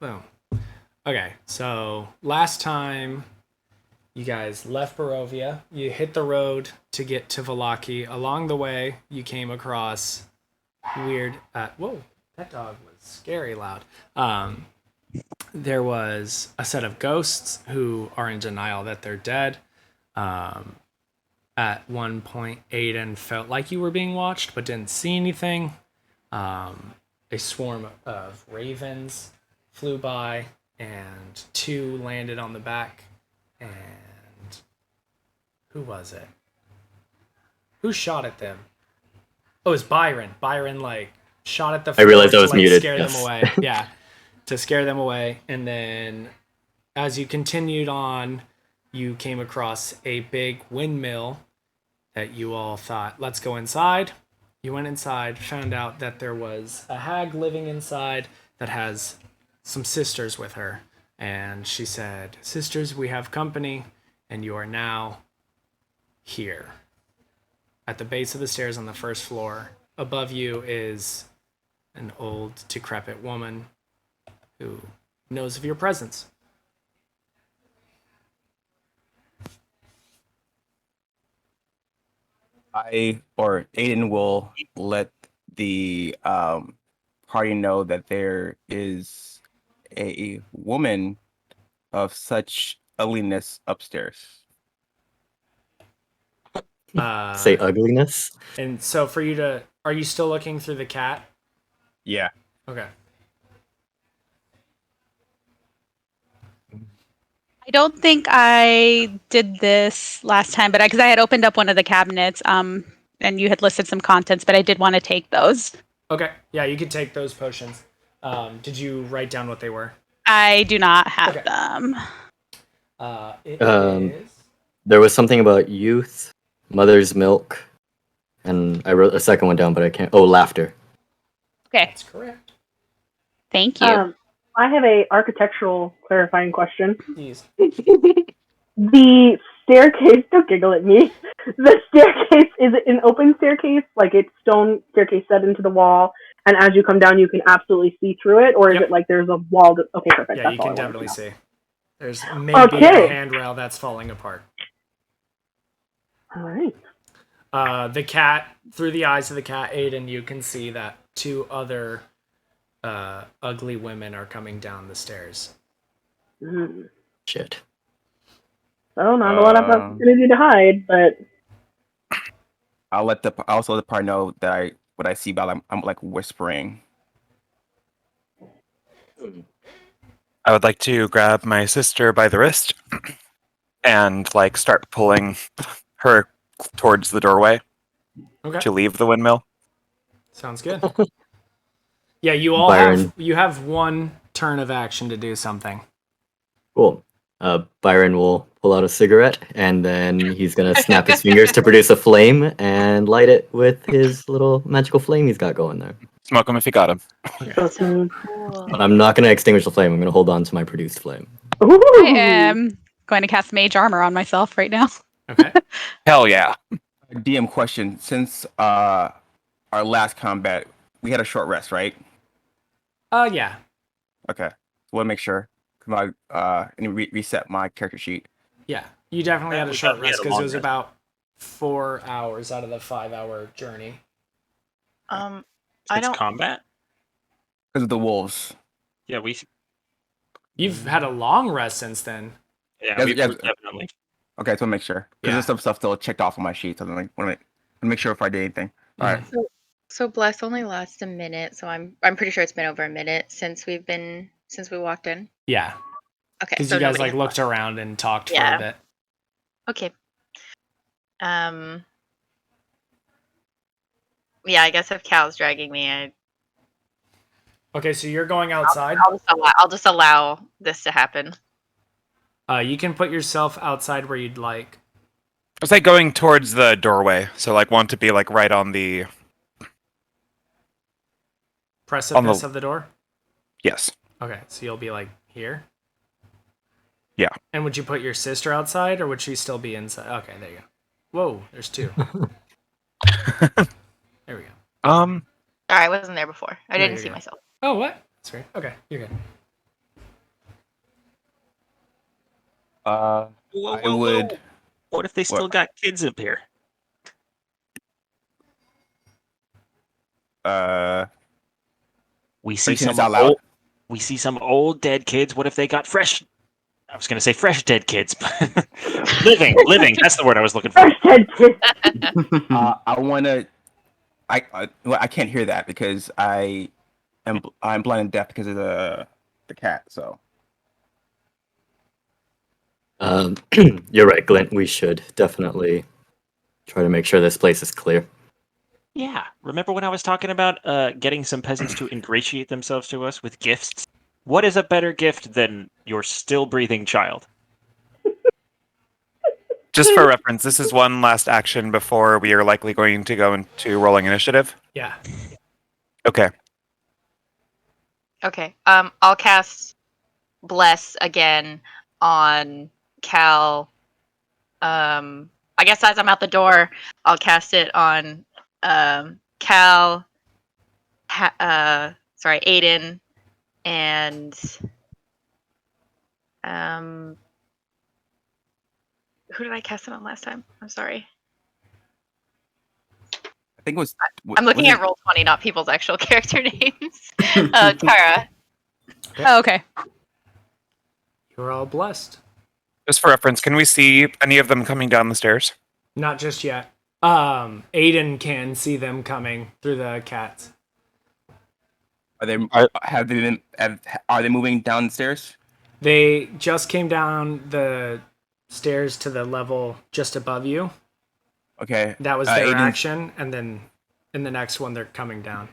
Boom. Okay, so last time you guys left Barovia, you hit the road to get to Valaki. Along the way, you came across weird. Whoa, that dog was scary loud. There was a set of ghosts who are in denial that they're dead. Um, at one point, Aiden felt like you were being watched, but didn't see anything. A swarm of ravens flew by, and two landed on the back. And who was it? Who shot at them? Oh, it was Byron. Byron shot at the I realized floor I to was muted. scare them Yes. away. Yeah, to scare them away. And then as you continued on, you came across a big windmill that you all thought, let's go inside. You went inside, found out that there was a hag living inside that has some sisters with her. And she said, sisters, we have company, and you are now here. At the base of the stairs on the first floor, above you is an old, decrepit woman who knows of your presence. Aiden will let the party know that there is a woman of such ugliness upstairs. Say ugliness. And so for you to, are you still looking through the cat? Yeah. Okay. I don't think I did this last time, but because I had opened up one of the cabinets, and you had listed some contents, but I did want to take those. Okay. Yeah, you could take those potions. Did you write down what they were? I do not have Okay. them. It is. There was something about youth, mother's milk, and I wrote a second one down, but I can't. Oh, laughter. Okay, That's correct. thank you. I have a architectural clarifying question. These. The staircase, don't giggle at me. The staircase, is it an open staircase? Like it's stone staircase set into the wall, and as you come down, you can absolutely see through it? Or is Yep. it like there's a wall? Okay, perfect. Yeah, That's you all can I wanted definitely to know. see. There's maybe Okay. a handrail that's falling apart. All right. The cat, through the eyes of the cat, Aiden, you can see that two other ugly women are coming down the stairs. Mm. Shit. So not a lot of opportunity to hide, but I'll also let the party know that what I see about I'm like whispering. I would like to grab my sister by the wrist and like start pulling her towards the doorway Okay. to leave the windmill. Sounds good. Yeah, you all have one turn of action to do something. Cool. Byron will pull out a cigarette, and then he's gonna snap his fingers to produce a flame and light it with his little magical flame he's got going there. Smoke him if you got him. But I'm not gonna extinguish the flame. I'm gonna hold on to my produced flame. I am going to cast mage armor on myself right now. Okay. Hell yeah. DM question: since our last combat, we had a short rest, right? Yeah. Okay. Want to make sure. Come on. And reset my character sheet. Yeah. You definitely had a we short definitely had rest a because it long was rest. about 4 hours out of the 5-hour journey. I It's don't. combat. Because of the wolves. Yeah, You've had a long rest since then. yeah, we definitely. Okay, so make sure. Because Yeah. there's stuff still checked off on my sheet. So I'm like, want to make sure if I did anything. All right. So bless only lasts a minute, so I'm pretty sure it's been over a minute since we walked in. Yeah. Okay, Because so you guys nobody has looked around and talked for Yeah. a bit. Okay. Yeah, I guess if Cal's dragging me, Okay, so you're going outside. I'll just allow this to happen. You can put yourself outside where you'd like. It's like going towards the doorway, so like want to be like right on the Precipice of the door? Yes. Okay, so you'll be like here? Yeah. And would you put your sister outside or would she still be inside? Okay, there you go. Whoa, there's two. There we go. Sorry, I wasn't there before. I didn't you're see good. myself. Oh, what? That's weird. Okay, you're good. I would. What if they still got kids up here? We see saying some this out loud? we see some old dead kids. What if they got fresh? I was going to say fresh dead kids, but living. That's the word I was looking for. Fresh dead kids. I want to. I can't hear that because I'm blind and deaf because of the cat. So You're right, Glint. We should definitely try to make sure this place is clear. Yeah. Remember when I was talking about getting some peasants to ingratiate themselves to us with gifts? What is a better gift than your still breathing child? Just for reference, this is one last action before we are likely going to go into rolling initiative. Yeah. Okay. Okay. I'll cast Bless again on Cal. I guess as I'm out the door, I'll cast it on Cal. Aiden, and who did I cast it on last time? I'm sorry. I think it was. I'm looking at Roll20, not people's actual character names. Tara. Oh, okay. You're all blessed. Just for reference, can we see any of them coming down the stairs? Not just yet. Aiden can see them coming through the cats. Are they are they moving downstairs? They just came down the stairs to the level just above you. Okay. That was their Aiden's- action, and then in the next one they're coming down.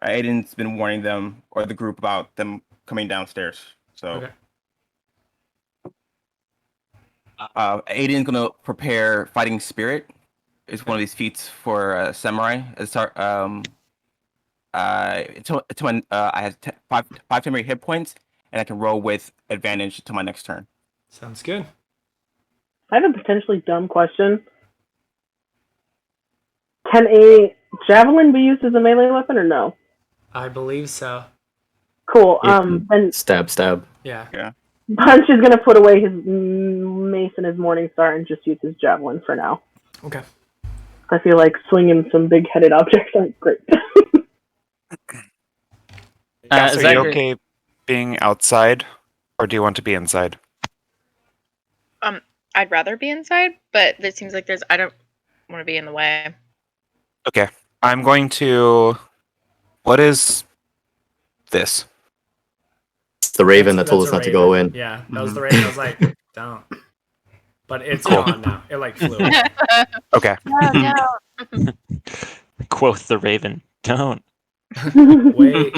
Aiden's been warning them or the group about them coming downstairs. So Okay. Aiden's gonna prepare Fighting Spirit. It's one of these feats for samurai. I have five temporary hit points, and I can roll with advantage to my next turn. Sounds good. I have a potentially dumb question. Can a javelin be used as a melee weapon or no? I believe so. Cool. You can Then stab. Yeah. Bunch is gonna put away his mace and his morning star and just use his javelin for now. Okay. I feel like swinging some big-headed objects aren't great. Gus, is are that you your- okay being outside, or do you want to be inside? I'd rather be inside, but it seems like I don't want to be in the way. Okay. I'm going to... What is this? It's the raven that told us not to go in. Yeah, that was the raven. I was like, don't. But it's Cool. gone now. It like flew. Okay. No. Quoth the raven. Don't. Wait.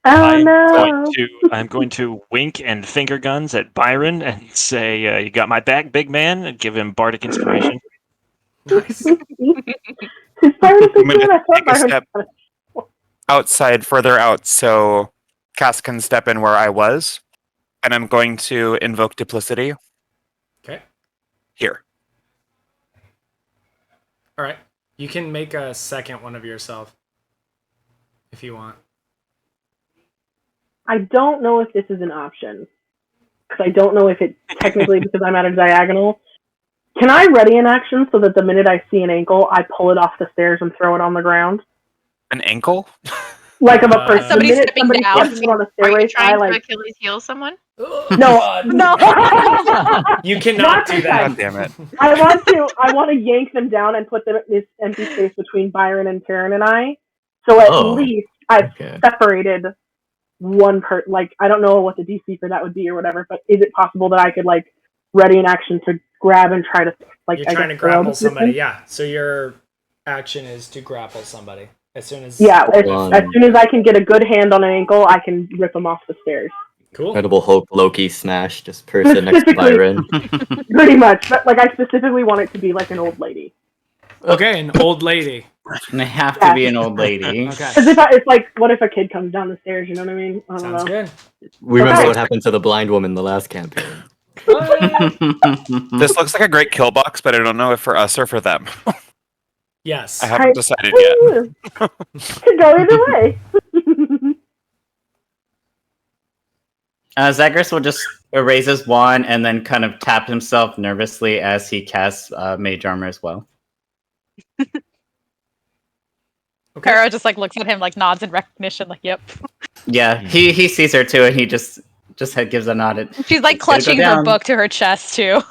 I'm going to wink and finger guns at Byron and say, "You got my back, big man," and give him bardic inspiration. Nice. I'm going to take a step outside, further out, so Cass can step in where I was, and I'm going to invoke duplicity. Okay. Here. All right. You can make a second one of yourself if you want. I don't know if this is an option. Because I don't know if it's technically because I'm at a diagonal. Can I ready an action so that the minute I see an ankle, I pull it off the stairs and throw it on the ground? An ankle? Like of a person. Somebody the minute stepping somebody down. steps on the Are you stairway, I trying to like. Achilles heel someone? No, no. You cannot Not do this that. God damn it. I want to yank them down and put them in this empty space between Byron and Taryn and I. So at Oh, least I've okay. separated one like I don't know what the DC for that would be or whatever, but is it possible that I could like ready an action to grab and try to like You're I trying to guess, throw grapple this somebody. person? Yeah. So your action is to grapple somebody as soon as. Yeah, as on. soon as I can get a good hand on an ankle, I can rip them off the stairs. Cool. Incredible Hulk Loki smash, just person next to Specifically- Byron. Pretty much, but like I specifically want it to be like an old lady. Okay, an old lady. And they have to be an old lady. Okay. Because it's like, what if a kid comes down the stairs? You know what I mean? I don't Sounds know. good. We remember Okay. what happened to the blind woman in the last campaign. This looks like a great kill box, but I don't know if for us or for them. Yes. I haven't decided yet. Could go either way. Zagreus will just erase his wand and then kind of tap himself nervously as he casts Mage Armor as well. Okay. Kara just like looks at him, like nods in recognition, like yep. Yeah, he sees her too, and he just gives a nod. She's like clutching her book to her chest too.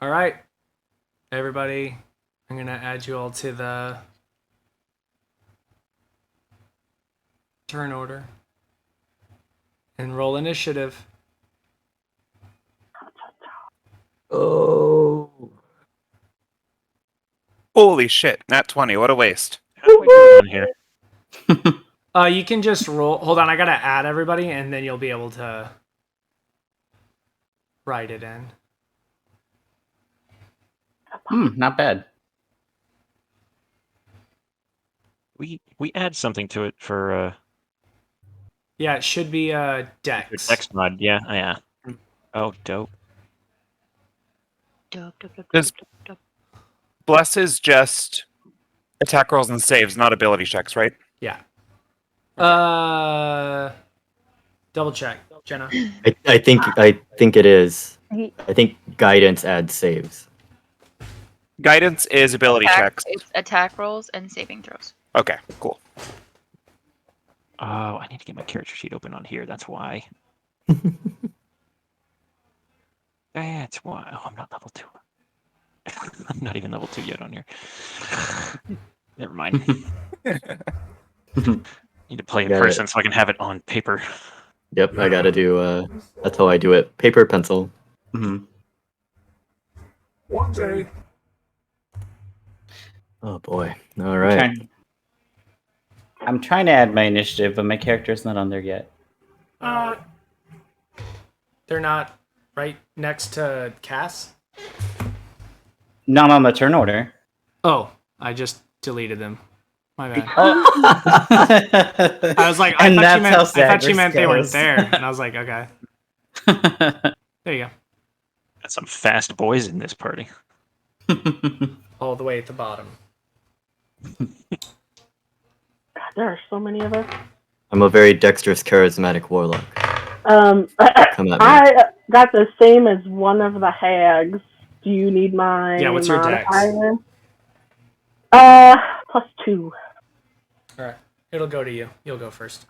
All right, everybody. I'm gonna add you all to the turn order and roll initiative. Oh. Holy shit! Nat 20. What a waste. Here. You can just roll. Hold on, I gotta add everybody, and then you'll be able to write it in. Not bad. We add something to it for Yeah, it should be Dex. Dex mod. Yeah, yeah. Oh, dope. Does Bless is just attack rolls and saves, not ability checks, right? Yeah. Double check, Jenna. I think it is. I think guidance adds saves. Guidance is ability checks. It's attack rolls and saving throws. Okay, cool. Oh, I need to get my character sheet open on here. That's why. That's why. Oh, I'm not level 2. I'm not even level 2 yet on here. Never mind. Need to play in person so I can have it on paper. Yep, I gotta do. That's how I do it. Paper, pencil. Mm-hmm. One day. Oh boy! All right. I'm trying to add my initiative, but my character's not on there yet. They're not right next to Cass? Not on the turn order. Oh, I just deleted them. My bad. I I was like, I thought you meant they weren't there. And I was like, okay. There you go. Got some fast boys in this party. All the way at the bottom. God, there are so many of us. I'm a very dexterous, charismatic warlock. Come at me. I got the same as one of the hags. Do you need my Yeah, what's your dex? modifier? +2. Alright. It'll go to you. You'll go first.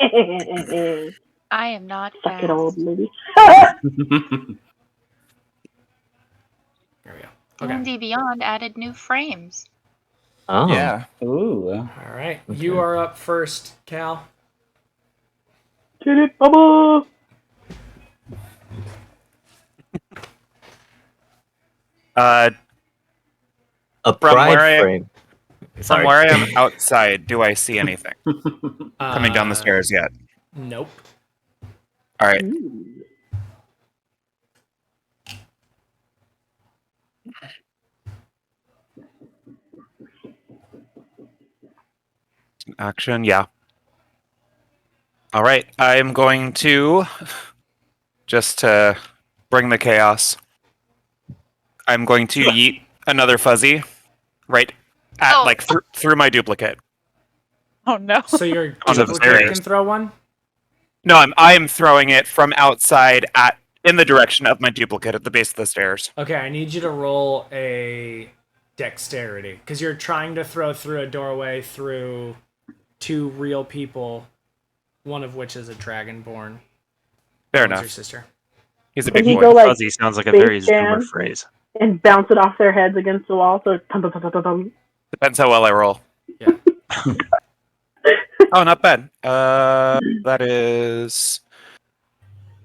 I am not Suck fast. it, old lady. There we go. Okay. D&D Beyond added new frames. Oh. Yeah. Ooh. Alright. Okay. You are up first, Cal. Get it, Bubba! A From pride where I- frame. From Sorry. where I am outside, do I see anything coming down the stairs yet? Nope. All right. Ooh. Action, yeah. All right. I am going to, just to bring the chaos, I'm going to yeet another fuzzy right at, like, through my duplicate. Oh no. So your Onto the duplicate stairs. can throw one? No, I am throwing it from outside in the direction of my duplicate at the base of the stairs. Okay, I need you to roll a dexterity. Because you're trying to throw through a doorway through 2 real people, one of which is a dragonborn. Fair One's enough. your sister. He's a Can big he boy. go, like, Fuzzy sounds like a space very Zoomer jam? phrase. And bounce it off their heads against the wall, so tum tum tum tum tum tum. Depends how well I roll. Yeah. Oh, not bad. That is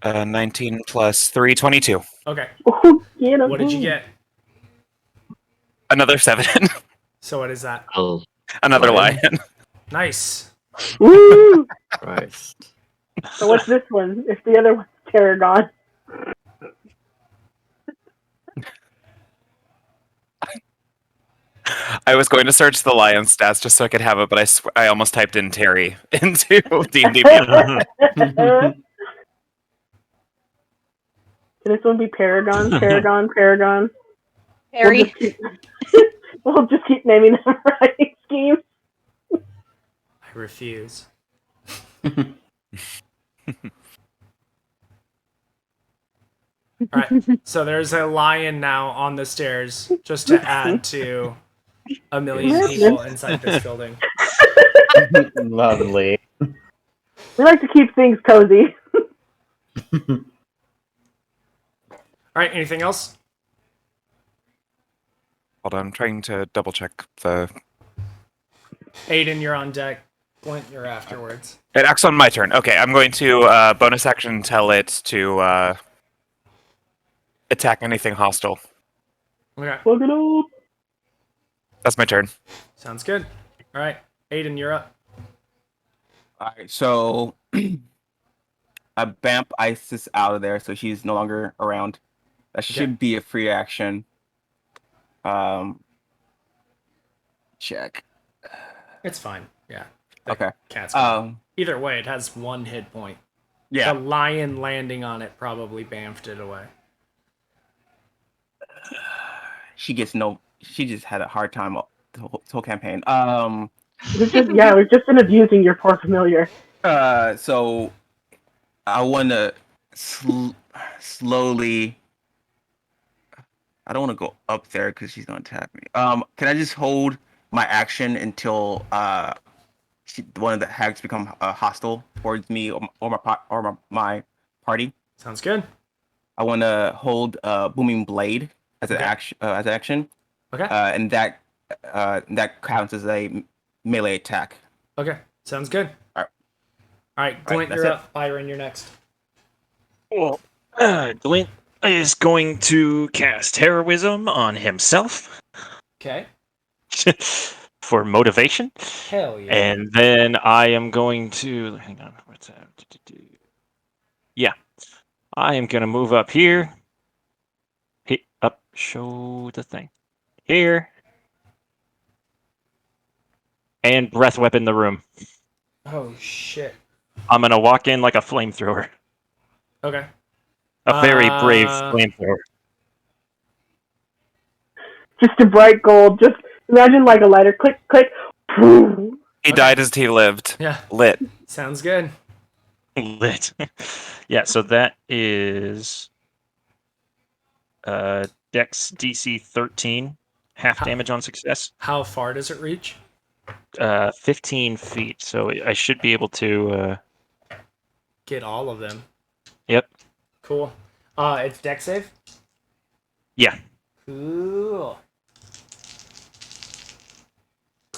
19 plus 3, 22. Okay. Ooh, get 'em. What did you get? Another 7. So what is that? Oh, Another Lion. lion. Nice. Woo! Christ. So what's this one? If the other one's Tarragon. I was going to search the lion stats just so I could have it, but I almost typed in Terry into D&D. Can this one be Paragon? Paragon, Paragon. Harry. We'll just keep naming them right schemes. I refuse. All right. So there's a lion now on the stairs, just to add to a million people inside this building. Lovely. We like to keep things cozy. All right. Anything else? Hold on, I'm trying to double check the. Aiden, you're on deck. Glint, you're afterwards. It acts on my turn. Okay, I'm going to bonus action tell it to attack anything hostile. Okay. Plug it up. That's my turn. Sounds good. All right. Aiden, you're up. All right, so a Bamp Isis out of there, so she's no longer around. That should be a free action. Check. It's fine. Yeah. Okay. Cat's gone. Either way, it has 1 hit point. Yeah. The lion landing on it probably bamfed it away. She just had a hard time the whole campaign. We've just been abusing your poor familiar. So I want to slowly. I don't want to go up there because she's gonna attack me. Can I just hold my action until one of the hags become hostile towards me or my party? Sounds good. I want to hold booming blade as an action. Okay. And that counts as a melee attack. Okay. Sounds good. All right. Glint, that's you're it. up. Byron, you're next. Well, Glint is going to cast Heroism on himself Okay. for motivation. Hell yeah. And then I am going to hang on. What's that? Yeah, I am going to move up here. Up, show the thing here, and breath weapon the room. Oh shit. I'm going to walk in like a flamethrower. Okay. A very brave flamethrower. Just a bright gold. Just imagine like a lighter. Click, click. He died as he lived. Yeah. Lit. Sounds good. Lit. Yeah, so that is Dex DC 13, half damage on success. How far does it reach? 15 feet, so I should be able to Get all of them. Yep. Cool. It's dex save? Yeah. Cool.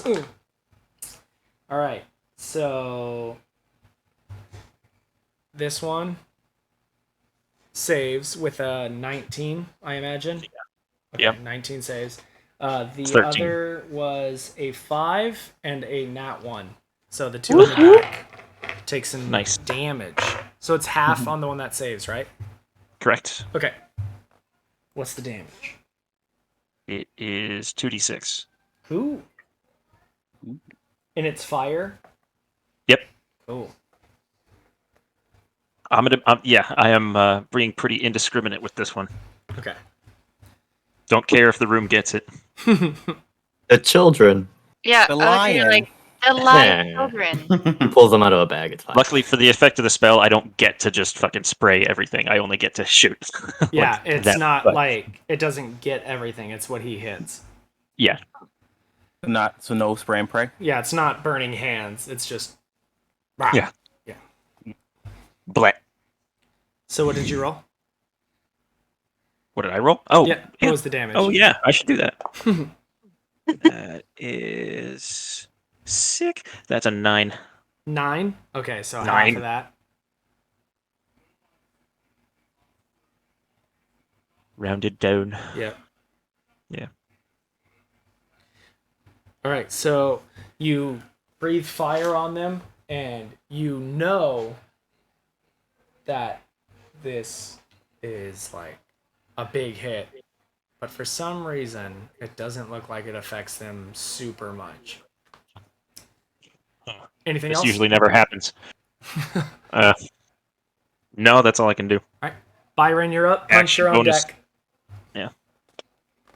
Ooh. All right. So this one saves with a 19, I imagine. Yeah. Okay, Yep. 19 saves. The 13. other was a 5 and a nat 1. So the two in the back take some Nice. damage. So it's half on the one that saves, right? Correct. Okay. What's the damage? It is 2d6. Ooh. And it's fire? Yep. Cool. I am being pretty indiscriminate with this one. Okay. Don't care if the room gets it. The children. Yeah, The I was thinking, lion. like the lion Nah. children. He pulls them out of a bag. It's fine. Luckily for the effect of the spell, I don't get to just fucking spray everything. I only get to shoot. Yeah, Like it's that, not but- like it doesn't get everything. It's what he hits. Yeah. So no spray and pray. Yeah, it's not burning hands. It's just. Yeah. Yeah. Black. So what did you roll? What did I roll? Oh, Yeah. What was the damage? Oh, yeah. I should do that. That is sick. That's a 9. 9? Okay, so half 9. of that. Rounded down. Yeah. Yeah. All right, so you breathe fire on them, and you know that this is like a big hit, but for some reason, it doesn't look like it affects them super much. Anything This else? usually never happens. No, that's all I can do. All right, Byron, you're up. Punch, Action you're on bonus. deck.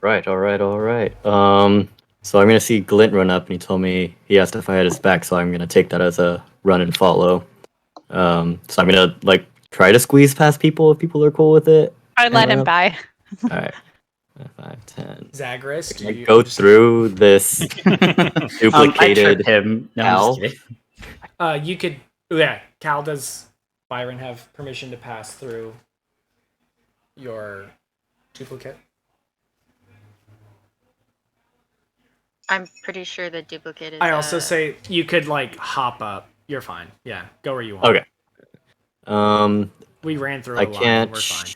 Right, all right. So I'm gonna see Glint run up, and he told me he asked if I had his back, so I'm gonna take that as a run and follow. So I'm gonna like try to squeeze past people if people are cool with it. I let him by. All right. 5, 10. Zagreus, do Can I you go just- through this I duplicated tripped him. No, I'm Al? just kidding. You could. Yeah, Cal, does Byron have permission to pass through your duplicate? I'm pretty sure the duplicate is. I also say you could like hop up. You're fine. Yeah, go where you want. Okay. We ran through I a line. can't. We're fine.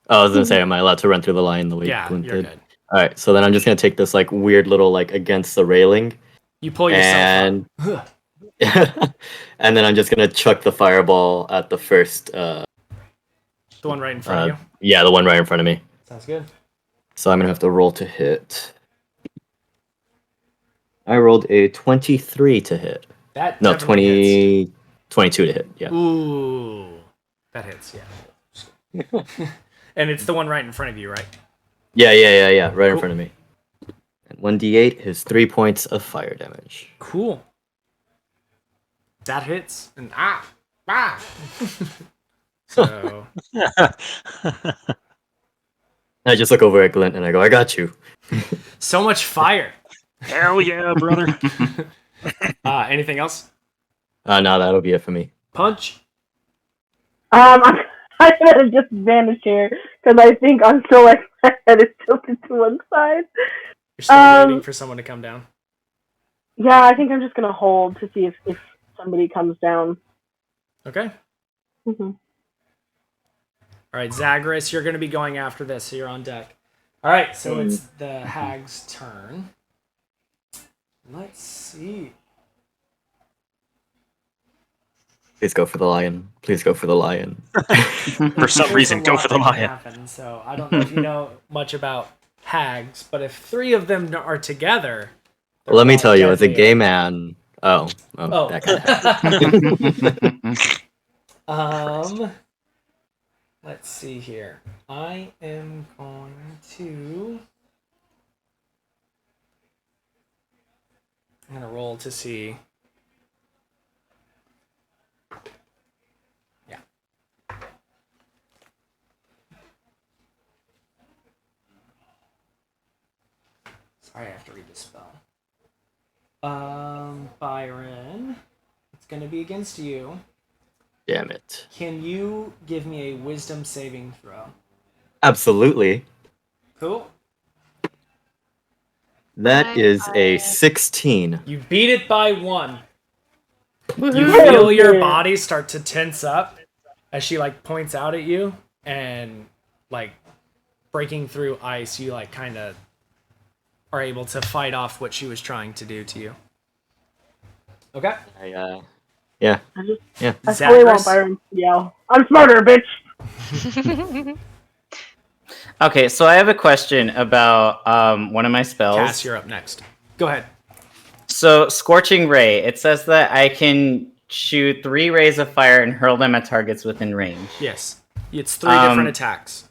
Oh, I was gonna say, am I allowed to run through the line the way Yeah, Clint you're did? good. All right. So then I'm just gonna take this like weird little like against the railing, You pull yourself and up. and then I'm just gonna chuck the fireball at the first. The one right in front of you. Yeah, the one right in front of me. Sounds good. So I'm gonna have to roll to hit. I rolled a 23 to hit. That No, definitely 22 to hit. Yeah. hits. Ooh, that hits. Yeah. And it's the one right in front of you, right? Yeah. Right in Cool. front of me. And 1d8 is 3 points of fire damage. Cool. That hits. And So I just look over at Glint and I go, I got you. so much fire. Hell yeah, brother. Anything else? No, that'll be it for me. Punch. I'm gonna just vanish here because I think I'm still like my head is tilted to one side. You're still waiting for someone to come down. Yeah, I think I'm just gonna hold to see if somebody comes down. Okay. Mm-hmm. All right, Zagreus, you're going to be going after this, so you're on deck. All right, so it's the Hag's turn. Let's see. Please go for the lion. Please go for the lion. For some There's reason, a go lot for the that can lion. happen, so I don't know if you know much about Hags, but if 3 of them are together... they're Let me all tell you, as a deadly. gay man. Oh. That kind of Let's see here. I am going to... I'm going to roll to see... Yeah. Sorry, I have to read this spell. Byron, it's going to be against you. Damn it. Can you give me a wisdom saving throw? Absolutely. Cool. That is a 16. You beat it by 1. You Woohoo! feel your body start to tense up as she like points out at you, and like breaking through ice, you like kind of are able to fight off what she was trying to do to you. Okay. Yeah. I fully want Zagreus, Byron to yell, "I'm smarter, bitch!" Okay, so I have a question about one of my spells. Cass, you're up next. Go ahead. So, Scorching Ray, it says that I can shoot 3 rays of fire and hurl them at targets within range. Yes. It's 3 different attacks.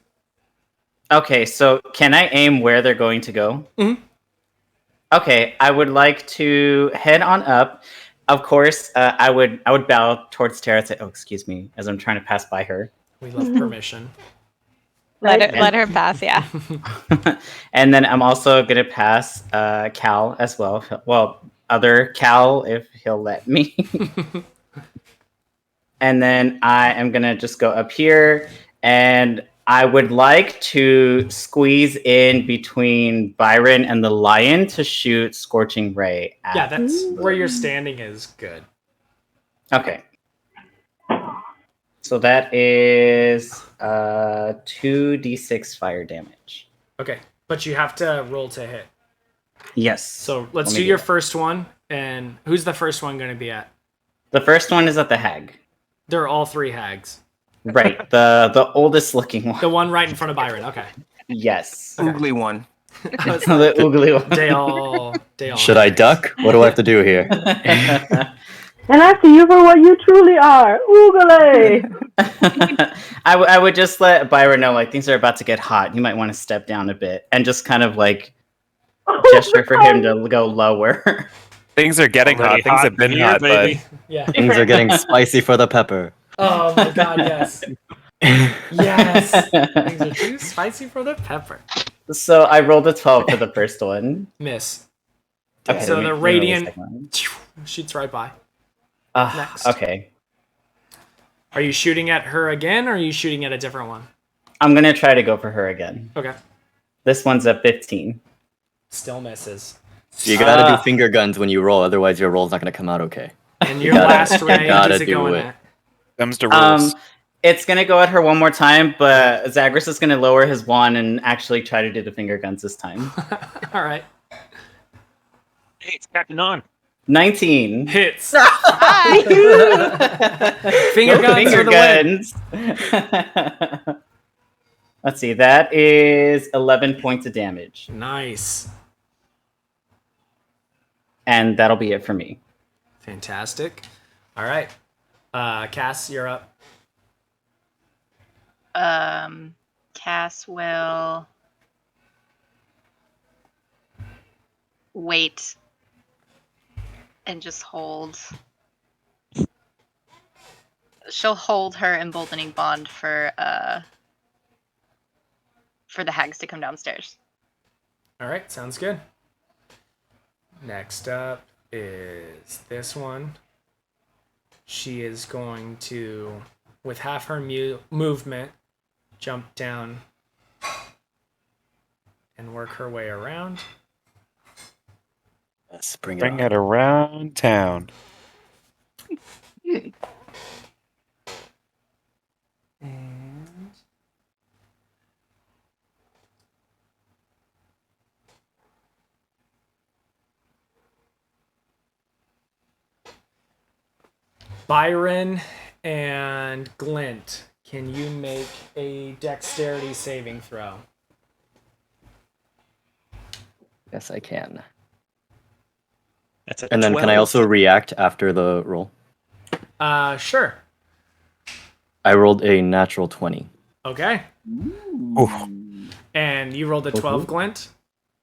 Okay, so can I aim where they're going to go? Mhm. Okay, I would like to head on up. Of course, I would bow towards Tara and say, "Oh, excuse me," as I'm trying to pass by her. We love permission. Let her pass, yeah. And then I'm also gonna pass Cal as well. Well, other Cal if he'll let me. And then I am gonna just go up here, and I would like to squeeze in between Byron and the lion to shoot Scorching Ray at. Yeah, that's where you're standing is good. Okay. So that is 2d6 fire damage. Okay, but you have to roll to hit. Yes. So let's Let do me your that. first one. And who's the first one going to be at? The first one is at the hag. They're all 3 hags. Right. The oldest looking one. The one right in front of Byron. Okay. Yes. Oogly one. I was The like, oogly one. they all Should I hags. duck? What do I have to do here? And I see you for what you truly are, oogly. I would just let Byron know like things are about to get hot. You might want to step down a bit and just kind of like gesture for him to go lower. Things are getting Already hot. Things have in been here, hot, baby. Yeah. Things are getting spicy for the pepper. Oh my god, yes. Yes. Things are too spicy for the pepper. So I rolled a 12 for the first one. Miss. Okay, So let me the roll the radiant second one. shoots right by. Next. Okay. Are you shooting at her again, or are you shooting at a different one? I'm gonna try to go for her again. Okay. This one's a 15. Still misses. You gotta do Ah. finger guns when you roll, otherwise your roll's not gonna come out okay. And your gotta- last you range gotta is it do going it. at? Them's the rules. It's gonna go at her one more time, but Zagreus is gonna lower his wand and actually try to do the finger guns this time. All right. Hey, it's Captain On. 19. Hits. Hi. Finger guns for the win. guns. Let's see, that is 11 points of damage. Nice. And that'll be it for me. Fantastic. All right. Cass, you're up. Cass will wait and just hold. She'll hold her emboldening bond for the hags to come downstairs. All right, sounds good. Next up is this one. She is going to, with half her movement, jump down and work her way around. Let's bring Bring it it around town. And Byron and Glint, can you make a dexterity saving throw? Yes, I can. That's a And then can I 12. also react after the roll? Sure. I rolled a natural 20. Okay. Ooh. And you rolled a 12, Okay. Glint?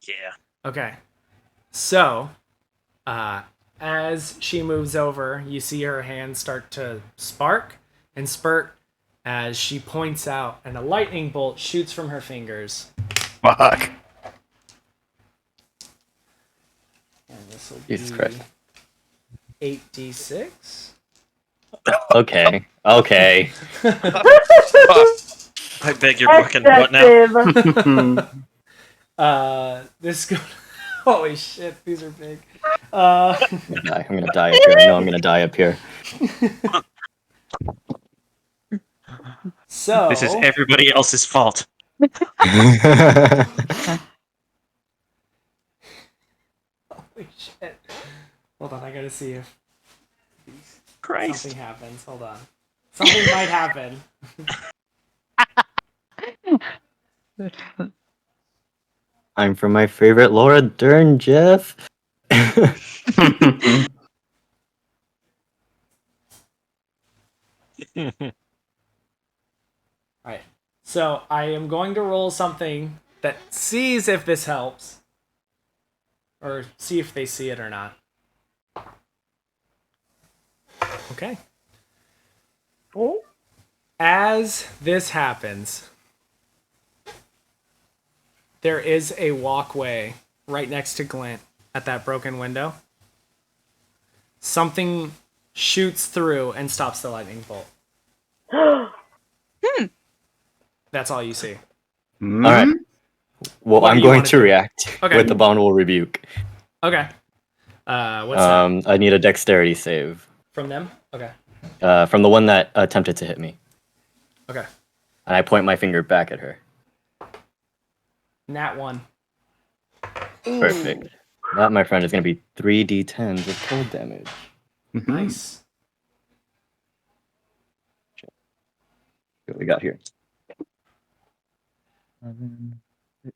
Yeah. Okay. So, as she moves over, you see her hands start to spark and spurt as she points out, and a lightning bolt shoots from her fingers. Fuck. And this will Jesus be Christ. 8d6. Okay. Okay. I beg your fucking what now? Excessive. This go. Holy shit, these are big. I'm gonna die up here. I know I'm gonna die up here. So This is everybody else's fault. holy shit. Hold on, I gotta see if Christ. something happens. Hold on. Something might happen. I'm from my favorite Laura Dern, Jeff. Alright. So I am going to roll something that sees if this helps. Or see if they see it or not. Okay. As this happens, there is a walkway right next to Glint at that broken window. Something shoots through and stops the lightning bolt. That's all you see. All right. Well, What do I'm you going wanna to do? react Okay. with the Abominable Rebuke. Okay. What's that? I need a dexterity save From them? Okay. from the one that attempted to hit me, Okay. and I point my finger back at her. Nat 1. Perfect. That, my friend, is going to be 3d10s of cold damage. Nice. What we got here?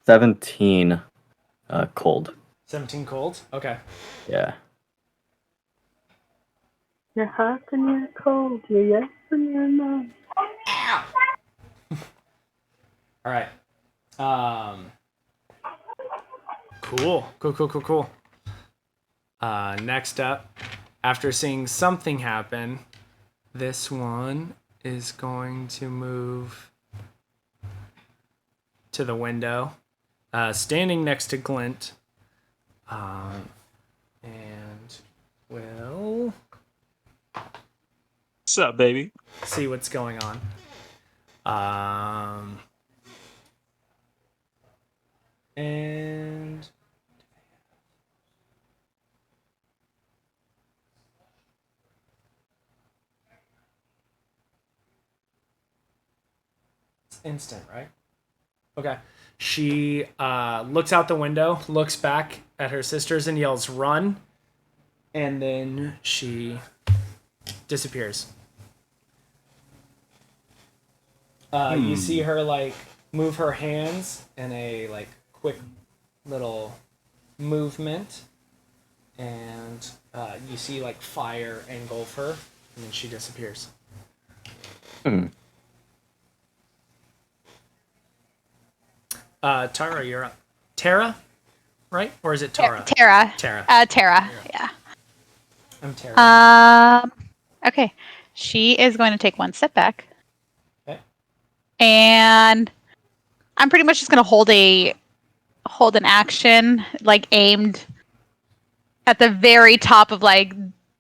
17 cold. 17 cold? Okay. Yeah. You're hot and you're cold. You're yes and you're no. Alright. Cool. Next up, after seeing something happen, this one is going to move to the window, standing next to Glint, and will What's up, baby? see what's going on. And it's instant, right? Okay. She looks out the window, looks back at her sisters, and yells, "Run!" And then she disappears. You see her like move her hands in a like quick little movement, and you see like fire engulf her, and then she disappears. Tara, you're up. Tara, right? Or is it Tara? Tara. Tara. Tara. Yeah. I'm Tara. Okay. She is going to take one step back. Okay. And I'm pretty much just going to hold an action, like aimed at the very top of like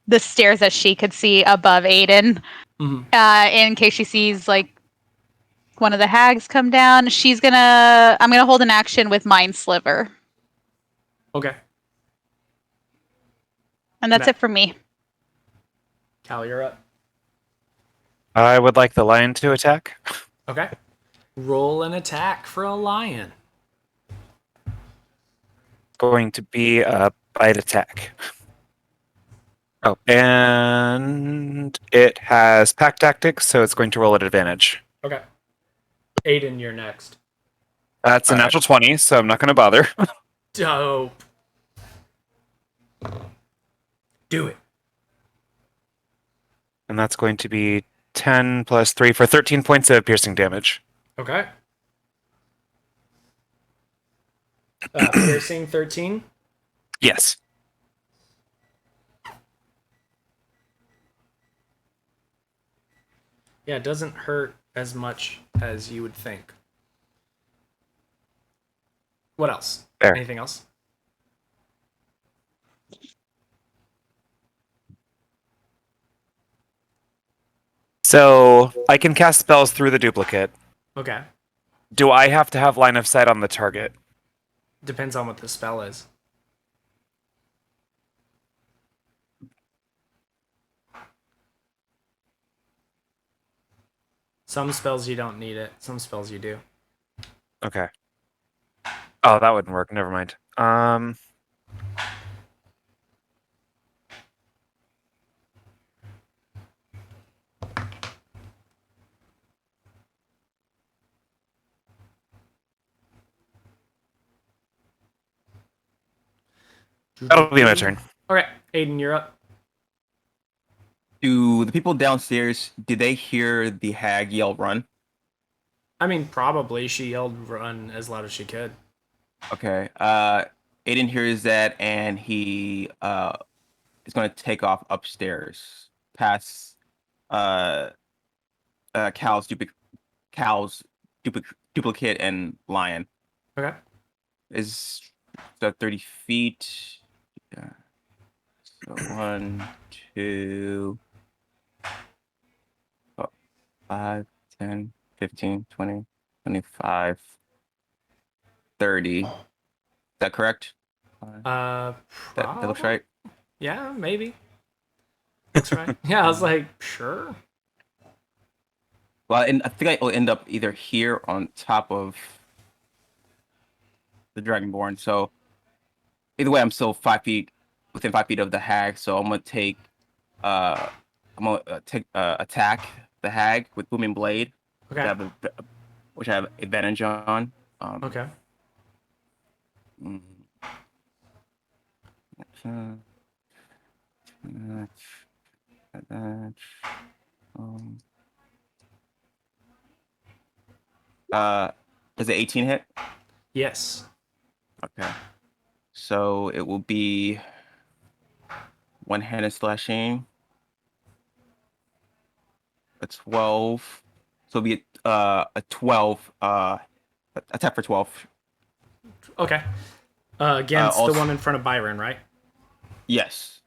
the stairs that she could see above Aiden. In case she sees like one of the hags come down. I'm gonna hold an action with Mind Sliver. Okay. And that's it for me. Cal, you're up. I would like the lion to attack. Okay. Roll an attack for a lion. Going to be a bite attack. Oh, and it has pack tactics, so it's going to roll at advantage. Okay. Aiden, you're next. That's a natural 20, so I'm not going to bother. Dope. Do it. And that's going to be 10 plus 3 for 13 points of piercing damage. Okay. Piercing 13. Yes. Yeah, it doesn't hurt as much as you would think. What else? There. Anything else? So I can cast spells through the duplicate. Okay. Do I have to have line of sight on the target? Depends on what the spell is. Some spells you don't need it. Some spells you do. Okay. Oh, that wouldn't work. Never mind. That'll be my turn. Okay, Aiden, you're up. Do the people downstairs, did they hear the hag yell run? I mean, probably she yelled run as loud as she could. Okay. Aiden hears that and he is going to take off upstairs past Cal's duplicate and lion. Okay. Is that 30 feet? Yeah. So 1, 2, 5, 10, 15, 20, 25, 30. Is that correct? That looks right. Yeah, maybe. Looks right. Yeah, I was like, sure. Well, and I think I'll end up either here on top of the Dragonborn. So either way, I'm still within 5 feet of the hag. So I'm gonna take attack the hag with booming blade. Okay. Which I have advantage on. Okay. Does it 18 hit? Yes. Okay. So it will be one-handed slashing. A 12. So it'll be a 12. Attack for 12. Okay. Against the also- one in front of Byron, right? Yes.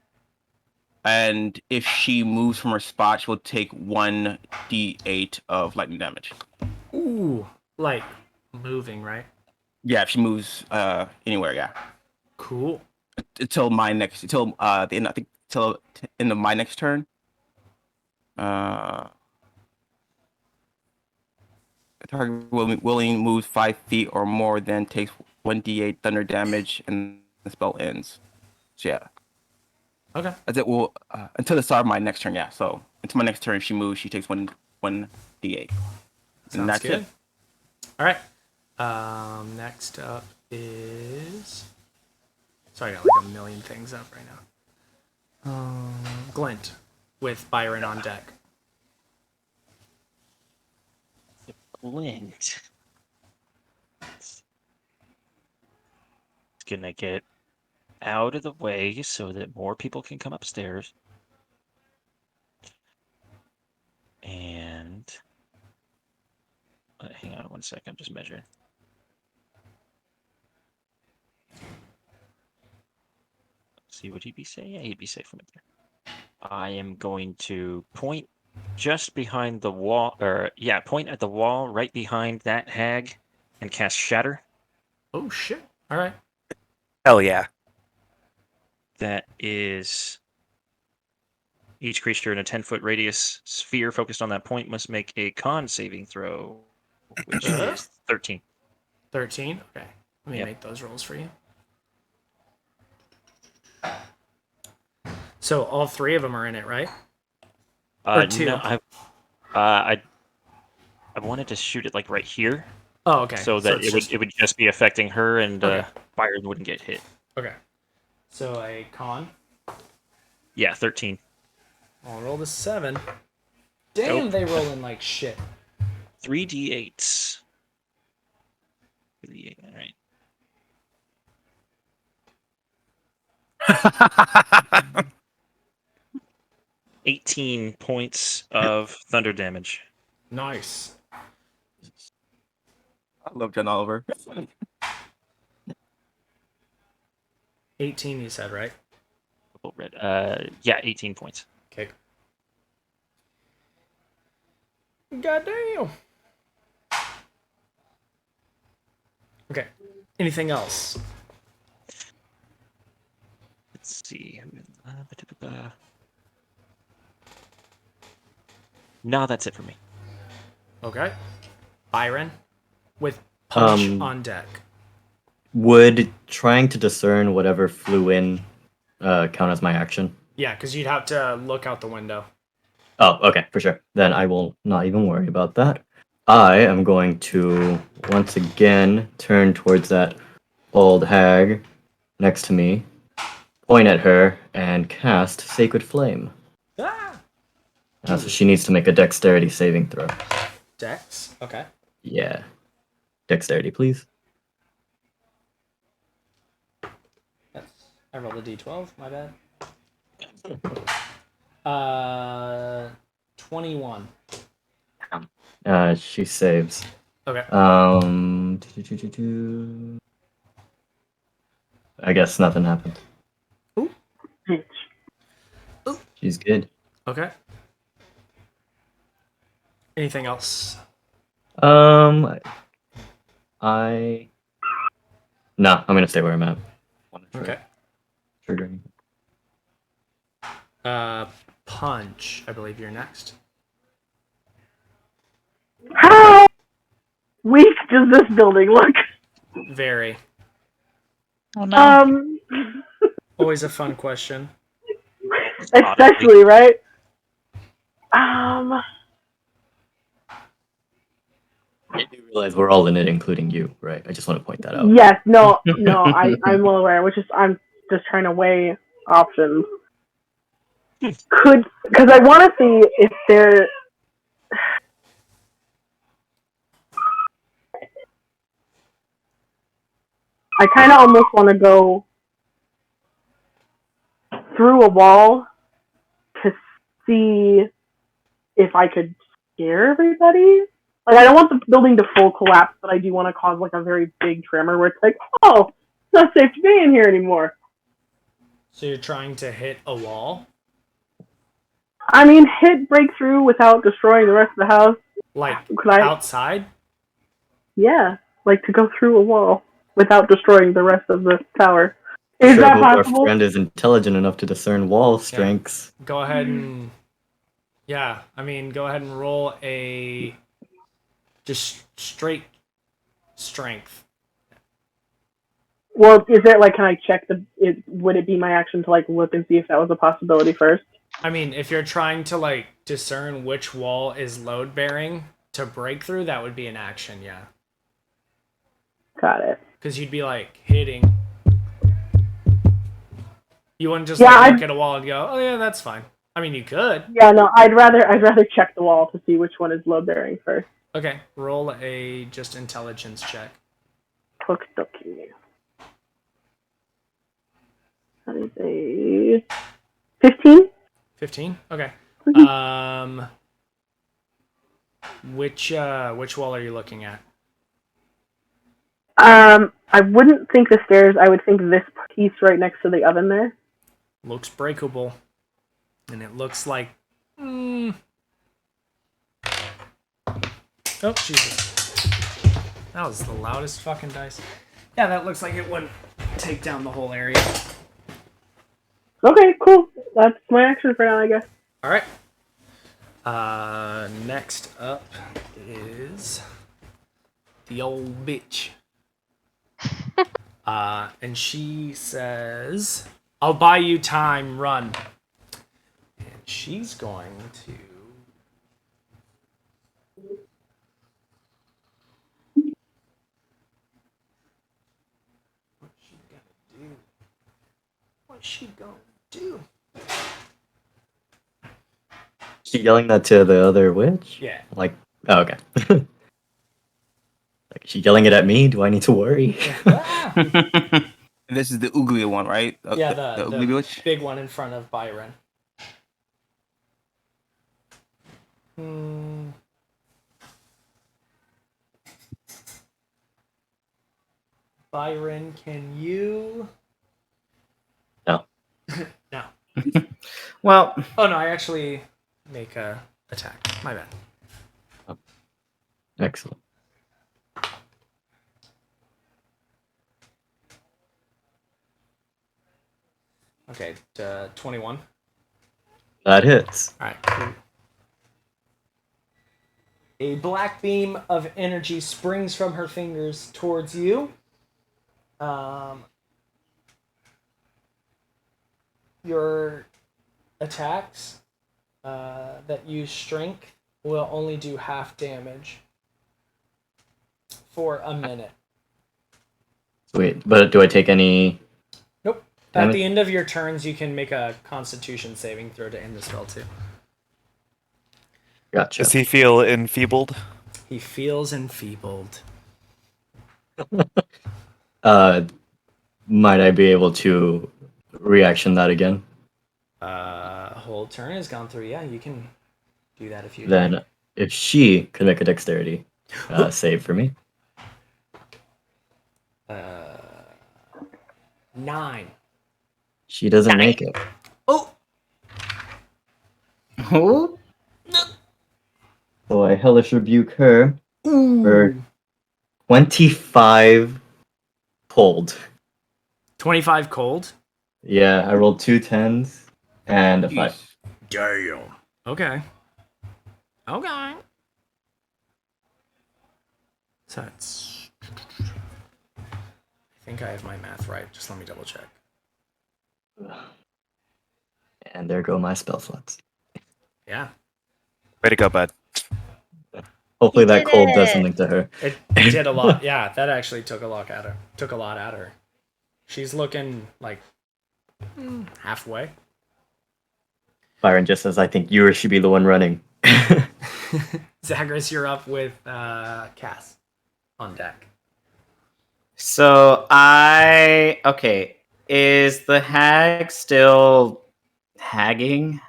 And if she moves from her spot, she will take 1d8 of lightning damage. Ooh, like moving, right? Yeah, if she moves anywhere, yeah. Cool. Until the end, I think till end of my next turn. The target willing moves 5 feet or more, then takes 1d8 thunder damage, and the spell ends. So yeah, Okay. as it will until the start of my next turn. Yeah, so until my next turn, if she moves, she takes 1d8. Sounds And that's good. it. All right. Next up is. Sorry, I got like a million things up right now. Glint with Byron on deck. Glint. It's gonna get out of the way so that more people can come upstairs. And hang on 1 second, I'm just measuring. See, would he be safe? Yeah, he'd be safe from it there. I am going to point just behind the wall, point at the wall right behind that hag and cast Shatter. Oh shit! All right. Hell yeah. That is each creature in a 10-foot radius sphere focused on that point must make a con saving throw, which is 13. 13. Okay. Let me Yep. make those rolls for you. So all three of them are in it, right? Or two. No, I wanted to shoot it like right here, Oh, okay. so that it's it would just be affecting her, and Okay. Byron wouldn't get hit. Okay. So a con. Yeah, 13. I'll roll the 7. Damn, Nope. they roll in like shit. 3d8s. 3d8, all right. 18 points of thunder damage. Nice. I love John Oliver. 18, you said, right? Purple red. Yeah, 18 points. Okay. Goddamn. Okay. Anything else? Let's see. No, that's it for me. Okay. Byron with punch on deck. Would trying to discern whatever flew in count as my action? Yeah, because you'd have to look out the window. Oh, okay, for sure. Then I will not even worry about that. I am going to once again turn towards that old hag next to me, point at her, and cast Sacred Flame. Ah! So she needs to make a dexterity saving throw. Dex? Okay. Yeah. Dexterity, please. I rolled a d12, my bad. 21. She saves. Okay. I guess nothing happened. Ooh. She's good. Okay. Anything else? No, I'm gonna stay where I'm at. Okay. Triggering. Punch. I believe you're next. How weak does this building look? Very. Oh no. Always a fun question. Especially, right? I do realize we're all in it, including you, right? I just want to point that out. Yes, no, I'm well aware. I'm just trying to weigh options. Because I want to see if there. I kind of almost want to go through a wall to see if I could scare everybody. Like, I don't want the building to full collapse, but I do want to cause like a very big tremor where it's like, oh, it's not safe to be in here anymore. So you're trying to hit a wall? I mean, hit breakthrough without destroying the rest of the house. Like Could I? outside? Yeah, like to go through a wall without destroying the rest of the tower. Is Sure that hope our possible? friend is intelligent enough to discern wall strengths. Go ahead and go ahead and roll a just straight strength. Well, is it like, can I check would it be my action to like look and see if that was a possibility first? I mean, if you're trying to like discern which wall is load bearing to break through, that would be an action, yeah. Got it. Because you'd be like hitting. You wouldn't just Yeah, look at a wall and go, "Oh yeah, that's fine." I mean, you could. Yeah, no, I'd rather check the wall to see which one is load bearing first. Okay, roll a just intelligence check. Okie. That is a 15. 15. Okay. Mhm. Which wall are you looking at? I wouldn't think the stairs. I would think this piece right next to the oven there. Looks breakable, and it looks like. Oh Jesus! That was the loudest fucking dice. Yeah, that looks like it wouldn't take down the whole area. Okay, cool. That's my action for now, I guess. All right. Next up is the old bitch. And she says, "I'll buy you time, run." And she's going to. What's she gonna do? She yelling that to the other witch? Yeah. Like, oh, okay. Like, she yelling it at me? Do I need to worry? This is the Oogly one, right? Yeah, the the Oogly Witch? big one in front of Byron. Byron, can you? No. No. Well, Oh no, I actually make a attack. My bad. Excellent. Okay, 21. That hits. All right. Cool. A black beam of energy springs from her fingers towards you. Your attacks that use strength will only do half damage for a minute. Wait, but do I take any? Nope. At the end of your turns, you can make a Constitution saving throw to end the spell too. Gotcha. Does he feel enfeebled? He feels enfeebled. Might I be able to reaction that again? Whole turn has gone through. Yeah, you can do that if you Then, like. if she could make a dexterity save for me. 9. She doesn't make it. Oh! who? So I hellish rebuke her for 25 cold. 25 cold? Yeah, I rolled 2 10s and a 5. Damn. Okay. Okay. So it's. I think I have my math right. Just let me double check. And there go my spell slots. Yeah. Way to go, bud. Hopefully You that did cold does it. something to her. It did a lot. Yeah, that actually took a lot out of her. She's looking like halfway. Byron just says, I think you should be the one running. Zagreus, you're up with Cass on deck. So okay. Is the hag still Hagging?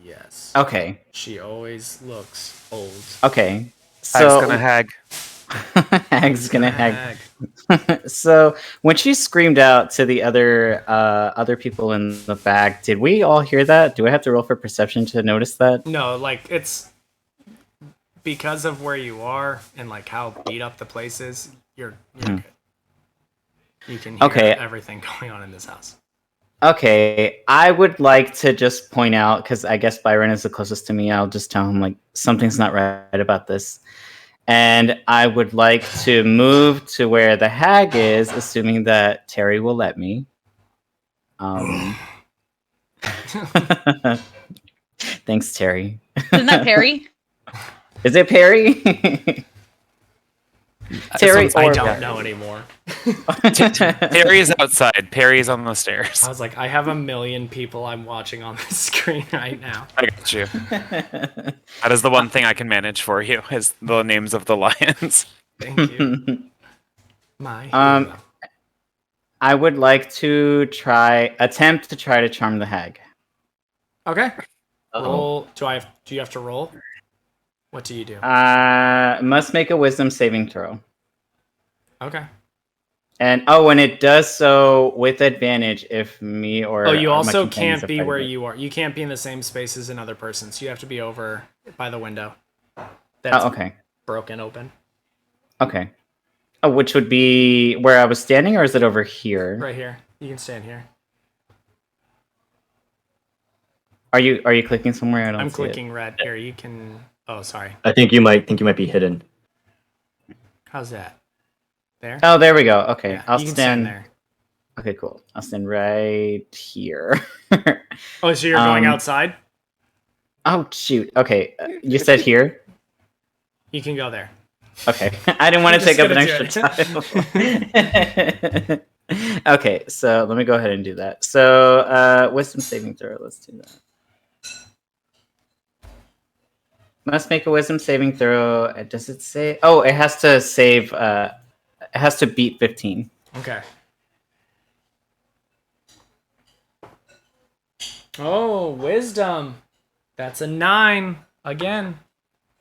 Yes. Okay. She always looks old. Okay. Hag's So gonna hag. Hag's gonna hag. So when she screamed out to the other people in the back, did we all hear that? Do I have to roll for perception to notice that? No, like it's because of where you are and like how beat up the place is. You're good. You can hear everything going on in this house. Okay, I would like to just point out, because I guess Byron is the closest to me, I'll just tell him, like, something's not right about this. And I would like to move to where the hag is, assuming that Terry will let me. Thanks, Terry. Isn't that Perry? Is it Perry? Terry, I don't know anymore. Perry's outside. Perry's on the stairs. I was like, I have a million people I'm watching on this screen right now. I got you. That is the one thing I can manage for you, is the names of the lions. Thank you. My hero. I would like to attempt to try to charm the hag. Okay. Roll. Do you have to roll? What do you do? Must make a wisdom saving throw. Okay. And it does so with advantage if me or you my also companions can't be are where fighting. you are. You can't be in the same space as another person. So you have to be over by the window. That's okay. broken open. Okay. Oh, which would be where I was standing, or is it over here? Right here. You can stand here. Are you clicking somewhere? I don't I'm see clicking it. red. Here, you can. Oh, sorry. I think you might be hidden. How's that? There. Oh, there we go. Okay, Yeah, I'll you can stand there. Okay, cool. I'll stand right here. Oh, so you're going outside? Oh shoot. Okay, you said here. You can go there. Okay, I didn't want to take up an just extra time. Okay, so let me go ahead and do that. So, wisdom saving throw. Let's do that. Must make a wisdom saving throw. Does it say? Oh, it has to save. It has to beat 15. Okay. Oh, wisdom. That's a 9 again.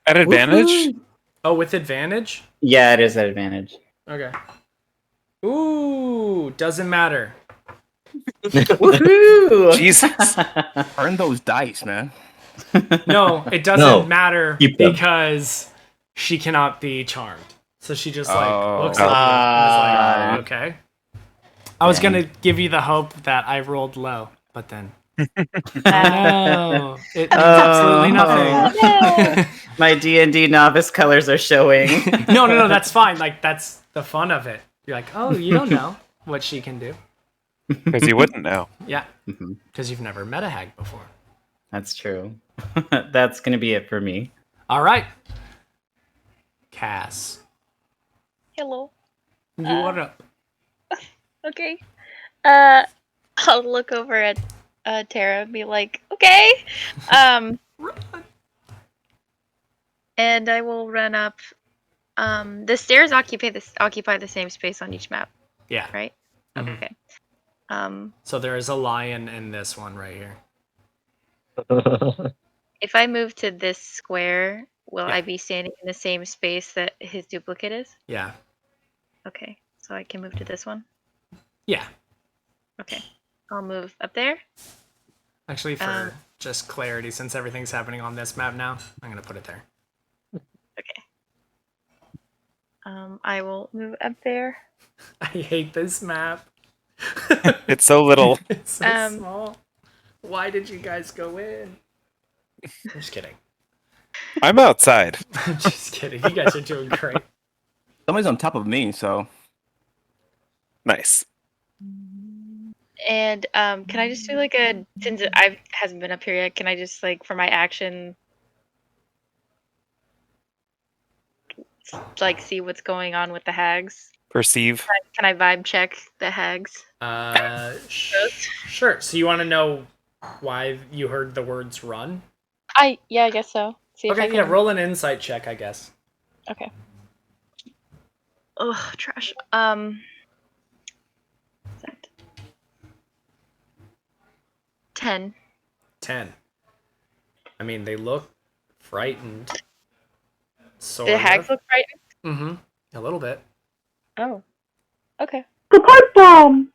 At advantage? Woo-hoo! Oh, with advantage? Yeah, it is at advantage. Okay. Ooh, doesn't matter. Woohoo! Jesus. Earn those dice, man. No, it doesn't No. matter Keep them. because she cannot be charmed. So she just like looks Oh. at you and is Ah. like, okay. I was Dang. gonna give you the hope that I rolled low, but then no, it means absolutely nothing. My D&D novice colors are showing. No, that's fine. Like that's the fun of it. You're like, oh, you don't know what she can do. Because you wouldn't know. Yeah, Mhm. because you've never met a hag before. That's true. That's gonna be it for me. All right, Cass, Hello. you are up. Okay. I'll look over at Tara and be like, okay. And I will run up. The stairs occupy the same space on each map, Yeah. right? Mhm. Okay. So there is a lion in this one right here. If I move to this square, will Yeah. I be standing in the same space that his duplicate is? Yeah. Okay. So I can move to this one. Yeah. Okay. I'll move up there. Actually, for just clarity, since everything's happening on this map now, I'm gonna put it there. Okay. I will move up there. I hate this map. It's so little. It's so small. Why did you guys go in? I'm just kidding. I'm outside. I'm just kidding. You guys are doing great. Somebody's on top of me, so Nice. And can I just do like since I hasn't been up here yet, can I just like for my action like see what's going on with the hags? Perceive. Can I vibe check the hags? Sure. So you want to know why you heard the words "run"? I guess so. See if I Okay, can... yeah. Roll an insight check, I guess. Okay. Ugh, trash. 10. 10. I mean, they look frightened. Sort The of. hags look frightened. Mm-hmm. A little bit. Oh. Okay. The pipe bomb.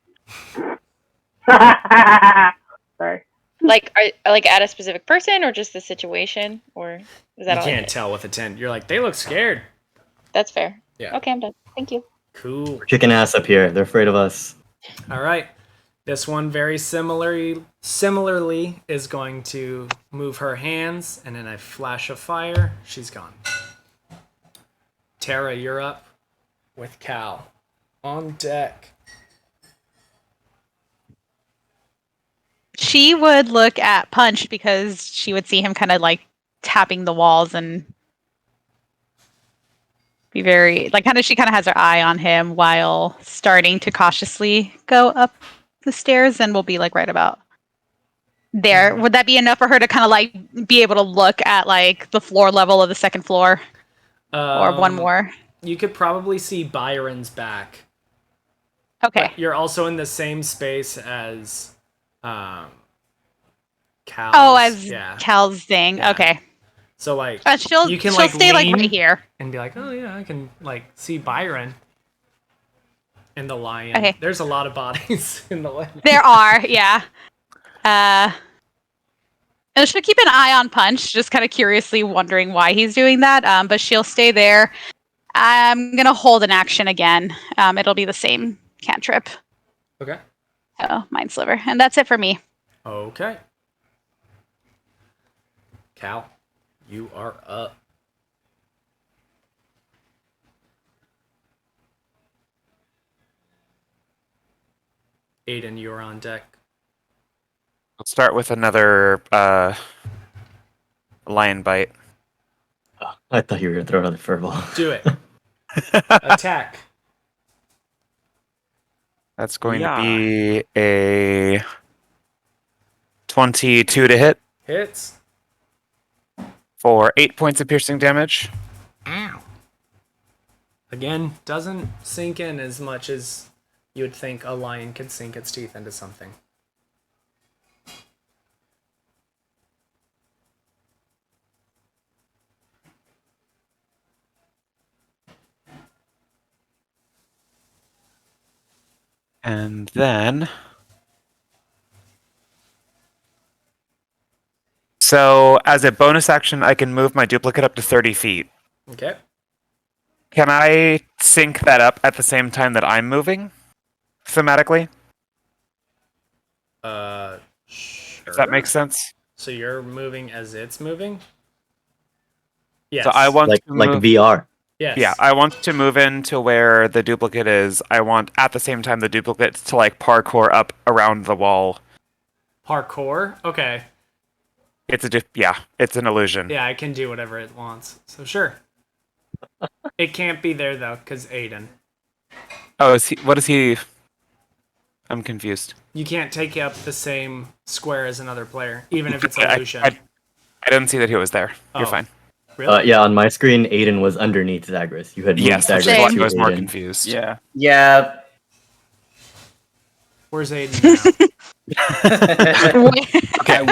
Sorry. Like, like at a specific person or just the situation, or is that You all? I can't need? tell with a 10. You're like, they look scared. That's fair. Yeah. Okay, I'm done. Thank you. Cool. We're kicking ass up here. They're afraid of us. All right. This one very similarly is going to move her hands, and in a flash of fire, she's gone. Tara, you're up with Cal on deck. She would look at Punch because she would see him kind of like tapping the walls and be very like she kind of has her eye on him while starting to cautiously go up the stairs, and will be like right about there. Would that be enough for her to kind of like be able to look at like the floor level of the second floor, or one more? You could probably see Byron's back. Okay. But you're also in the same space as Cal's. Oh, as yeah. Cal's thing. Yeah. Okay. So like She'll you can she'll like stay like lean right here. and be like, oh yeah, I can like see Byron and the lion. Okay. There's a lot of bodies in the lion. There are, yeah. And she'll keep an eye on Punch, just kind of curiously wondering why he's doing that. But she'll stay there. I'm gonna hold an action again. It'll be the same cantrip. Okay. Oh, Mind Sliver, and that's it for me. Okay. Cal, you are up. Aiden, you're on deck. I'll start with another lion bite. Oh, I thought you were gonna throw another furball. Do it. Attack. That's going to be a 22 to hit Hits. for 8 points of piercing damage. Ow. Again, doesn't sink in as much as you would think a lion could sink its teeth into something. And then... So, as a bonus action, I can move my duplicate up to 30 feet. Okay. Can I sync that up at the same time that I'm moving? Thematically? Sure. If that makes sense? So you're moving as it's moving? Yes. So I want to like move... VR. Yes. Yeah, I want to move into where the duplicate is. I want, at the same time, the duplicate to, like, parkour up around the wall. Parkour? Okay. It's it's an illusion. Yeah, I can do whatever it wants. So sure. It can't be there, though, because Aiden. Oh, what is he... I'm confused. You can't take up the same square as another player, even if it's I illusion. didn't see that he was there. You're Oh. fine. Really? Yeah, on my screen, Aiden was underneath Zagreus. You had moved Yes, which Zagreus is why to he was more Aiden. confused. Yeah. Yeah. Where's Aiden now? Okay,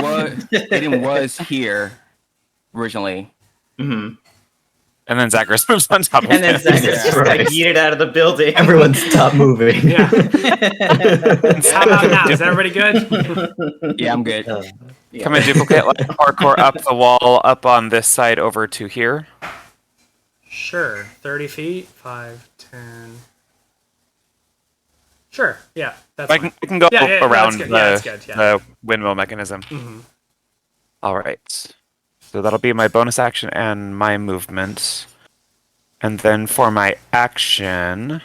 Aiden was here originally. Mm-hmm. And then Zagreus moves on top of And then him. Zagreus just got Christ. yeeted out of the building. Everyone stop moving. Yeah. How about now? Is everybody good? Yeah, I'm good. Yeah. Can my duplicate like parkour up the wall, up on this side over to here? Sure. 30 feet. 5, 10. Sure. Yeah. That's I fine. can go Yeah, yeah, no, around that's good. Yeah, that's good, yeah. the windmill mechanism. Mhm. All right. So that'll be my bonus action and my movement. And then for my action,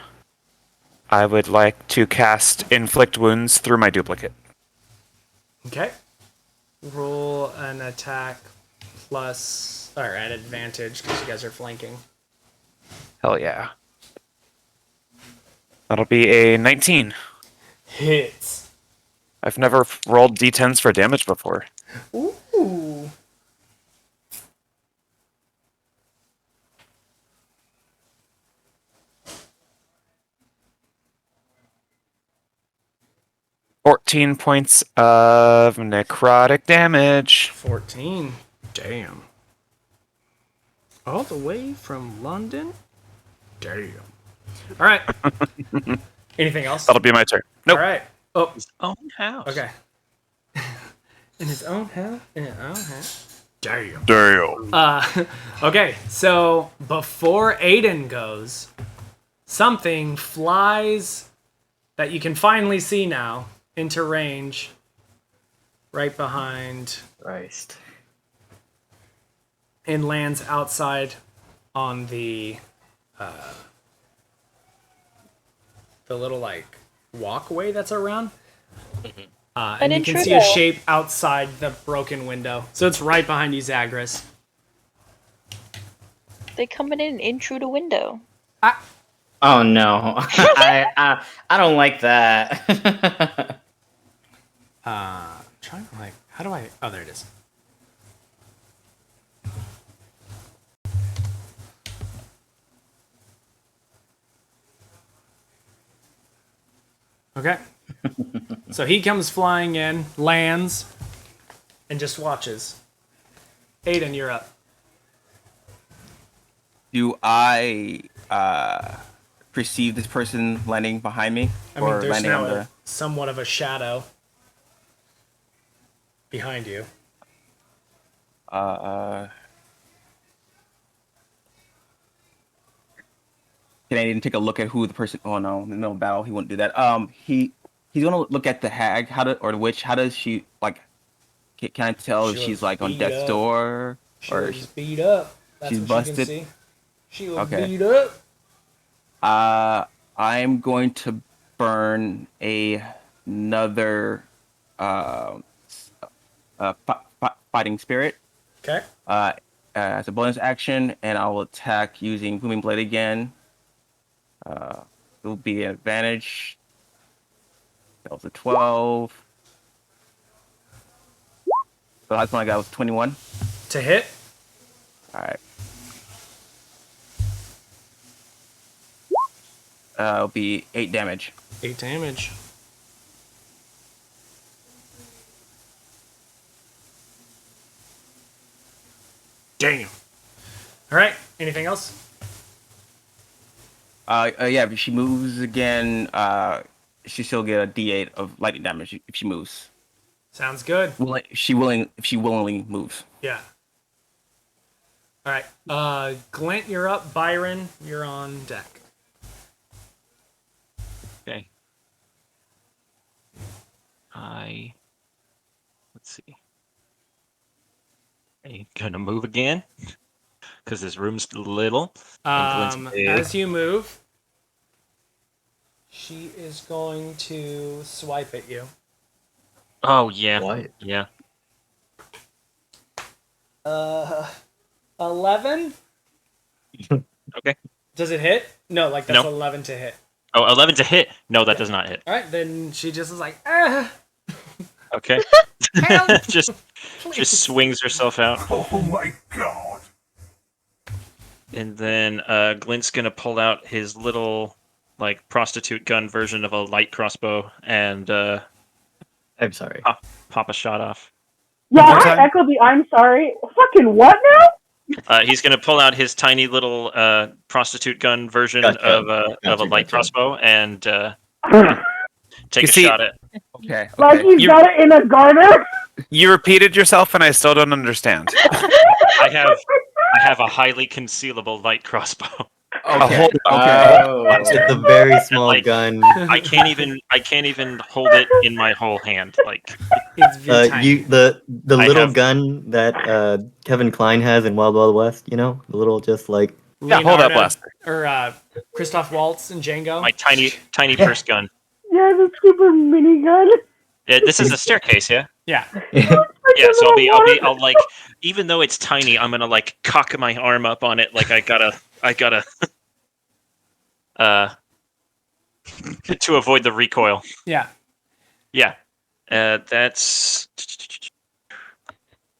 I would like to cast Inflict Wounds through my duplicate. Okay. Roll an attack plus, or at advantage, because you guys are flanking. Hell yeah. That'll be a 19. Hits. I've never rolled d10s for damage before. Ooh. 14 points of necrotic damage. 14. Damn. All the way from London? Damn. All right. Anything else? That'll be my turn. Nope. All right. Oh, His own house. okay. In his own house? In his own house? Damn. Damn. Okay, so before Aiden goes, something flies that you can finally see now into range right behind Christ. and lands outside on the little like walkway that's around. And you can see a shape outside the broken window. So it's right behind you, Zagreus. They coming in and through the window. Oh no, I don't like that. Trying to like, how do I? Oh, there it is. Okay. So he comes flying in, lands, and just watches. Aiden, you're up. Do I perceive this person landing behind me? I mean, or there's landing now on the... somewhat of a shadow behind you. Can I even take a look at who the person... Oh, no battle. He wouldn't do that. He's gonna look at the hag. Or the witch. How does she, like... Can I tell if She she's, looks like, on beat death's up. door? Or She's beat up. That's she's what busted? you can see. She was Okay. beat up. I'm going to burn another fighting spirit Okay. as a bonus action, and I will attack using Booming Blade again. It will be an advantage. That was a 12. The last one I got was 21. To hit. All right. It'll be 8 damage. 8 damage. Damn. All right. Anything else? Yeah, if she moves again, she still get a D8 of lightning damage if she moves. Sounds good. If she willingly moves. Yeah. All right. Glint, you're up. Byron, you're on deck. Okay. Let's see. I'm gonna move again because this room's little. And Glint's big. As you move, she is going to swipe at you. Oh yeah. What? Yeah. 11? Okay. Does it hit? No, like that's No. 11 to hit. Oh, 11 to hit. No, that does not hit. All right, then she just is like, ah. Okay. Help, just please. swings herself out. Oh my god. And then Glint's gonna pull out his little like prostitute gun version of a light crossbow and I'm sorry. pop a shot off. Yeah, One more I time. echo the I'm sorry. Fucking what now? He's gonna pull out his tiny little prostitute gun version Gotcha. of a light Gotcha. crossbow and take You a see- shot at. Okay. Like he's You- got it in a garter? You repeated yourself, and I still don't understand. I have a highly concealable light crossbow. Okay. It's a very small Like- gun. I can't even hold it in my whole hand. Like It's very tiny. The I little have- gun that Kevin Kline has in Wild Wild West, you know, the little just like Yeah, hold that blaster. Or Christoph Waltz and Django. my tiny purse gun. Yeah, the super minigun. Yeah, this is a staircase, yeah. Yeah. Yeah, so I'll like, even though it's tiny, I'm gonna like cock my arm up on it, like I gotta, to avoid the recoil. Yeah. Yeah, that's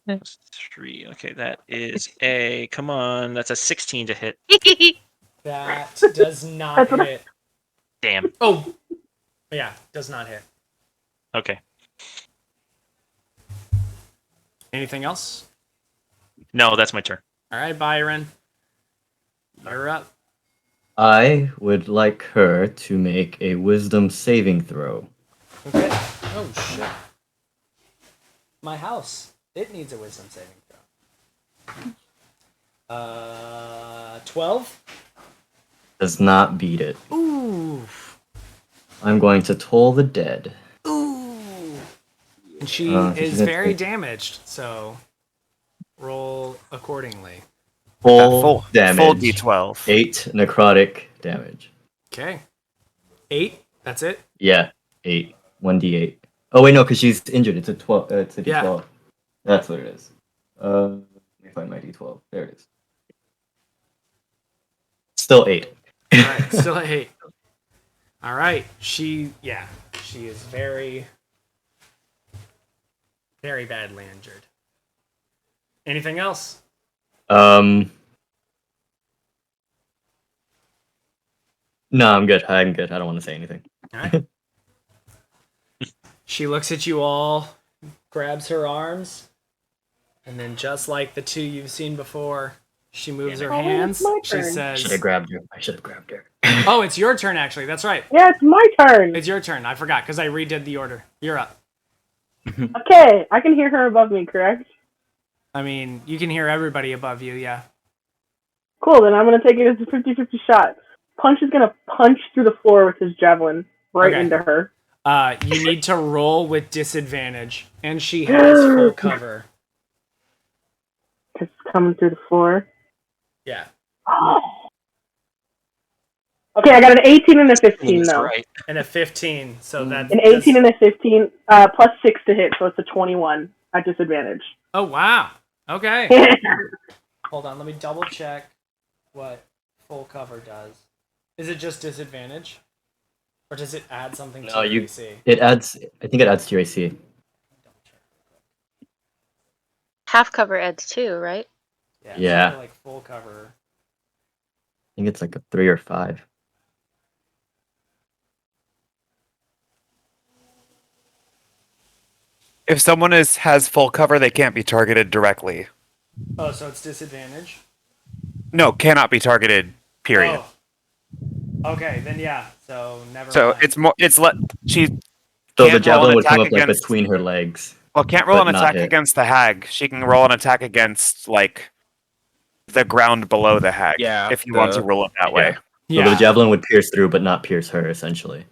3. Okay, that is a come on, that's a 16 to hit. That does not That's what I- hit. Damn. Oh. Yeah, does not hit. Okay. Anything else? No, that's my turn. All right, Byron. You're up. I would like her to make a wisdom saving throw. Okay. Oh shit. My house. It needs a wisdom saving throw. 12. Does not beat it. Ooh. I'm going to toll the dead. Ooh. And she So she's is gonna very take damaged, so roll accordingly. full damage. Full D12. 8 necrotic damage. Okay. 8. That's it. Yeah, 8. 1d8. Oh wait, no, because she's injured. It's a 12. It's a d12. Yeah. That's what it is. Let me find my d12. There it is. Still 8. All right. Still at 8. All right. She is very, very badly injured. Anything else? No, I'm good. I'm good. I don't want to say anything. All right. She looks at you all, grabs her arms, and then just like the two you've seen before, she moves her hands. it's my She turn. I should have says, grabbed her. I should have grabbed her. "Oh, it's your turn actually. That's right. Yeah, it's my turn. It's your turn. I forgot because I redid the order. You're up." Okay, I can hear her above me, correct? I mean, you can hear everybody above you, yeah. Cool, then I'm going to take it as a 50-50 shot. Punch is going to punch through the floor with his javelin right Okay. into her. You need to roll with disadvantage, and she has full cover. It's coming through the floor. Yeah. Okay, I got an 18 and a 15, That's though. right. And a 15, so that's... An 18 and a 15, plus 6 to hit, so it's a 21 at disadvantage. Oh, wow. Okay. Hold on, let me double check what full cover does. Is it just disadvantage? Or does it add something to No, your you. AC? It adds. I think it adds to your AC. Half cover adds too, right? Yeah. Yeah. So like full cover. I think it's like a 3 or 5. If someone has full cover, they can't be targeted directly. Oh, so it's disadvantage? No, cannot be targeted. Period. Oh. Okay, then yeah. So never So mind. it's more. She So Can't the roll an javelin would come attack up like against- between her legs. can't roll but an not attack hit. against the hag. She can roll an attack against like the ground below the hag. Yeah, if you want to roll it that way. So the javelin would pierce through, but not pierce her, essentially.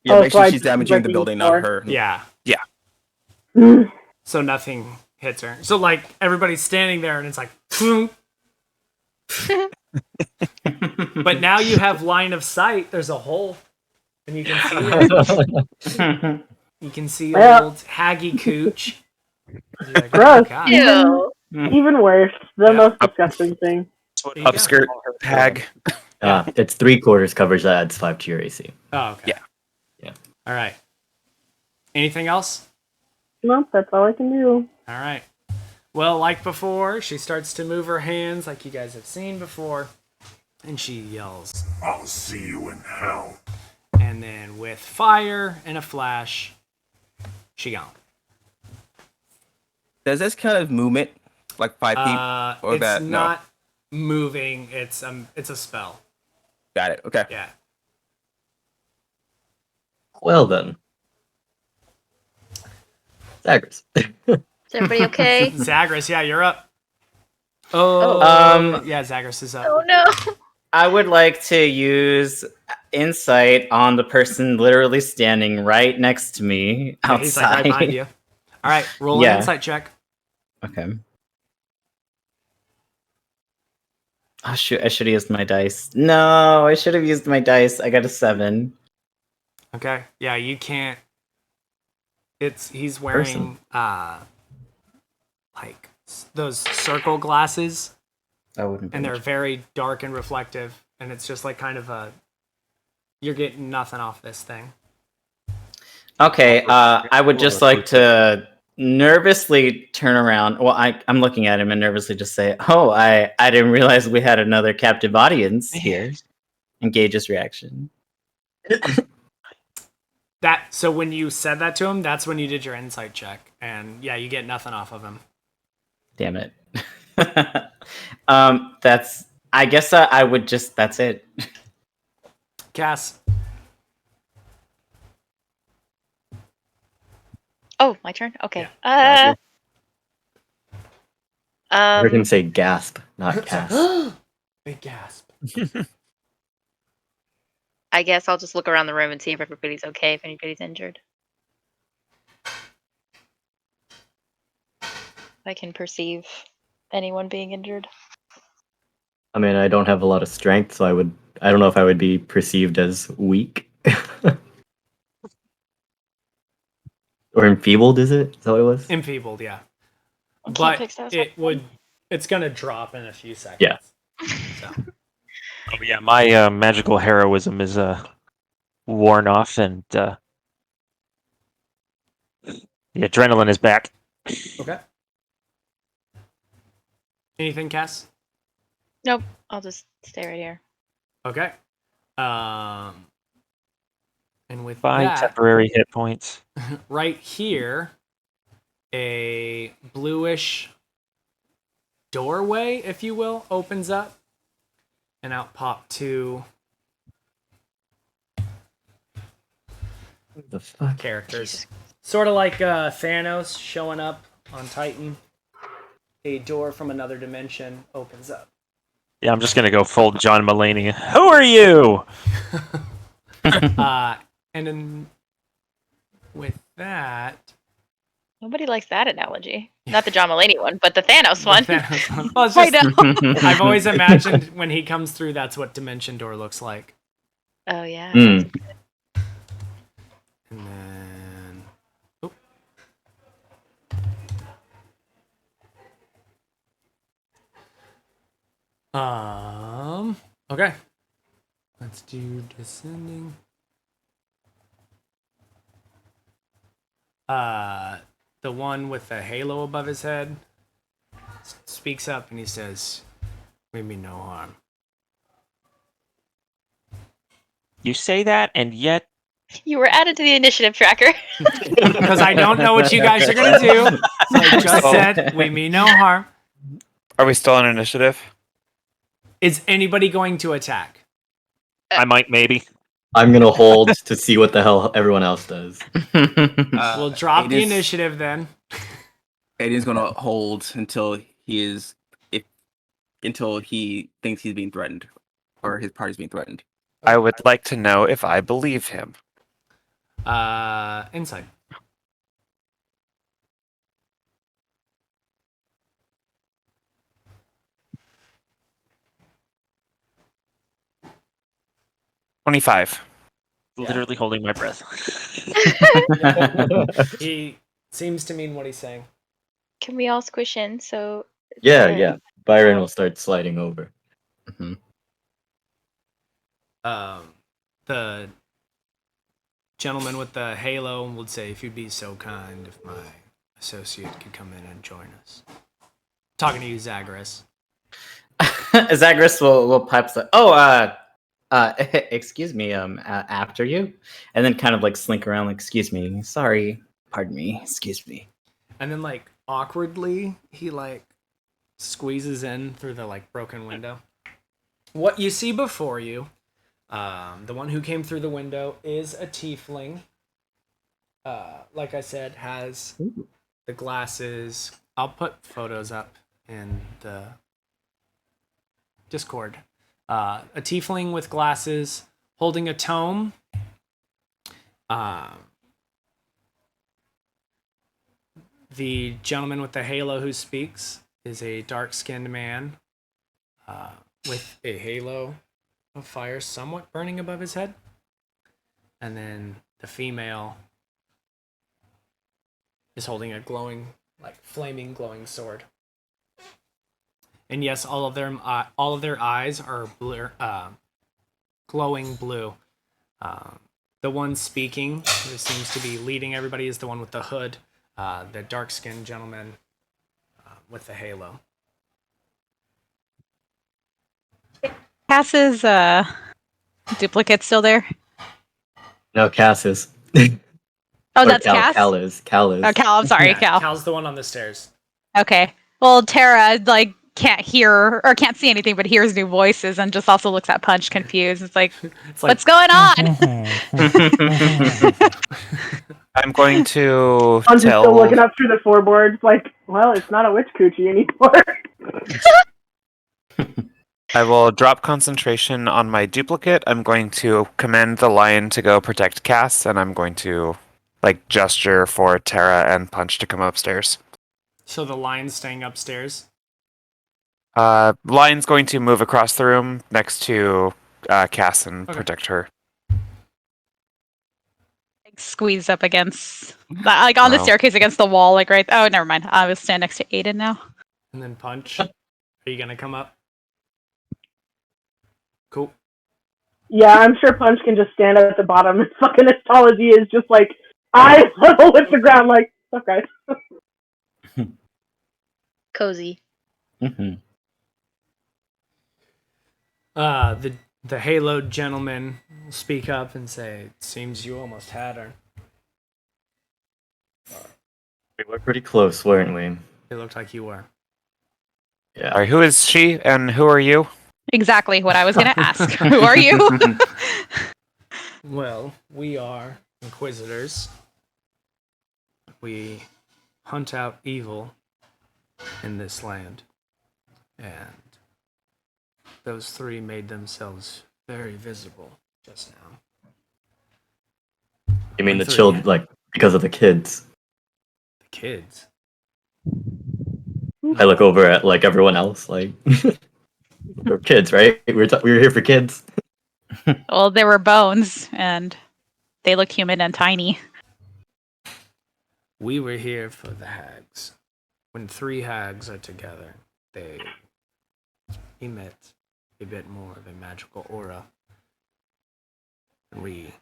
Yeah, Oh, make so sure I she's damaging the breaking building, floor. not her. Yeah. Yeah. So nothing hits her. So like everybody's standing there and it's like phoom. But now you have line of sight. There's a hole. And you can see it. You can see Well- old Haggy Cooch. You're like, Gross. oh, God. Ew. Even worse. The Yeah. most disgusting thing. There you go. Upskirt hag. It's 3/4 coverage that adds 5 to your AC. Oh, okay. Yeah. Yeah. All right. Anything else? Nope, that's all I can do. All right. Well, like before, she starts to move her hands like you guys have seen before. And she yells, I'll see you in hell. and then with fire and a flash, she gone. Does this kind of movement, like 5 feet, or It's that? not moving. It's a spell. Got it. Okay. Yeah. Well then. Zagreus. Is everybody okay? Zagreus, yeah, you're up. Oh, yeah, Zagreus is up. Oh no. I would like to use insight on the person literally standing right next to me Yeah, he's like right outside. behind you. All right, roll Yeah. an insight check. Okay. Oh shoot! I should have used my dice. No, I should have used my dice. I got a 7. Okay. Yeah, you can't. He's wearing like those circle glasses, I wouldn't. and they're very dark and reflective, and it's just like kind of you're getting nothing off this thing. Okay. I would just like to nervously turn around. Well, I'm looking at him and nervously just say, "Oh, I didn't realize we had another captive audience here." Engage his reaction. So when you said that to him, that's when you did your insight check, and yeah, you get nothing off of him. Damn it. That's. I guess I would just. That's it. Cass. Oh, my turn. Okay. Gotcha. I heard him Um, say gasp, not cast. Big gasp. I guess I'll just look around the room and see if everybody's okay, if anybody's injured. I can perceive anyone being injured. I mean, I don't have a lot of strength, so I don't know if I would be perceived as weak. Or enfeebled, is it? Is that what it was? Enfeebled, yeah. I can't But fix that. it's gonna drop in a few seconds. Yeah. So. Oh yeah, my magical heroism is worn off, and the adrenaline is back. Okay. Anything, Cass? Nope. I'll just stay right here. Okay. And with 5 that, temporary hit points. right here, a bluish doorway, if you will, opens up, and out pop two What the fuck? characters. Sort of like Thanos showing up on Titan. A door from another dimension opens up. Yeah, I'm just gonna go full John Mulaney. Who are you? And then with that, Nobody likes that analogy. Not the John Mulaney one, but the Thanos one. Thanos one. Well, it's I just, know. I've always imagined when he comes through, that's what Dimension Door looks like. Oh yeah. Mm. And then, okay. Let's do descending. The one with the halo above his head speaks up and he says, "We mean no harm." You say that, and yet You were added to the initiative tracker. Because I don't know what you guys are gonna do. So I just Oh. said, "We mean no harm." Are we still on initiative? Is anybody going to attack? I might maybe. I'm gonna hold to see what the hell everyone else does. We'll drop the Aiden's- initiative then. Aiden's gonna hold until until he thinks he's being threatened, or his party's being threatened. I would like to know if I believe him. Inside. $25. Literally holding my breath. He seems to mean what he's saying. Can we all squish in? So Yeah, yeah. Byron will start sliding over. The gentleman with the halo would say, "If you'd be so kind, if my associate could come in and join us." Talking to you, Zagreus. Zagreus will pipe the. Excuse me. After you, and then kind of like slink around, like, excuse me, sorry, pardon me, excuse me. And then, like, awkwardly, he, like, squeezes in through the, like, broken window. What you see before you, the one who came through the window is a tiefling. Like I said, has the glasses. I'll put photos up in the Discord. A tiefling with glasses, holding a tome. The gentleman with the halo who speaks is a dark-skinned man with a halo of fire somewhat burning above his head. And then the female is holding a glowing, like, flaming glowing sword. And yes, all of their eyes are glowing blue. The one speaking, who seems to be leading everybody, is the one with the hood, the dark-skinned gentleman with the halo. Cass's duplicate still there? No, Cass is. Oh, Or that's Cal. Cass. Cal is. Cal is. Oh, Cal. I'm sorry, Yeah, Cal. Cal's the one on the stairs. Okay. Well, Tara like can't hear or can't see anything, but hears new voices and just also looks at Punch confused. It's like, It's like what's going on? I'm going to I'm just still tell. looking up through the floorboards, like, well, it's not a witch coochie anymore. I will drop concentration on my duplicate. I'm going to command the lion to go protect Cass, and I'm going to like gesture for Tara and Punch to come upstairs. so the lion's staying upstairs. Lion's going to move across the room next to Cass and Okay. protect her. Like, squeeze up against, like on the Wow. staircase against the wall, like right. Oh, never mind. I was stand next to Aiden now. And then Punch. Are you gonna come up? Cool. Yeah, I'm sure Punch can just stand at the bottom and fucking as tall as he is, just like eye level with the ground, like, okay. Cozy. Mhm. The haloed gentleman will speak up and say, "It seems you almost had her." We were pretty close, weren't we? It looked like you were. Yeah. All right, who is she and who are you? Exactly what I was gonna ask. Who are you? Well, we are inquisitors. We hunt out evil in this land. And those three made themselves very visible just now. You mean the Three. children, like, because of the kids? The kids. I look over at, like, everyone else, like, we're kids, right? We were here for kids. Well, there were bones, and they look human and tiny. We were here for the hags. When three hags are together, they emit a bit more of a magical aura. And we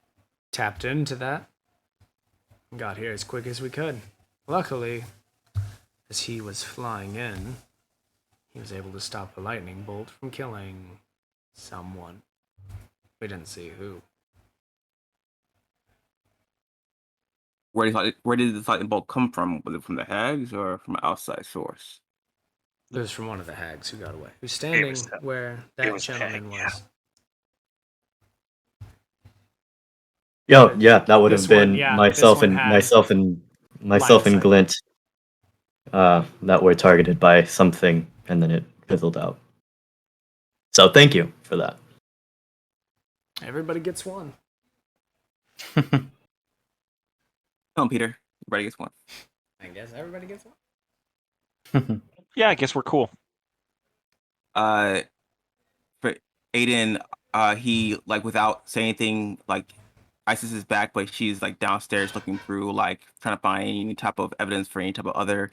tapped into that and got here as quick as we could. Luckily, as he was flying in, he was able to stop a lightning bolt from killing someone. We didn't see who. Where did the lightning bolt come from? Was it from the hags or from an outside source? It was from one of the hags who got away. Who's standing where that was a gentleman hag, yeah. was. Yo, yeah, that would This have been one, yeah, myself this one and had myself line and sight. Glint that were targeted by something, and then it fizzled out. So thank you for that. Everybody gets one. Come on, Peter. Everybody gets one. I guess everybody gets one. Yeah, I guess we're cool. For Aiden, he like without saying anything, like Isis is back, but she's like downstairs looking through, like trying to find any type of evidence for any type of other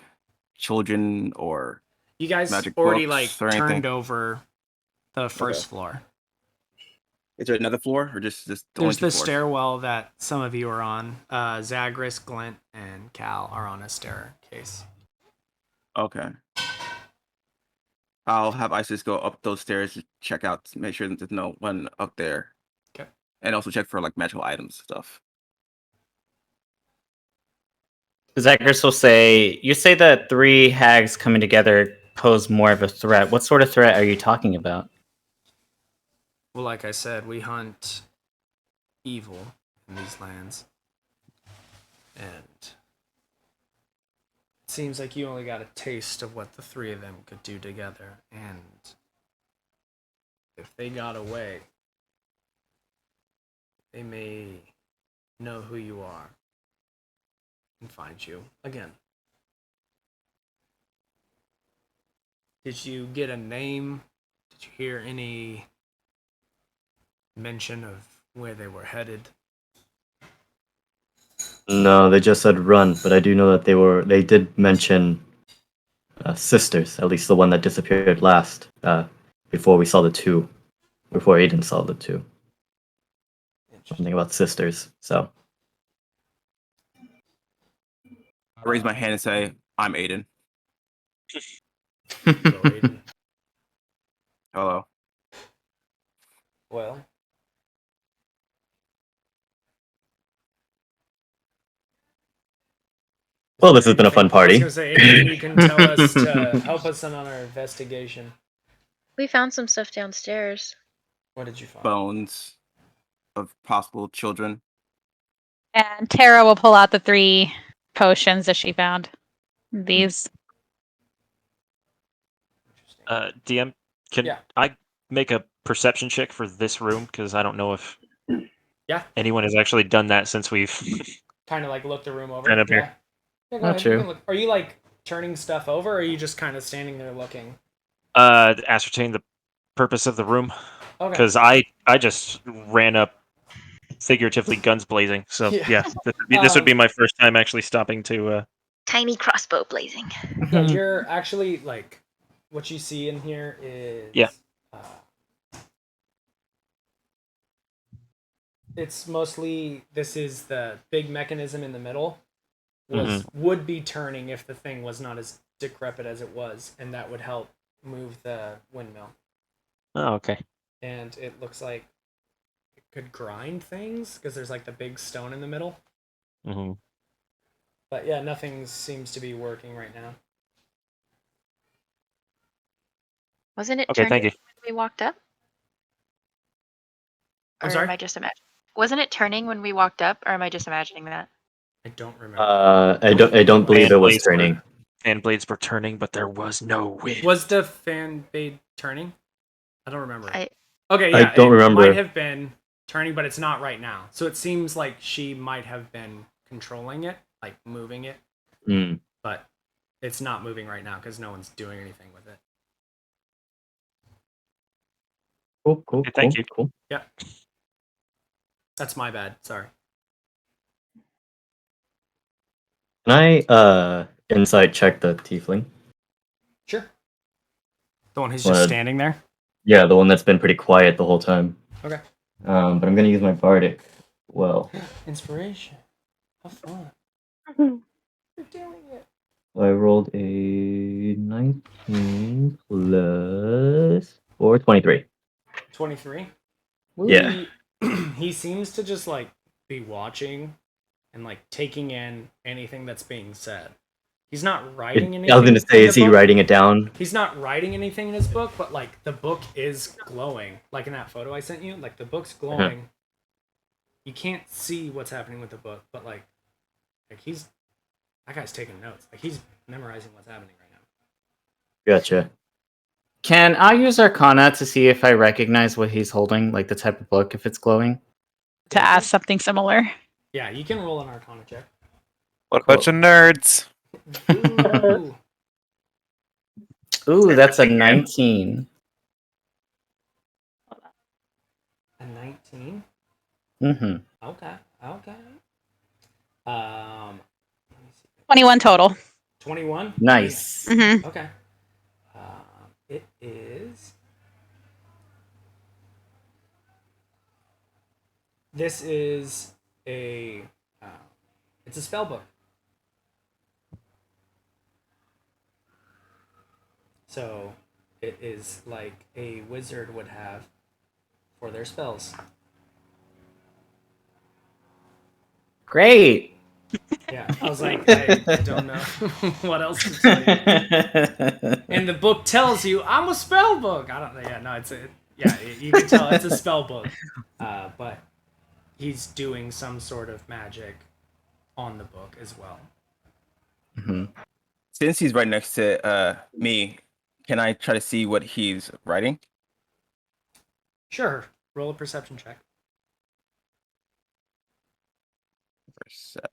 children or You guys magic already books like or anything. turned over the first floor. Is there another floor or just only There's two the floors? stairwell that some of you are on. Zagreus, Glint, and Cal are on a staircase. Okay. I'll have Isis go up those stairs to check out, to make sure that there's no one up there. Okay. And also check for like magical items stuff. Zagreus will say, you say that three hags coming together pose more of a threat. What sort of threat are you talking about? Well, like I said, we hunt evil in these lands. And it seems like you only got a taste of what the three of them could do together. And if they got away, they may know who you are and find you again. Did you get a name? Did you hear any mention of where they were headed? No, they just said run, but I do know that they did mention sisters, at least the one that disappeared last, before Aiden saw the two. Something about sisters, so. I raise my hand and say, I'm Aiden. Go, Aiden. Hello. Well, Well, this has been a fun I was party. gonna say anything you can tell us to help us on our investigation. We found some stuff downstairs. What did you find? Bones of possible children. And Tara will pull out the 3 potions that she found. These. DM, can Yeah. I make a perception check for this room? Because I don't know if Yeah. anyone has actually done that since we've. Kind of like look the room over. Stand up yeah. here. Yeah, go Not ahead. true. You can look. Are you like turning stuff over, or are you just kind of standing there looking? Ascertain the purpose of the room. Okay. Because I just ran up figuratively guns blazing. So Yeah. yeah, this would be my first time actually stopping to. Tiny crossbow blazing. Yeah, you're actually like what you see in here is Yeah. It's mostly this is the big mechanism in the middle would be turning if the thing was not as decrepit as it was, and that would help move the windmill. Oh, okay. And it looks like it could grind things because there's like the big stone in the middle. Mm-hmm. But yeah, nothing seems to be working right now. Wasn't it Okay, turning thank you. when we walked up? I'm Or sorry? am I just imagining? Wasn't it turning when we walked up, or am I just imagining that? I don't remember. I don't believe it was turning. Fan blades were turning, but there was no wind. Was the fan blade turning? I don't remember. I Okay, yeah, I don't it remember. might have been turning, but it's not right now. So it seems like she might have been controlling it, like moving it, Mm. but it's not moving right now because no one's doing anything with it. Cool. Okay, thank you. Cool. Yeah. That's my bad. Sorry. Can I insight check the tiefling? Sure. The one who's What? just standing there? Yeah, the one that's been pretty quiet the whole time. Okay. But I'm gonna use my bardic. Well, Inspiration. How fun. You're doing it. I rolled a 19 plus 4, 23. 23? Yeah. He seems to just like be watching and like taking in anything that's being said. He's not writing anything. I was gonna say, in is the he book. writing it down? He's not writing anything in his book, but like the book is glowing. Like in that photo I sent you, like the book's glowing. You can't see what's happening with the book, but like that guy's taking notes. Like he's memorizing what's happening right now. Gotcha. Can I use Arcana to see if I recognize what he's holding, like the type of book, if it's glowing? To ask something similar. Yeah, you can roll an Arcana check. What a bunch of nerds. Ooh. Ooh, that's a 19. A 19? Mm-hmm. Okay. Let me see. 21 total. 21? Nice. Mm-hmm. Okay. It is. This is a. It's a spell book. So it is like a wizard would have for their spells. Great. Yeah, I was like, I don't know what else to tell you. And the book tells you, I'm a spell book. I don't know. Yeah, no, you can tell it's a spell book. But he's doing some sort of magic on the book as well. Mm-hmm. Since he's right next to me, can I try to see what he's writing? Sure. Roll a perception check. Perception.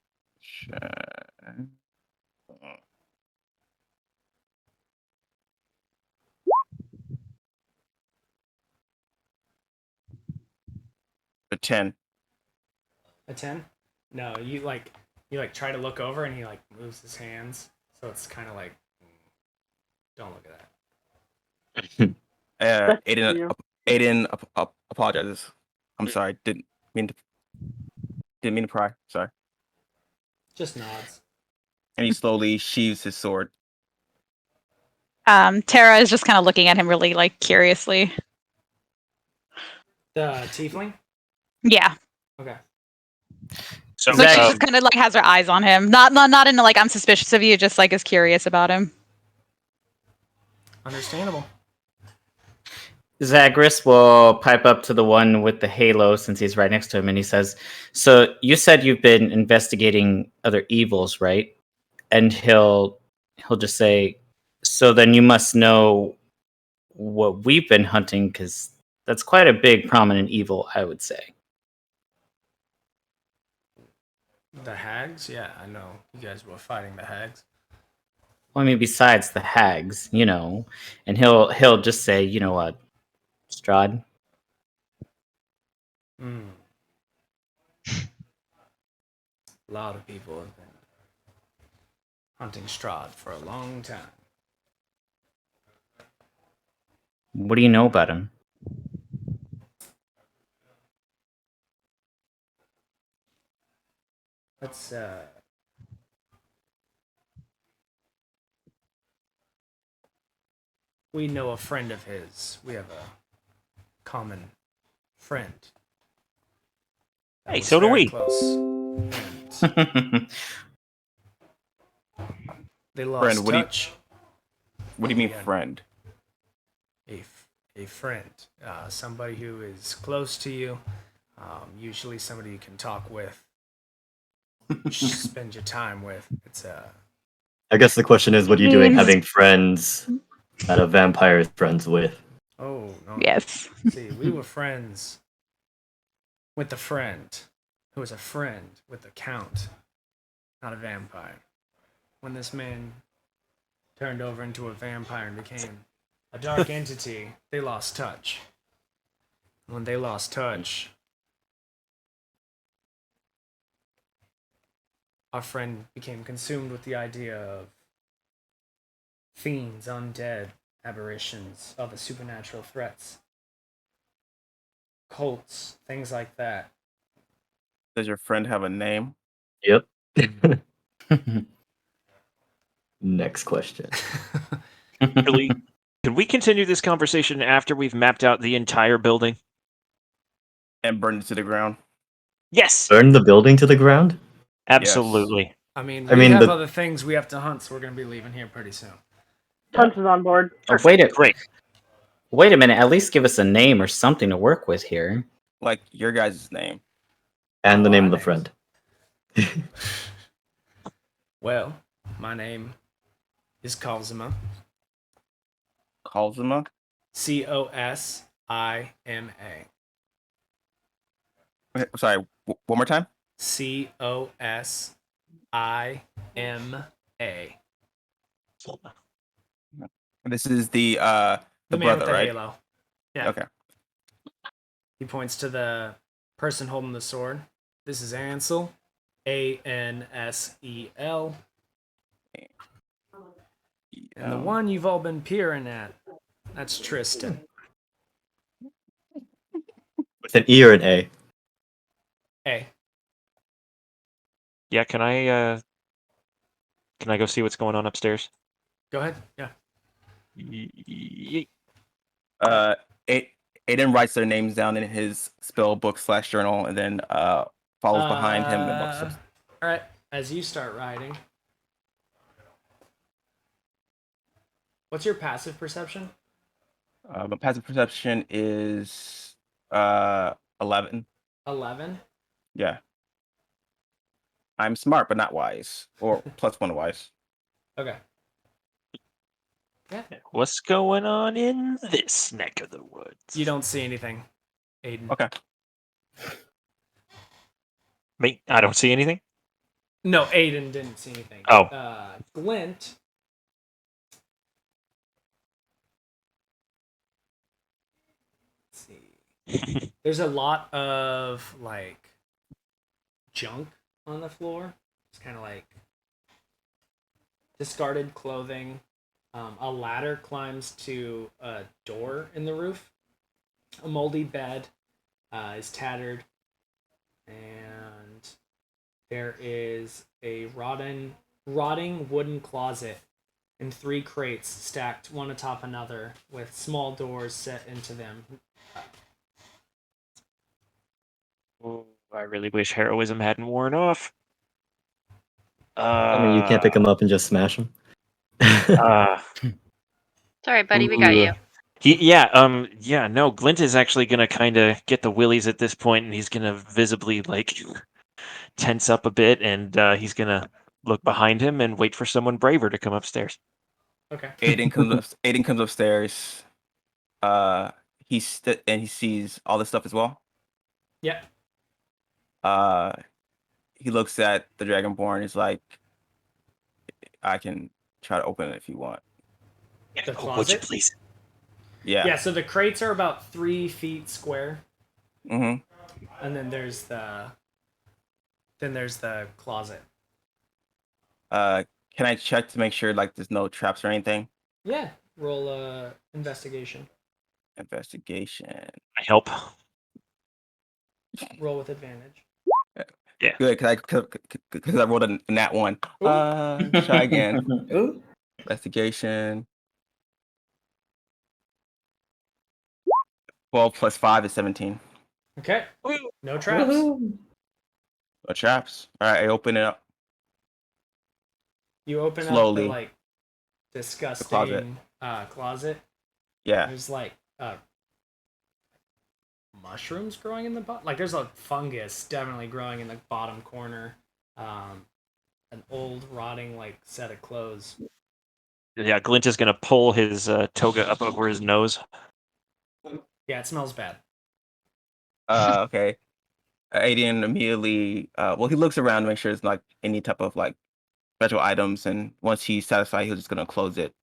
A 10. A 10? No, you try to look over and he like moves his hands. So it's kind of like, don't look at that. Aiden apologizes. I'm sorry. Didn't mean to pry. Sorry. Just nods. And he slowly sheaves his sword. Tara is just kind of looking at him really like curiously. The tiefling? Yeah. Okay. So, Like she Zach, just kind of like has her eyes on him. Not in like I'm suspicious of you, just like is curious about him. Understandable. Zagreus will pipe up to the one with the halo since he's right next to him, and he says, "So you said you've been investigating other evils, right?" And he'll just say, "So then you must know what we've been hunting, because that's quite a big prominent evil, I would say." The hags? Yeah, I know. You guys were fighting the hags. Well, I mean, besides the hags, and he'll just say, "You know what, Strahd, Hmm. A lot of people have been hunting Strahd for a long time. what do you know about him?" Let's we know a friend of his. We have a common friend. that Hey, was so do very we. Close. And they lost what do you touch. what do you mean, We had friend? a friend, somebody who is close to you, usually somebody you can talk with, spend your time with. It's I guess the question is, what are you doing Means- having friends that a vampire is friends with? oh no. Yes. See, we were friends with the friend who was a friend with the count, not a vampire. When this man turned over into a vampire and became a dark entity, they lost touch. When they lost touch, our friend became consumed with the idea of fiends, undead, aberrations, other supernatural threats, cults, things like that. Does your friend have a name? Yep. Next question. Really, could we continue this conversation after we've mapped out the entire building? And burned it to the ground? Yes, Burn the building to the ground? absolutely. I mean, I we mean, have the- other things we have to hunt, so we're going to be leaving here pretty soon. Punch is on board. Oh, Great. wait a minute. At least give us a name or something to work with here. Like your guys' name. And the Oh, name our of the names. friend. Well, my name is Cosima. Cosima? Cosima. Wait, sorry, one more time? Cosima. This is the The man brother, with the right? halo. Yeah. Okay. He points to the person holding the sword. This is Ansel. Ansel. And the one you've all been peering at, that's Tristan. With an E or an A? A. Yeah, can I go see what's going on upstairs? Go ahead. Yeah. Yeet. Aiden writes their names down in his spell book / journal, and then follows behind him and walks up. All right. As you start writing, what's your passive perception? My passive perception is 11. 11. Yeah. I'm smart but not wise, or +1 wise. Okay. What's going on in this neck of the woods? You don't see anything, Aiden. Okay. Me? I don't see anything. No, Aiden didn't see anything. Oh. Glint. Let's see. There's a lot of like junk on the floor. It's kind of like discarded clothing. A ladder climbs to a door in the roof. A moldy bed is tattered, and there is a rotting wooden closet and 3 crates stacked one atop another with small doors set into them. Oh, I really wish heroism hadn't worn off. I mean, you can't pick him up and just smash him. Sorry, buddy, we got you. No, Glint is actually gonna kind of get the willies at this point, and he's gonna visibly like tense up a bit, and he's gonna look behind him and wait for someone braver to come upstairs. Okay. Aiden comes upstairs. He sees all this stuff as well. Yeah. He looks at the Dragonborn. He's like, I can try to open it if you want. The Would you closet? please? Yeah. Yeah, so the crates are about 3 feet square. Mm-hmm. And then there's the closet. Can I check to make sure like there's no traps or anything? Yeah. Roll investigation. Investigation. I help. Roll with advantage. Yeah. Good, because I rolled a nat 1. Try again. Ooh. Investigation. 12 plus 5 is 17. Okay. No traps. Woohoo. No traps. All right, I open it up. You open Slowly. up the like disgusting closet. Yeah. There's like mushrooms growing in the bottom. Like there's a fungus definitely growing in the bottom corner. An old rotting like set of clothes. Yeah, Glint is gonna pull his toga up over his nose. Yeah, it smells bad. Okay. Aiden immediately he looks around to make sure there's like any type of like special items, and once he's satisfied, he's just gonna close it.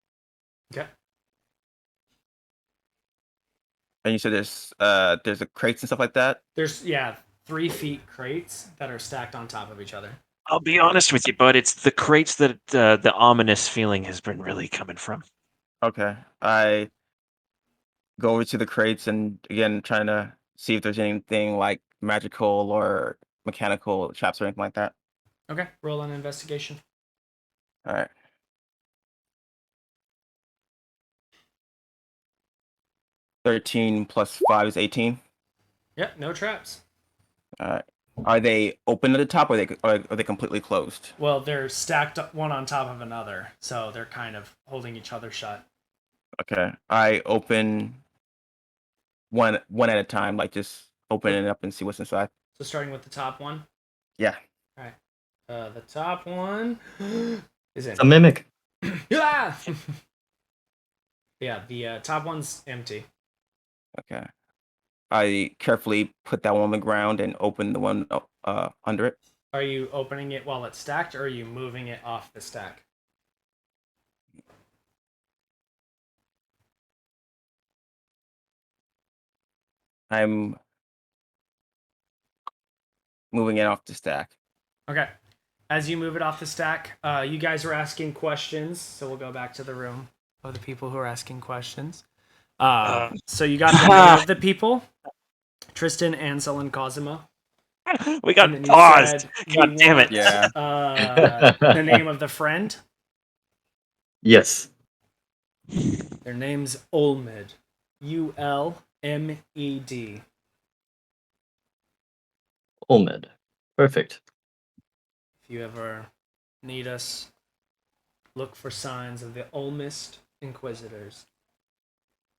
Okay. And you said there's a crates and stuff like that? There's 3 feet crates that are stacked on top of each other. I'll be honest with you, bud. It's the crates that the ominous feeling has been really coming from. Okay. I go over to the crates and again trying to see if there's anything like magical or mechanical traps or anything like that. Okay. Roll an investigation. All right. $13 plus 5 is 18. Yep, no traps. All right. Are they open at the top, or are they completely closed? Well, they're stacked up one on top of another, so they're kind of holding each other shut. Okay. I open one at a time, like just open it up and see what's inside. So starting with the top one. Yeah. All right. The top one is It's a mimic. Yeah. Yeah. The top one's empty. Okay. I carefully put that one on the ground and open the one under it. Are you opening it while it's stacked, or are you moving it off the stack? I'm moving it off the stack. Okay. As you move it off the stack, you guys are asking questions, so we'll go back to the room of the people who are asking questions. So you got the name of the people, Tristan, Ansel, and Cosimo. We got And then you paused. said God you damn it. want, Yeah. the name of the friend. Yes. Their name's Olmed. Ulmed. Olmed. Perfect. If you ever need us, look for signs of the Olmist Inquisitors.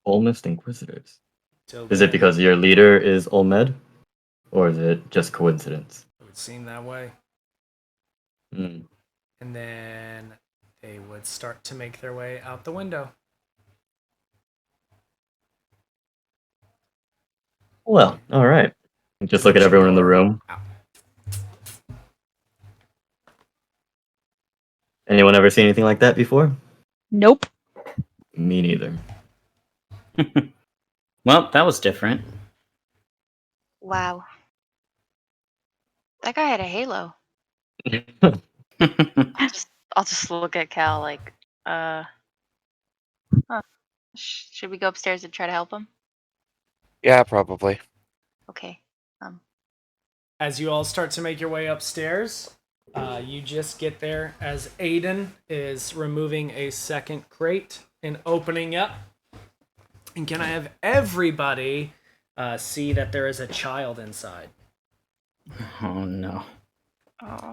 Olmist Inquisitors. Till Is it then, because your leader is Olmed? Or is it just coincidence? it would seem that way. Hmm. And then they would start to make their way out the window. Well, all right. Just look at everyone in the room. Ow. Anyone ever seen anything like that before? Nope. Me neither. Well, that was different. Wow. That guy had a halo. I'll just look at Cal like, huh. Should we go upstairs and try to help him? Yeah, probably. Okay. As you all start to make your way upstairs, you just get there as Aiden is removing a second crate and opening up. And can I have everybody see that there is a child inside? Oh no. Oh.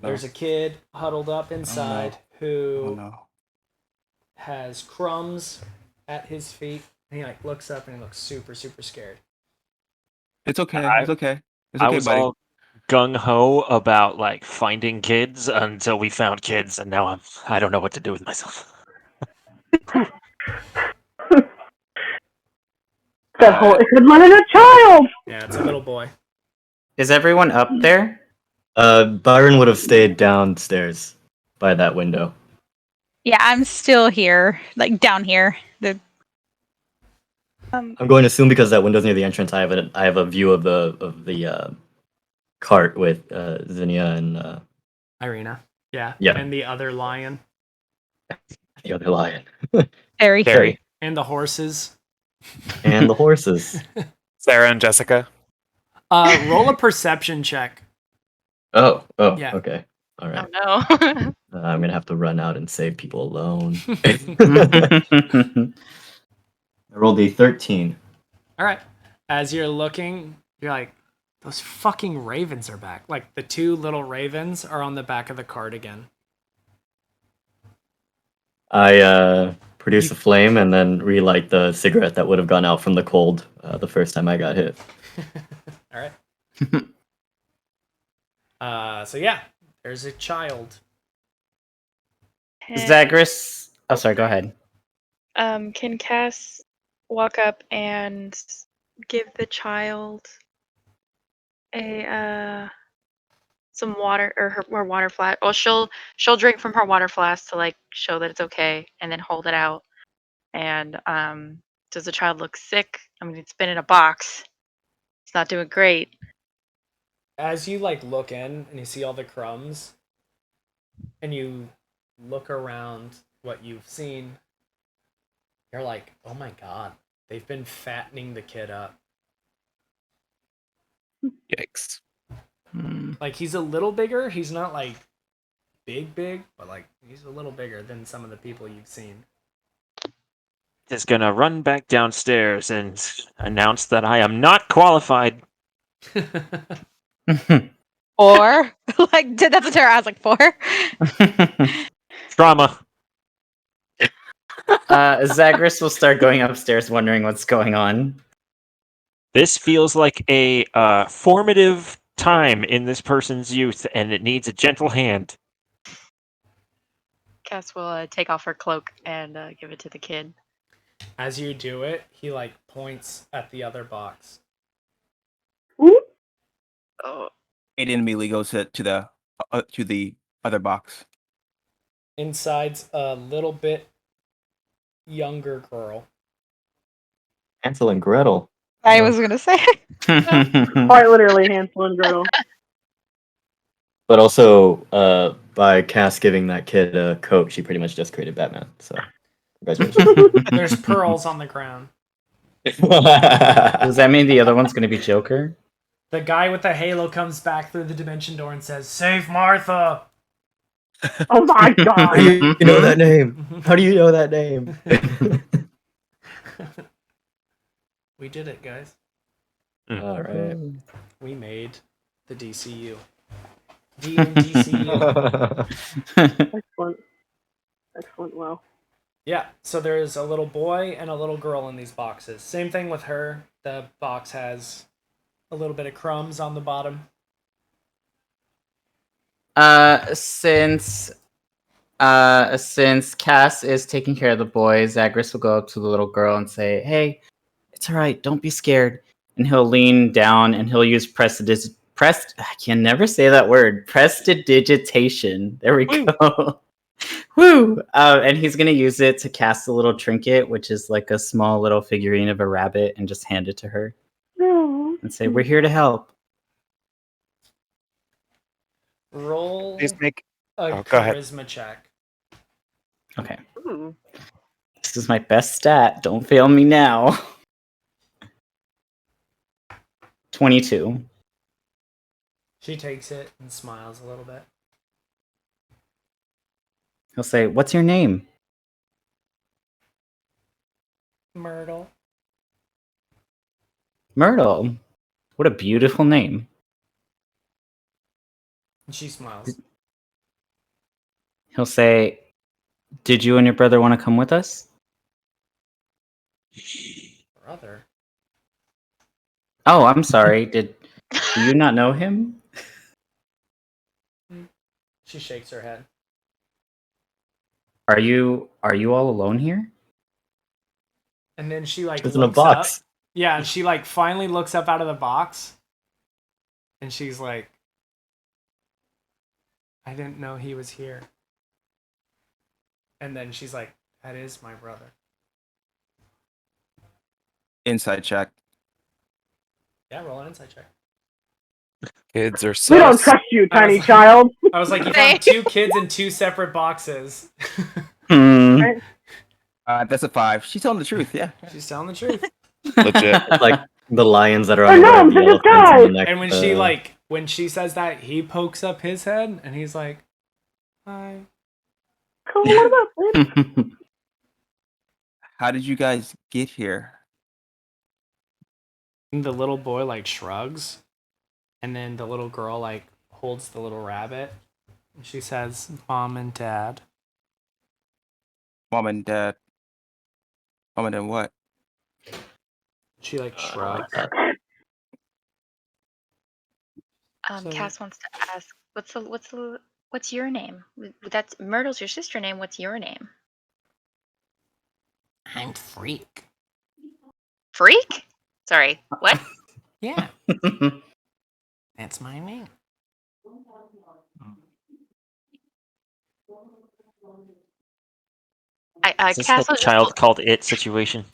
There's a kid huddled up inside Oh who no. has crumbs at his feet. And he like looks up and he looks super, super scared. It's okay. I- It's okay. It's I okay, was buddy. all gung ho about like finding kids until we found kids, and now I don't know what to do with myself. That whole it could let in a child. Yeah, it's a little boy. Is everyone up there? Byron would have stayed downstairs by that window. Yeah, I'm still here, like down here. I'm going to assume because that window's near the entrance, I have a view of the cart with Zinnia and Irina. Yeah. Yeah. And the other lion. the other lion Very. Carrie, And the horses. and the horses. Sarah and Jessica. Roll a perception check. Oh, Yeah. okay, all right. Oh no. I'm gonna have to run out and save people alone. That's I rolled a 13. All right. As you're looking, you're like, those fucking ravens are back. Like the two little ravens are on the back of the cart again. I produce a flame and then relight the cigarette that would have gone out from the cold the first time I got hit. All right. So yeah, there's a child. Zagreus. Oh, sorry. Go ahead. Can Cass walk up and give the child a some water or her water flask? Well, she'll drink from her water flask to like show that it's okay, and then hold it out. And does the child look sick? I mean, it's been in a box. It's not doing great. As you like look in and you see all the crumbs, and you look around what you've seen, you're like, oh my god, they've been fattening the kid up. Yikes. Like he's a little bigger. He's not like big, but like he's a little bigger than some of the people you've seen. Is gonna run back downstairs and announce that I am not qualified. Four. Like that's a terror. I was like 4. Trauma. Zagreus will start going upstairs, wondering what's going on. This feels like a formative time in this person's youth, and it needs a gentle hand. Cass will take off her cloak and give it to the kid. As you do it, he like points at the other box. Ooh. Oh, Aiden immediately goes to the other box. Inside's a little bit younger girl. Hansel and Gretel. I was gonna say. Quite literally Hansel and Gretel. But also, by Cass giving that kid a coat, she pretty much just created Batman. So, congratulations. There's pearls on the ground. Does that mean the other one's gonna be Joker? The guy with the halo comes back through the dimension door and says, "Save Martha!" Oh my How god. do you know that name? How do you know that name? We did it, guys. All right. We made the DCU. DCU. Excellent. Excellent. Wow. Yeah, so there's a little boy and a little girl in these boxes. Same thing with her. The box has a little bit of crumbs on the bottom. Since Cass is taking care of the boy, Zagreus will go up to the little girl and say, "Hey, it's all right. Don't be scared." And he'll lean down and he'll use I can never say that word. Prestidigitation. There we go. Woo! And he's gonna use it to cast a little trinket, which is like a small little figurine of a rabbit, and just hand it to her and say, "We're here to help." Roll Please make. a go ahead. charisma check. Okay. ooh. This is my best stat. Don't fail me now. 22. She takes it and smiles a little bit. He'll say, "What's your name?" Myrtle. Myrtle. What a beautiful name. And she smiles. He'll say, "Did you and your brother want to come with us?" Brother. Oh, I'm sorry. Do you not know him? She shakes her head. Are you all alone here? And then she like It's in a looks box. up. Yeah, and she like finally looks up out of the box. And she's like, I didn't know he was here. And then she's like, that is my brother. Inside check. Yeah, roll an insight check. Kids are We don't sus. trust you, I was tiny like- child. I was like, you found 2 kids in 2 separate boxes. Hmm. That's a 5. She's telling the truth. Yeah. She's telling the truth. Legit. It's like the lions that are They're on the gnomes the in elephants in disguise! the next, And when she says that, he pokes up his head and he's like, hi. Cool, what about this? How did you guys get here? And the little boy like shrugs. And then the little girl like holds the little rabbit. And she says, Mom and Dad. Mom and dad. Mom and dad what? She like shrugs. So- Cass wants to ask, what's your name? That's Myrtle's your sister name. What's your name? I'm Freak. Freak? Sorry, what? Yeah, that's my name. Is this Cass like a will child called It situation?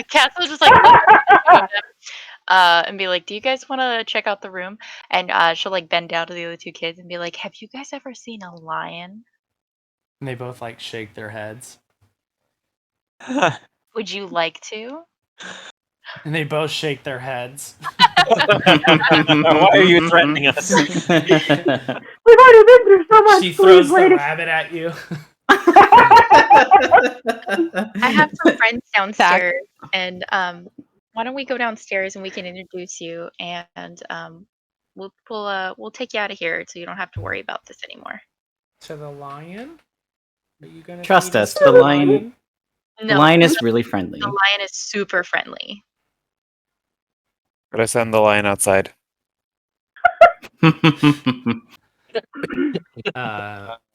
Cass will just like look at them, and be like, "Do you guys want to check out the room?" And she'll like bend down to the other 2 kids and be like, "Have you guys ever seen a lion? And they both like shake their heads. Would you like to?" And they both shake their heads. Why are you threatening us? We've already been through so much, She please, throws the lady. rabbit at you. I have some friends downstairs, and why don't we go downstairs and we can introduce you, and we'll take you out of here so you don't have to worry about this anymore. To the lion? Are you gonna Trust feed us, to the lion- No, Lion is really friendly. the lion is super friendly. Gotta send the lion outside.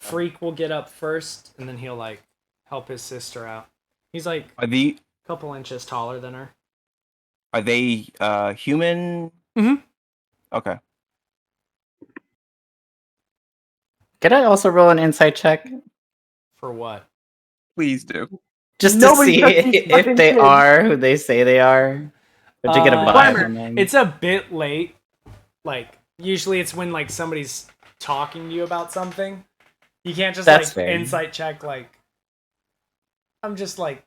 Freak will get up first, and then he'll like help his sister out. He's like Are the a couple inches taller than her. Are they human? Mhm. Okay. Could I also roll an insight check? For what? Please do. Just to Nobody see trusts these if fucking they kids. are who they say they are. Or to get a vibe Climber. from them. It's a bit late. Like usually it's when like somebody's talking to you about something. You can't just That's like fair. insight check like I'm just like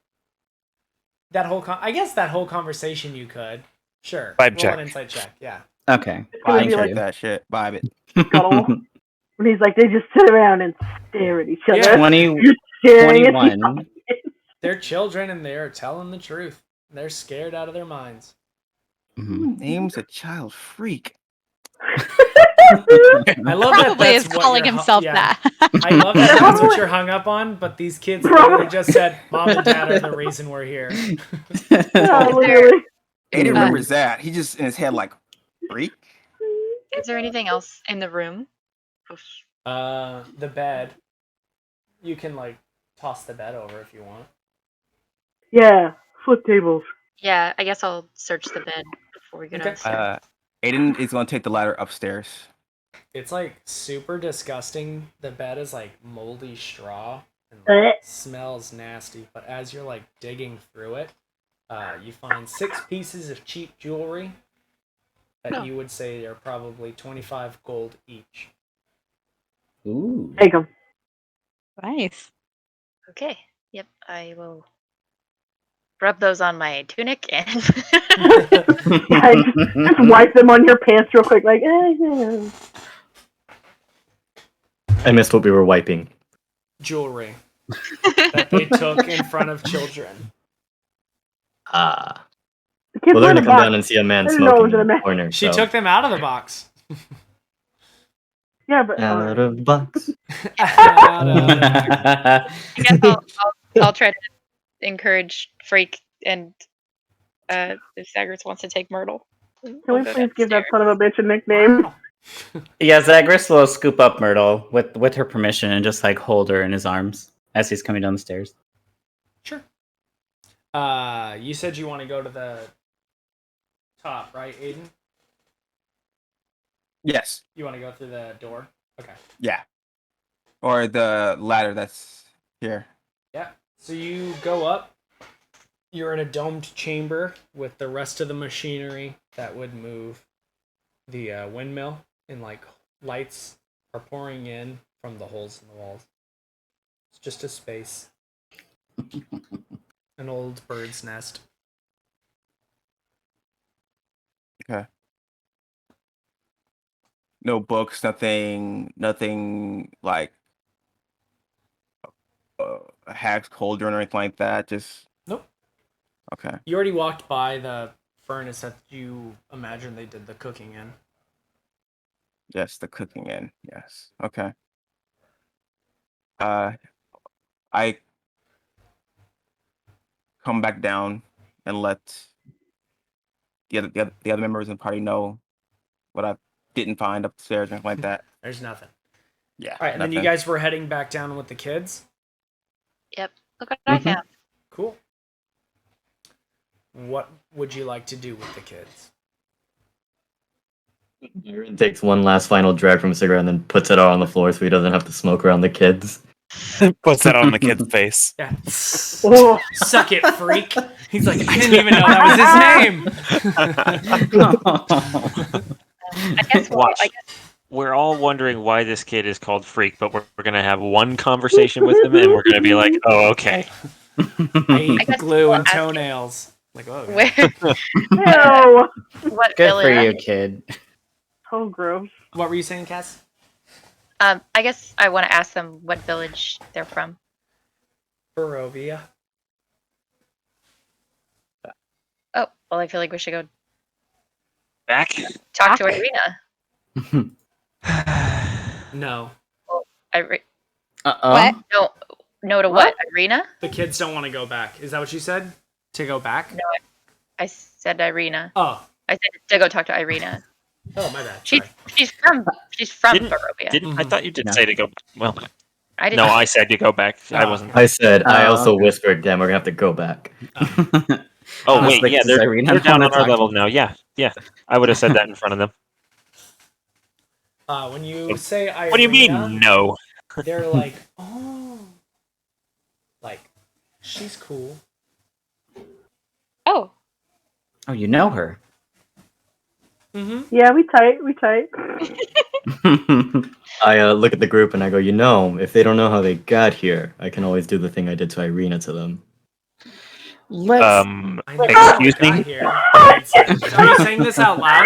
that whole I guess that whole conversation you could. Sure. Vibe Roll check. an insight check, yeah. Okay. It's gonna Vibe be Thank like check that shit. Vibe it. Scuttle. When he's like, they just sit around and stare at each other. Yeah. 20, You're staring at the 21. They're children and they're telling the truth. They're scared out of their minds. Mhm. Who names a child freak? I love that Probably that's is what calling you're himself yeah. that. I love that that's Probably- what you're hung up on, but these kids literally just said, Mom and Dad are the reason we're here. Yeah, Is literally. Aiden Mm. remembers that. He just in his head like freak. Is there anything else in the room? The bed. You can like toss the bed over if you want. Yeah, flip tables. Yeah, I guess I'll search the bed before we go Okay. downstairs. Aiden is gonna take the ladder upstairs. It's like super disgusting. The bed is like moldy straw and Eh. like, smells nasty. But as you're like digging through it, you find 6 pieces of cheap jewelry that Oh. you would say are probably 25 gold each. Ooh. Take them. Nice. Okay. Yep, I will rub those on my tunic and Yeah, just wipe them on your pants real quick, like, yeah. I missed what we were wiping. Jewelry that they took in front of children. Ah. The kids Well, were they're in gonna the come box. down and see a man I didn't know it smoking was in a in the mess. corner. She so. took them out of the box. Yeah, but Out of box. I guess I'll try to encourage Freak and if Zagreus wants to take Myrtle. can we please give that son of a bitch a nickname? Yeah, Zagreus will scoop up Myrtle with her permission and just like hold her in his arms as he's coming down the stairs. Sure. You said you want to go to the top, right, Aiden? Yes. You want to go through the door? Okay. Yeah. Or the ladder that's here. Yeah. So you go up. You're in a domed chamber with the rest of the machinery that would move the windmill, and like lights are pouring in from the holes in the walls. It's just a space. An old bird's nest. Okay. No books, nothing like a Hags cauldron or anything like that. Just Nope. okay. You already walked by the furnace that you imagine they did the cooking in. Yes, the cooking in. Yes. Okay. I come back down and let the other members of the party know what I didn't find upstairs or anything like that. There's nothing. Yeah. All right, and then you nothing. guys were heading back down with the kids. Yep. Look what I found. Cool. What would you like to do with the kids? Aaron takes one last final drag from a cigarette and then puts it out on the floor so he doesn't have to smoke around the kids. Puts that on the kid's face. Yeah. Suck it, freak. He's like, I didn't even know that was his name. I guess Watch. We're all wondering why this kid is called Freak, but we're going to have one conversation with him, and we're going to be like, oh, okay. I eat guess glue we'll and ask toenails. Like, oh, Where, Ew. what Good for village? you, kid. So gross. What were you saying, Cass? I guess I want to ask them what village they're from. Barovia. Oh, well, I feel like we should go Back? talk to Irina. No. What? No to what? Irina? The kids don't want to go back. Is that what you said? To go back? No, I said Irina. Oh. I said to go talk to Irina. Oh, my bad. She's Sorry. from Didn't- Barovia. I thought you did say to go. Well, I didn't. no, I said to go back. I Oh. wasn't. I said, I also okay. whispered, damn, we're gonna have to go back. Oh, I was wait, like, yeah, does they're Irina down wanna on our talk to level now. Yeah. I would have said that in front of them. When you say Irina, What do you mean, no? they're like, oh. Like, she's cool. Oh, Oh, you know her. Mm-hmm. Yeah, we tight. I look at the group and I go, you know, if they don't know how they got here, I can always do the thing I did to Irina to them. Let's. I know Excuse how we me? got here. Are you saying this out loud?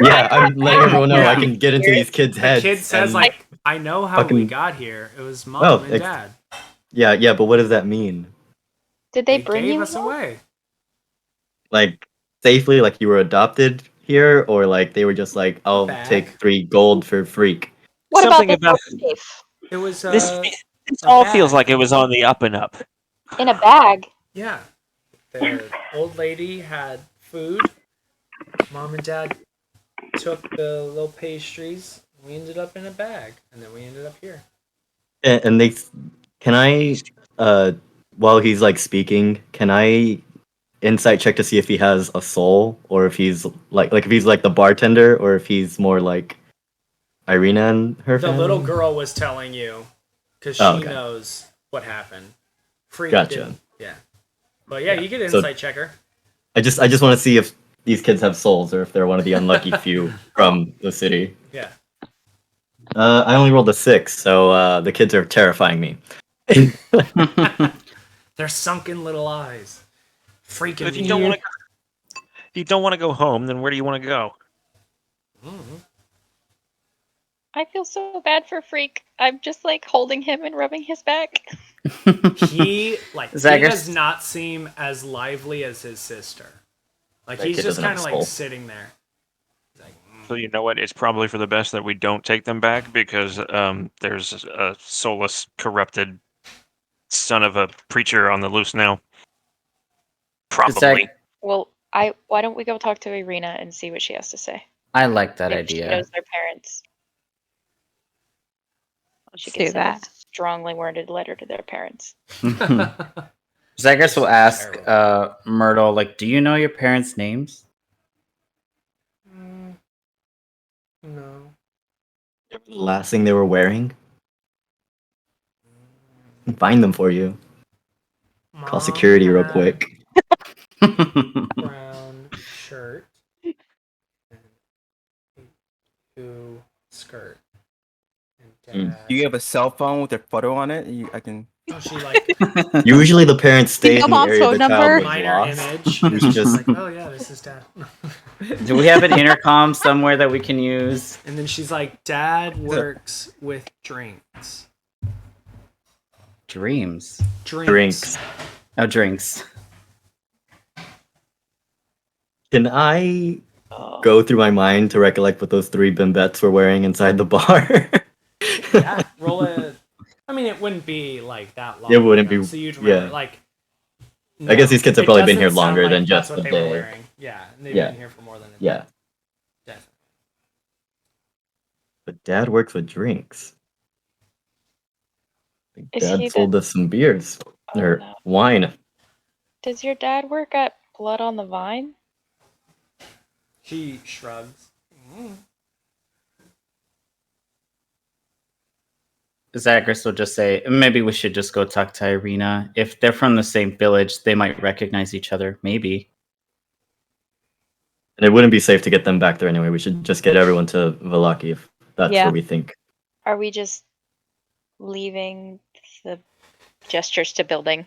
Yeah, I'm letting everyone know I can get into these kids' The heads. kid says, and- like, I know how we fucking- got here. It was mom Oh, and dad. Yeah, but what does that mean? did they bring gave you? us away. Like, safely, like you were adopted here, or like they were just like, I'll Bag. take 3 gold for freak? What Something about about- the safe It was, This a all bag. feels like it was on the up and up. in a bag? Yeah. The old lady had food. Mom and dad took the little pastries. We ended up in a bag, and then we ended up here. And they, can I, while he's like speaking, can I insight check to see if he has a soul, or if he's like if he's like the bartender, or if he's more like Irina and her The family? little girl was telling you, because she Oh, okay. knows what happened. Freak Gotcha. didn't. Yeah. But yeah, you could So- insight check her. I just want to see if these kids have souls, or if they're one of the unlucky few from the city. Yeah. I only rolled a 6, so the kids are terrifying me. Their sunken little eyes. Freaking If you don't want to, if you don't want to go home, then where do you want to go? I feel so bad for Freak. I'm just like holding him and rubbing his back. He Zagreus- does not seem as lively as his sister. Like That he's kid just doesn't have kind of a like soul. sitting there. He's like, So you know what? It's probably for the best that we don't take them back because there's a soulless, corrupted son of a preacher on the loose now. Probably. Well, why don't we go talk to Irina and see what she has to say? I like that If she idea. knows their parents. She Let's could do send that. a strongly worded letter to their parents. Zagreus will ask Terrible. Myrtle, like, do you know your parents' names? No. The last thing they were wearing. Find them for you. Call Mom security real had quick. brown shirt and a blue skirt. And Dad. Do you have a cell phone with their photo on it? I can. Oh, she like Usually the parents stay know in the mom's area the phone child number? was minor lost. image. We And should she's just like, oh yeah, this is Dad. Do we have an intercom somewhere that we can use? And then she's like, Dad works with drinks. Dreams. Drinks. Oh, drinks. Can I go through my mind to recollect what those three bimbettes were wearing inside the bar? Yeah, roll it. I mean, it wouldn't be like that long. It wouldn't you know, be- So you'd remember, yeah. like. I guess these kids have it probably been here doesn't sound longer like than that's just what a they day. were wearing. Yeah, and they've Yeah. been here for more than a day. Yeah. Definitely. But Dad works with drinks. I think Is he Dad sold us some beers. Oh, Or no. wine. Does your dad work at Blood on the Vine? She shrugs. Zagreus will just say, maybe we should just go talk to Irina. If they're from the same village, they might recognize each other. Maybe. And it wouldn't be safe to get them back there anyway. We should just get everyone to Valaki if that's Yeah. where we think. Are we just leaving the gestures to building?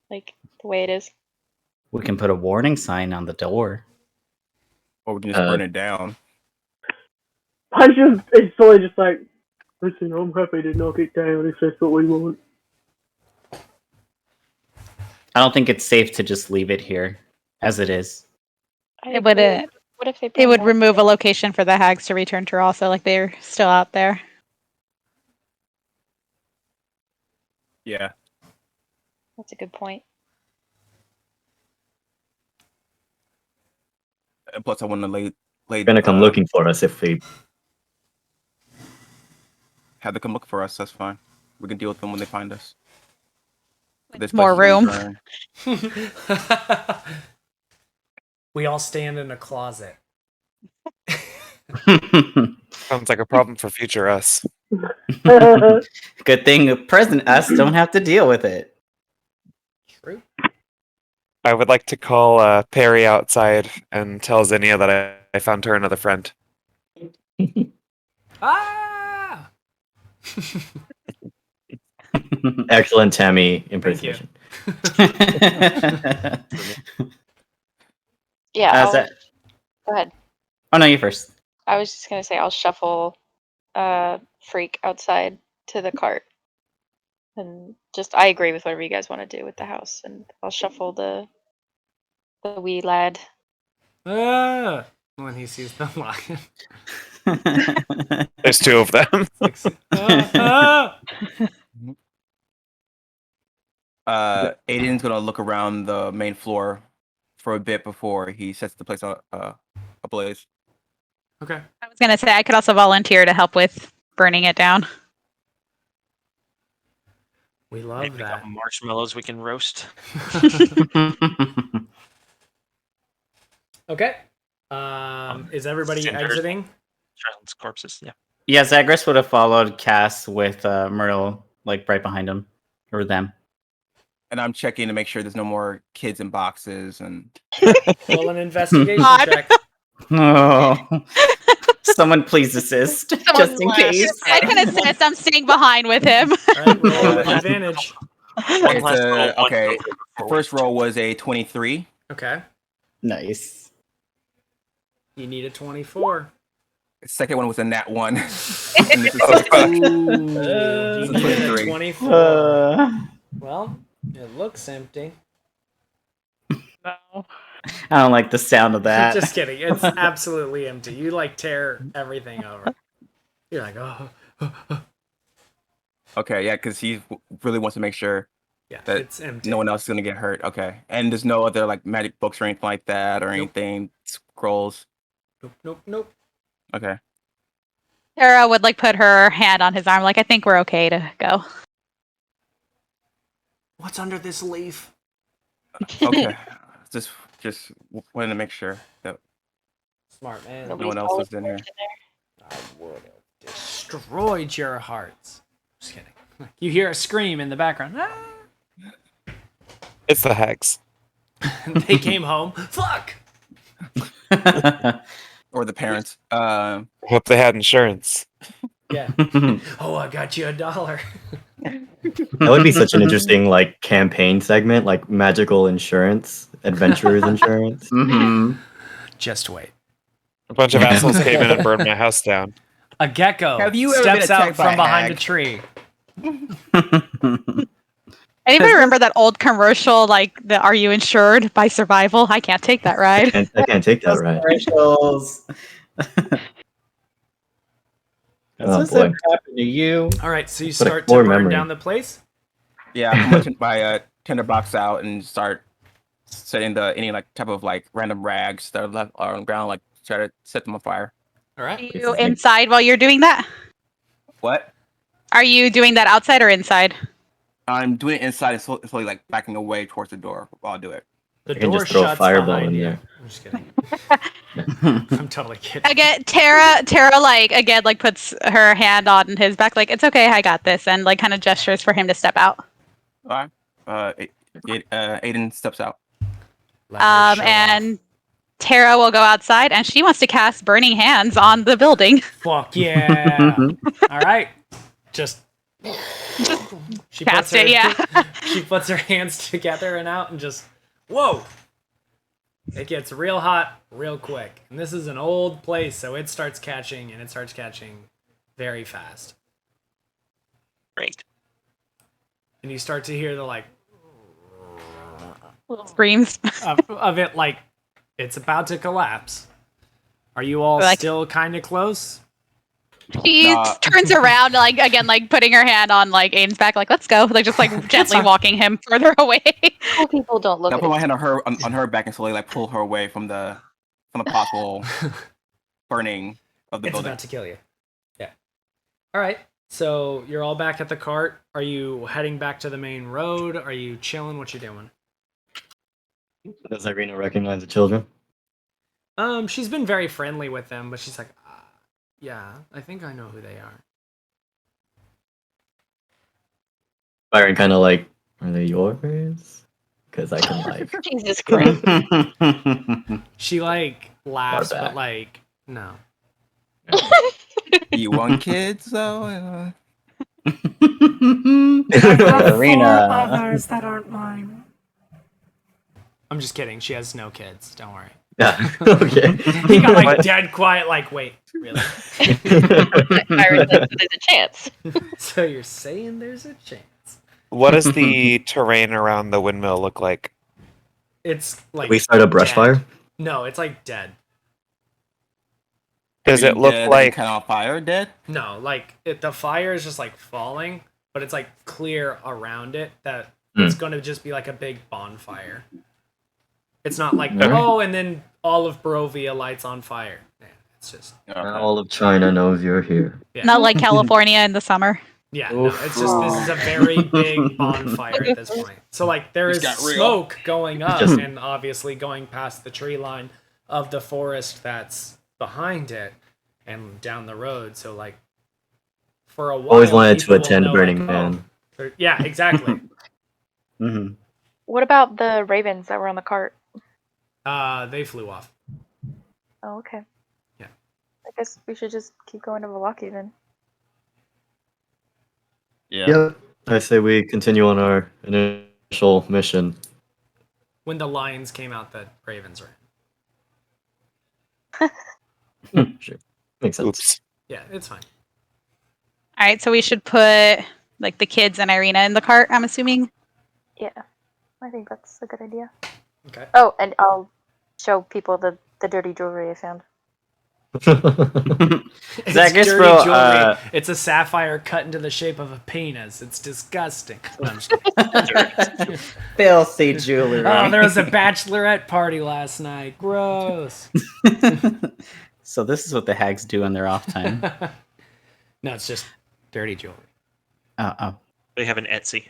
Like the way it is? We can put a warning sign on the door. Or we can just burn it down. Punch is fully just like, listen, I'm happy to knock it down if that's what we want. I don't think it's safe to just leave it here as it is. It would What if they it would burn remove a location for the hags to return to also, like they're still out there. Yeah. That's a good point. And plus, I want to lay. They're gonna come looking for us if we. Have them come look for us. That's fine. We can deal with them when they find us. This More place is room. gonna We all stand in a closet. Sounds like a problem for future us. Good thing present us don't have to deal with it. True. I would like to call Perry outside and tell Zinnia that I found her another friend. Ah! Excellent Tammy Thank you. impersonation. Yeah. How's I'll- that? Go ahead. Oh, no, you first. I was just gonna say I'll shuffle Freak outside to the cart. And just I agree with whatever you guys want to do with the house, and I'll shuffle the wee lad. Ah! When he sees the lion. There's two of them. Ah! Aiden's gonna look around the main floor for a bit before he sets the place ablaze. Okay. I was gonna say I could also volunteer to help with burning it down. We love Maybe that. got marshmallows we can roast. Okay. Is everybody Cinders. exiting? Child's corpses, yeah. Yeah, Zagreus would have followed Cass with Myrtle, like, right behind him. Or them. And I'm checking to make sure there's no more kids in boxes and. Roll an investigation God. check. Oh. Someone please assist, just in case. I can assist. I'm staying behind with him. All right, roll with advantage. It's last roll, one okay. goes The forward. first roll was a 23. Okay. Nice. You need a 24. The second one was a nat 1. And this is You need a 23. 24. Well, it looks empty. No. I don't like the sound of that. Just kidding. It's absolutely empty. You like tear everything over. You're like, oh. Okay, yeah, because he really wants to make sure Yeah, that it's empty. no one else is gonna get hurt. Okay, and there's no other like magic books or anything like that, or anything scrolls. Nope. Okay. Tara would like put her hand on his arm, like I think we're okay to go. What's under this leaf? Okay. just wanted to make sure that Smart man. no one else was in here. I would have destroyed your hearts. Just kidding. You hear a scream in the background. Ah! It's the Hags. They came home. Fuck! Or the parents. Hope they had insurance. Yeah. Oh, I got you $1. That would be such an interesting like campaign segment, like magical insurance, adventurers insurance. Mm-hmm. Just wait. A bunch of assholes came in and burned my house down. A gecko Have you ever been steps out attacked by from a behind hag? a tree. Anybody remember that old commercial, like the "Are you insured by survival"? I can't take that ride. I can't take that right. Commercials. Has Oh, this boy. ever happened to you? All right, so you What a start to core burn memory. down the place. Yeah, I'm gonna take my tinderbox out and start setting any like type of like random rags that are left on the ground, like try to set them on fire. All Are right. you inside while you're doing that? What? Are you doing that outside or inside? I'm doing it inside and slowly like backing away towards the door while I do it. The I can door just throw a shuts fireball behind in you. there. I'm just kidding. I'm totally kidding. Again, Tara, like again, like puts her hand on his back, like it's okay, I got this, and like kind of gestures for him to step out. All right. Aiden steps out. Let her show And Tara will go outside, and she wants to cast Burning Hands on the building. off. Fuck yeah! All right, just she Cast puts her, it, yeah. She puts her hands together and out, and just whoa! It gets real hot real quick, and this is an old place, so it starts catching, and it starts catching very fast. Great. And you start to hear the like Little screams. of it, like it's about to collapse. Are you all Like- still kind of close? She Nah. turns around, like again, like putting her hand on like Aiden's back, like let's go, like just like gently walking him further away. Cool people don't look I at put my each hand on her back and slowly like pull her away from the possible burning of the It's building. about to kill you. Yeah. All right. So you're all back at the cart. Are you heading back to the main road? Are you chilling? What you doing? Does Irina recognize the children? She's been very friendly with them, but she's like, yeah, I think I know who they are. Byron kind of like, are they yours? Because I can like. Jesus Christ. She like laughs, Far but back. like, no. You want kids though? Irina. Others that aren't mine. I'm just kidding. She has no kids. Don't worry. Yeah. Okay. He got like What? dead quiet. Like, wait, really? Byron says there's a chance. So you're saying there's a chance? What does the terrain around the windmill look like? It's like We start a brush dead. fire. No, it's like dead. Does it look like kind of on fire, dead? No, like the fire is just like falling, but it's like clear around it that Hmm. it's going to just be like a big bonfire. It's not like Alright. oh, and then all of Barovia lights on fire. Yeah, it's just Okay. All of China knows you're here. yeah, Not like California in the summer. yeah. No, it's just this is a very big bonfire at this point. So like there It's is got real. smoke going up, Just- and obviously going past the tree line of the forest that's behind it and down the road. So like for a while, Always wanted to people will attend know, Burning like, oh, Man. yeah, exactly. Mhm. What about the ravens that were on the cart? They flew off. Oh, okay. Yeah. I guess we should just keep going to Milwaukee then. Yeah. Yep. I say we continue on our initial mission. When the lions came out, the ravens ran. Sure. Makes sense. oops? Yeah, it's fine. All right, so we should put like the kids and Irina in the cart. I'm assuming. Yeah. I think that's a good idea. Okay. Oh, and I'll show people the dirty jewelry I found. It's Zachary dirty will, jewelry. It's a sapphire cut into the shape of a penis. It's disgusting. No, I'm just kidding. filthy jewelry. Oh, there was a bachelorette party last night. Gross. So this is what the hags do in their off time. No, it's just dirty jewelry. Oh. They have an Etsy.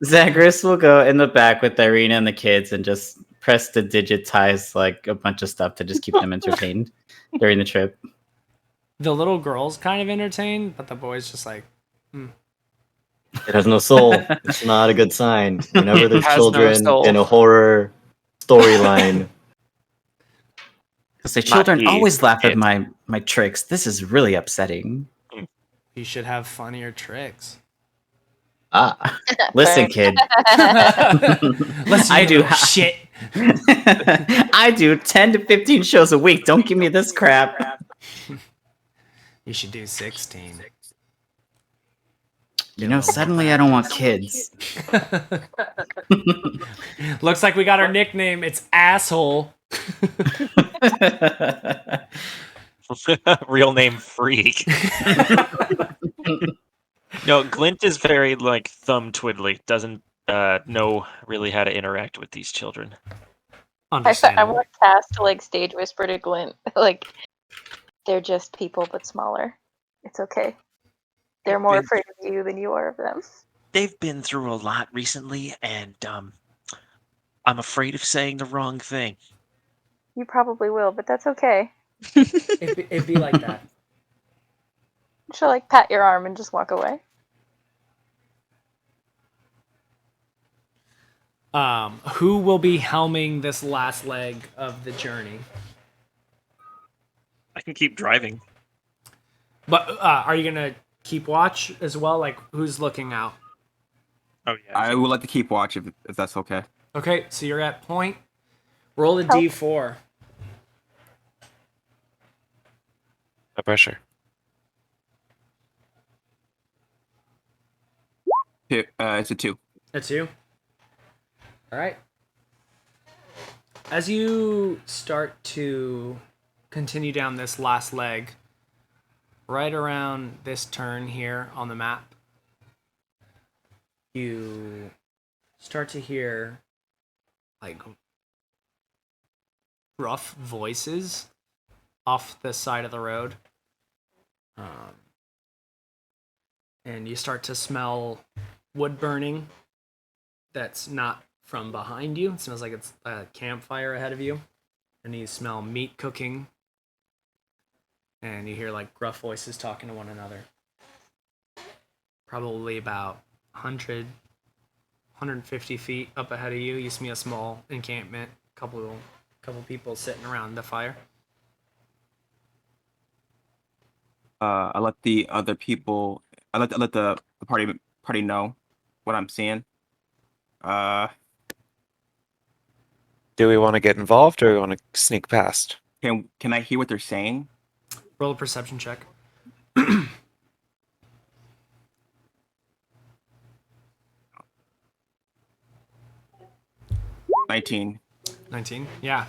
Zagreus will go in the back with Irina and the kids and just press to digitize like a bunch of stuff to just keep them entertained during the trip. The little girl's kind of entertained, but the boy's just like, It has no soul. It's not a good sign. Whenever there's Has no children soul. in a horror storyline, Because the children he, always laugh at it. my tricks. This is really upsetting. you should have funnier tricks. Listen, kid. Listen, I you do little shit. I do 10 to 15 shows a week. Don't give me this crap. You should do 16. You know, suddenly I don't want kids. Looks like we got our nickname. It's Asshole. Real name Freak. No, Glint is very like thumb twiddly. Doesn't know really how to interact with these children. I Understandable. want Cass to like stage whisper to Glint, like they're just people but smaller. It's okay. They're more afraid of you than you are of them. They've been through a lot recently, and I'm afraid of saying the wrong thing. You probably will, but that's okay. It'd be like that. She'll like pat your arm and just walk away. Who will be helming this last leg of the journey? I can keep driving. But are you gonna keep watch as well? Like, who's looking out? Oh yeah. I would like to keep watch if that's okay. Okay, so you're at point. Roll a d4. No pressure. It's a 2. That's you. All right. As you start to continue down this last leg, right around this turn here on the map, you start to hear like rough voices off the side of the road. And you start to smell wood burning that's not from behind you. It smells like it's a campfire ahead of you. And you smell meat cooking. And you hear like gruff voices talking to one another. Probably about 100, 150 feet up ahead of you. You see a small encampment, couple people sitting around the fire. I let the other people. I let the party know what I'm seeing. Do we want to get involved or we want to sneak past? Can I hear what they're saying? Roll a perception check. 19. 19? Yeah.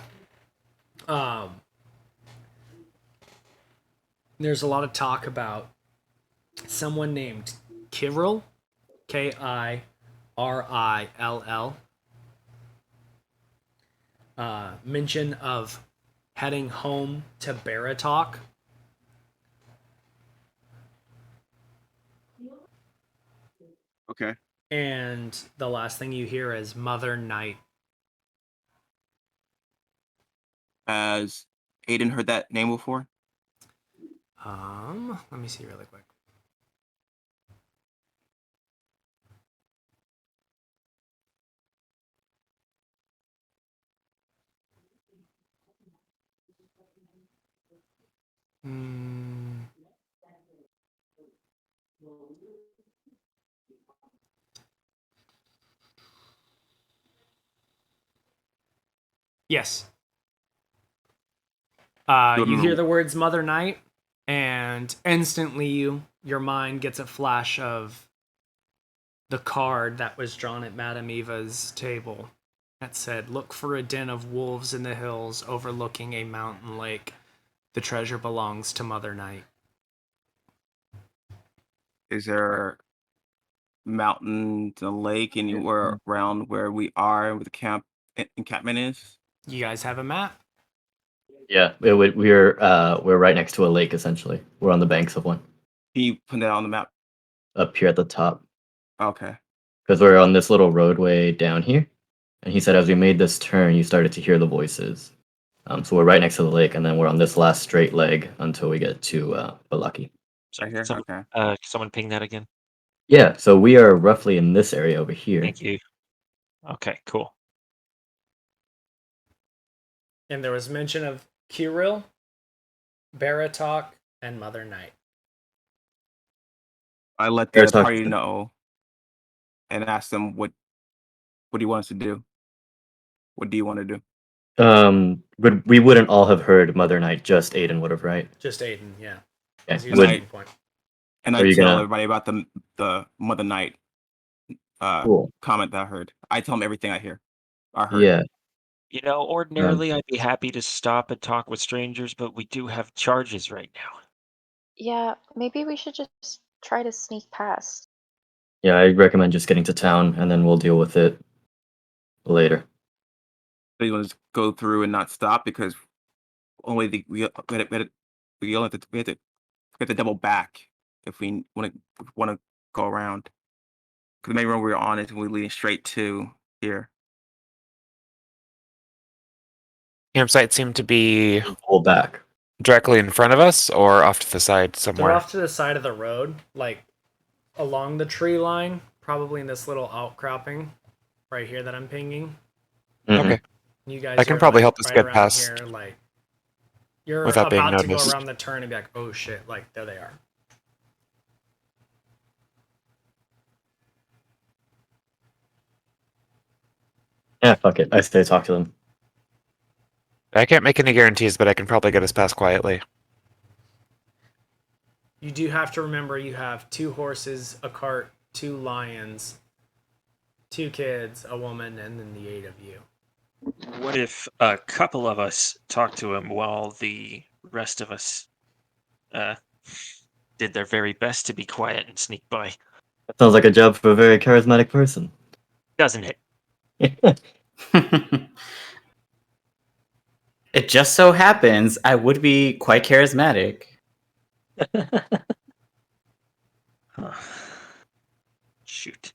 There's a lot of talk about someone named Kirill, Kirrill. Mention of heading home to Baratok. Okay. And the last thing you hear is Mother Night. Has Aiden heard that name before? Let me see really quick. Yes. You hear the words Mother Night, and instantly your mind gets a flash of the card that was drawn at Madame Eva's table that said, "Look for a den of wolves in the hills overlooking a mountain lake. The treasure belongs to Mother Night." Is there mountains and a lake anywhere around where we are, where the encampment is? You guys have a map? Yeah, we're right next to a lake essentially. We're on the banks of one. Can you put that on the map? Up here at the top. Okay. Because we're on this little roadway down here. And he said as we made this turn, you started to hear the voices. So we're right next to the lake, and then we're on this last straight leg until we get to Balaki. So, Right here? someone, Okay. someone ping that again. Yeah, so we are roughly in this area over here. Thank you. Okay, cool. And there was mention of Kirill, Baratok, and Mother Night. I let the party know and ask them what do you want us to do? What do you want to do? But we wouldn't all have heard Mother Night, just Aiden would have, right? Just Aiden, yeah. Yeah. And I tell everybody about the Mother Night Cool. comment that I heard. I tell them everything I heard. Yeah. You know, ordinarily I'd be happy to stop and talk with strangers, but we do have charges right now. Yeah, maybe we should just try to sneak past. Yeah, I recommend just getting to town, and then we'll deal with it later. So you want to go through and not stop because only we have to double back if we want to go around. Because the main road we're on is we're leading straight to here. Campsite seem to be pull back directly in front of us or off to the side somewhere. They're off to the side of the road, like along the tree line, probably in this little outcropping right here that I'm pinging. Okay. You guys I can are, probably like, help us right get around past here, like you're without being about to go noticed. around the turn and be like, oh shit, like there they are. Yeah, fuck it. I stay talk to them. I can't make any guarantees, but I can probably get us past quietly. You do have to remember you have 2 horses, a cart, 2 lions, 2 kids, a woman, and then the 8 of you. What if a couple of us talked to him while the rest of us did their very best to be quiet and sneak by? That sounds like a job for a very charismatic person. Doesn't it? It just so happens I would be quite charismatic. Shoot.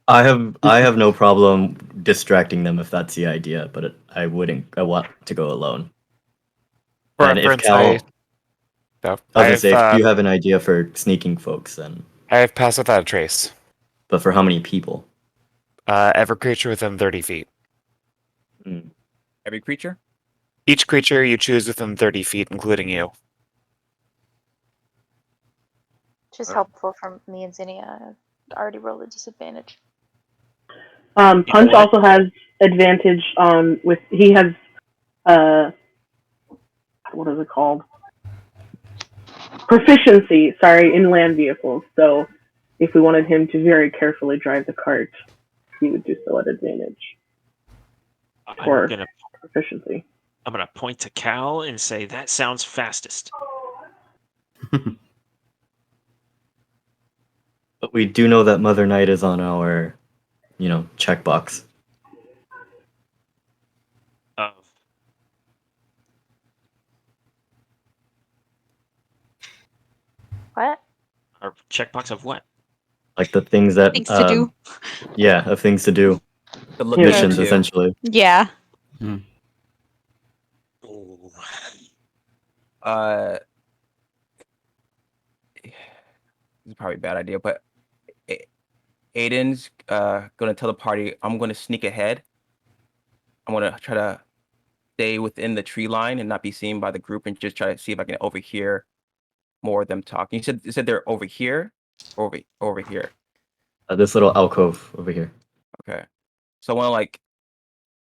I have no problem distracting them if that's the idea, but I want to go alone. For And if reference, Cal, I was gonna say, if you have have an idea for sneaking folks, then I have passed without a trace. But for how many people? Every creature within 30 feet. Every creature? Each creature you choose within 30 feet, including you. Which is helpful for me and Zinnia. I already rolled a disadvantage. Punch also has advantage with he has what is it called? Proficiency, in land vehicles. So if we wanted him to very carefully drive the cart, he would do so at advantage. For proficiency. I'm gonna point to Cal and say that sounds fastest. But we do know that Mother Night is on our, checkbox. Of what? Our checkbox of what? Like the things that Things to do. Yeah, of things to do. The Missions, essentially. Yeah. This is probably a bad idea, but Aiden's gonna tell the party I'm gonna sneak ahead. I'm gonna try to stay within the tree line and not be seen by the group, and just try to see if I can overhear more of them talking. You said they're over here, or over here. This little alcove over here. Okay, so I want to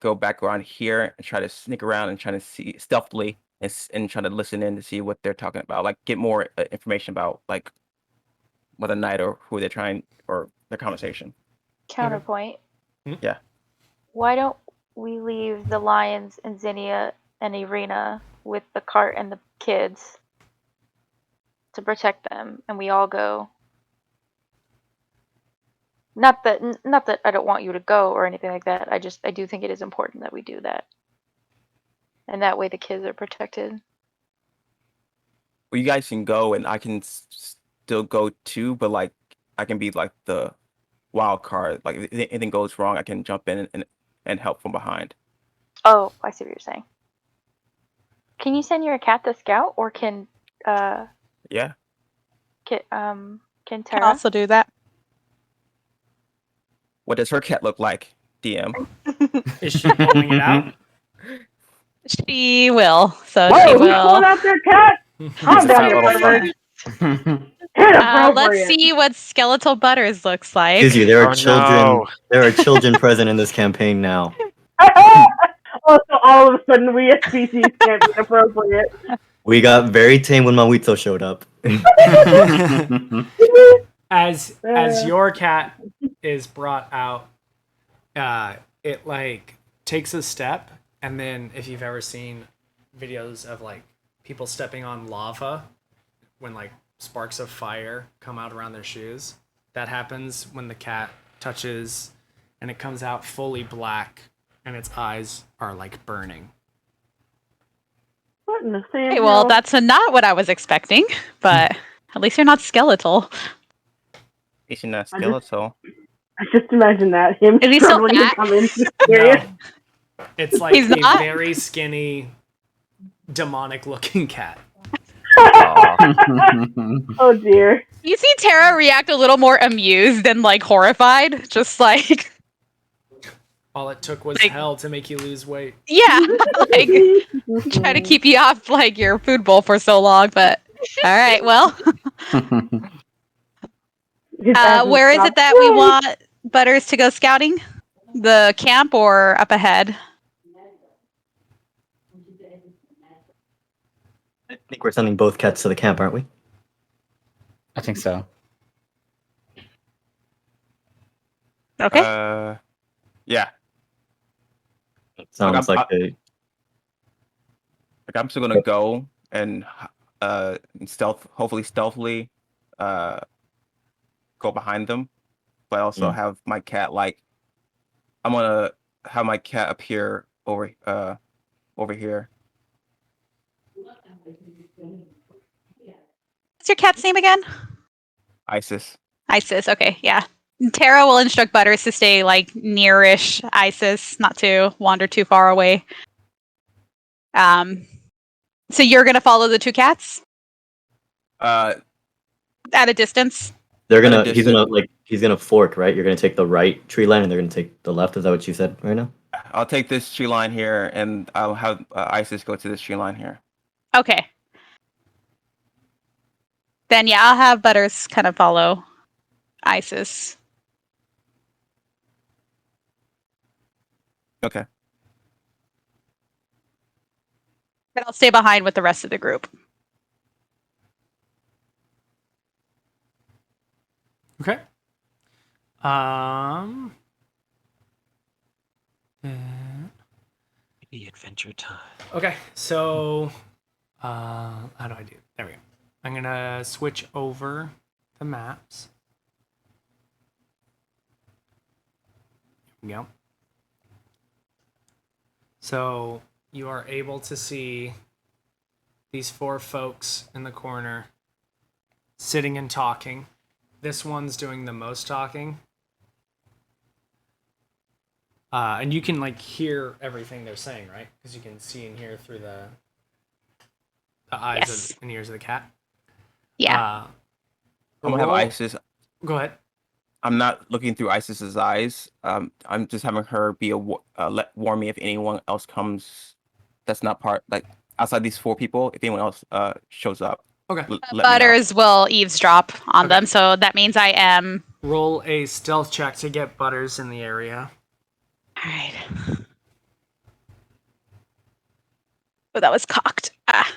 go back around here and try to sneak around and try to see stealthily and try to listen in to see what they're talking about. Get more information about Mother Night or who they're trying or their conversation. Counterpoint. Yeah. Why don't we leave the lions and Zinnia and Irina with the cart and the kids to protect them, and we all go. Not that I don't want you to go or anything like that. I do think it is important that we do that, and that way the kids are protected. Well, you guys can go, and I can still go too. But like, I can be like the wild card. Like, if anything goes wrong, I can jump in and help from behind. Oh, I see what you're saying. Can you send your cat to scout, or can Yeah. can Can Tara? also do that. What does her cat look like, DM? Is she pulling it out? She will. So Whoa, she who's will. pulling out their cat? Calm He's a down, fat your little fuck. pervert. Let's Inappropriate. see what skeletal butters looks like. Excuse you, there are Oh, children. no. There are children present in this campaign now. Also, all of a sudden, we as species can't be inappropriate. We got very tame when Mawito showed up. As your cat is brought out, it like takes a step, and then if you've ever seen videos of like people stepping on lava when like sparks of fire come out around their shoes, that happens when the cat touches, and it comes out fully black, and its eyes are like burning. What in the same Okay, well, hell? that's not what I was expecting, but at least you're not skeletal. Is she not I just- skeletal? I just imagine that him Is he still struggling to fat? come into serious. No, it's like He's a not? very skinny, demonic-looking cat. Oh dear. You see Tara react a little more amused than like horrified, just like All it took was Like- hell to make you lose weight. yeah, like try to keep you off like your food bowl for so long. But all right, well, where is it that we want Butters to go scouting? The camp or up ahead? I think we're sending both cats to the camp, aren't we? I think so. Okay. Yeah. Sounds I'm- like a Like, I'm still gonna go and hopefully stealthily, go behind them, but also have my cat like. I'm gonna have my cat appear over here. What's your cat's name again? Isis. Isis. Okay, yeah. Tara will instruct Butters to stay like nearish Isis, not to wander too far away. So you're gonna follow the two cats at a distance. They're At a gonna. He's gonna fork, right? You're gonna take the right tree line, and they're gonna take the left. Is that what you said right now? I'll take this tree line here, and I'll have Isis go to this tree line here. Okay. Then yeah, I'll have Butters kind of follow Isis. Okay. But I'll stay behind with the rest of the group. Okay. The adventure time. Okay, so how do I do? There we go. I'm gonna switch over the maps. Here we go. So you are able to see these four folks in the corner sitting and talking. This one's doing the most talking. And you can like hear everything they're saying, right? Because you can see and hear through the eyes and ears of the cat. Yeah. I'm gonna have Isis. Go ahead. I'm not looking through Isis's eyes. I'm just having her be warn me if anyone else comes. That's not part like outside these four people. If anyone else shows up. Okay. Let me know. Butters will eavesdrop on them, so that means I am. Roll a stealth check to get Butters in the area. All right. Oh, that was cocked. Ah.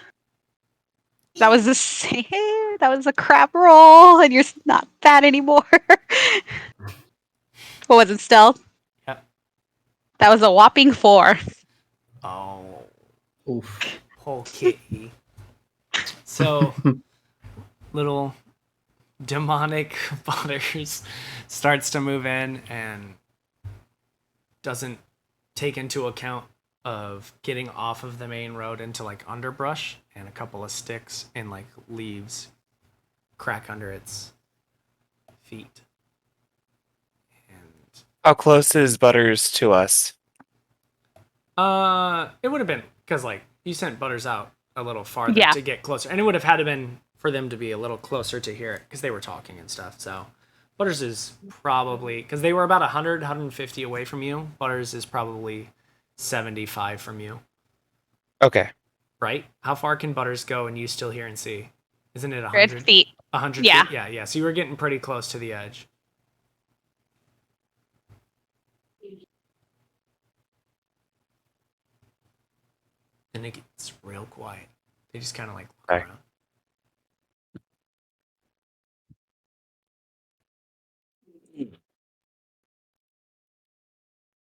That was the same. That was a crap roll, and you're not fat anymore. What was it, stealth? Yep. That was a whopping 4. Oh, Oof. whole kitty. So, little demonic Butters starts to move in and doesn't take into account of getting off of the main road into like underbrush, and a couple of sticks and like leaves crack under its feet. And How close is Butters to us? it would have been because like you sent Butters out a little farther Yeah. to get closer, and it would have had to been for them to be a little closer to hear it because they were talking and stuff. So Butters is probably, because they were about 100, 150 away from you. Butters is probably 75 from you, Okay. right? How far can Butters go and you still hear and see? Isn't it 100 100? feet. 100 Yeah. feet? Yeah. So you were getting pretty close to the edge. And it gets real quiet. They just kind of like look Okay. around.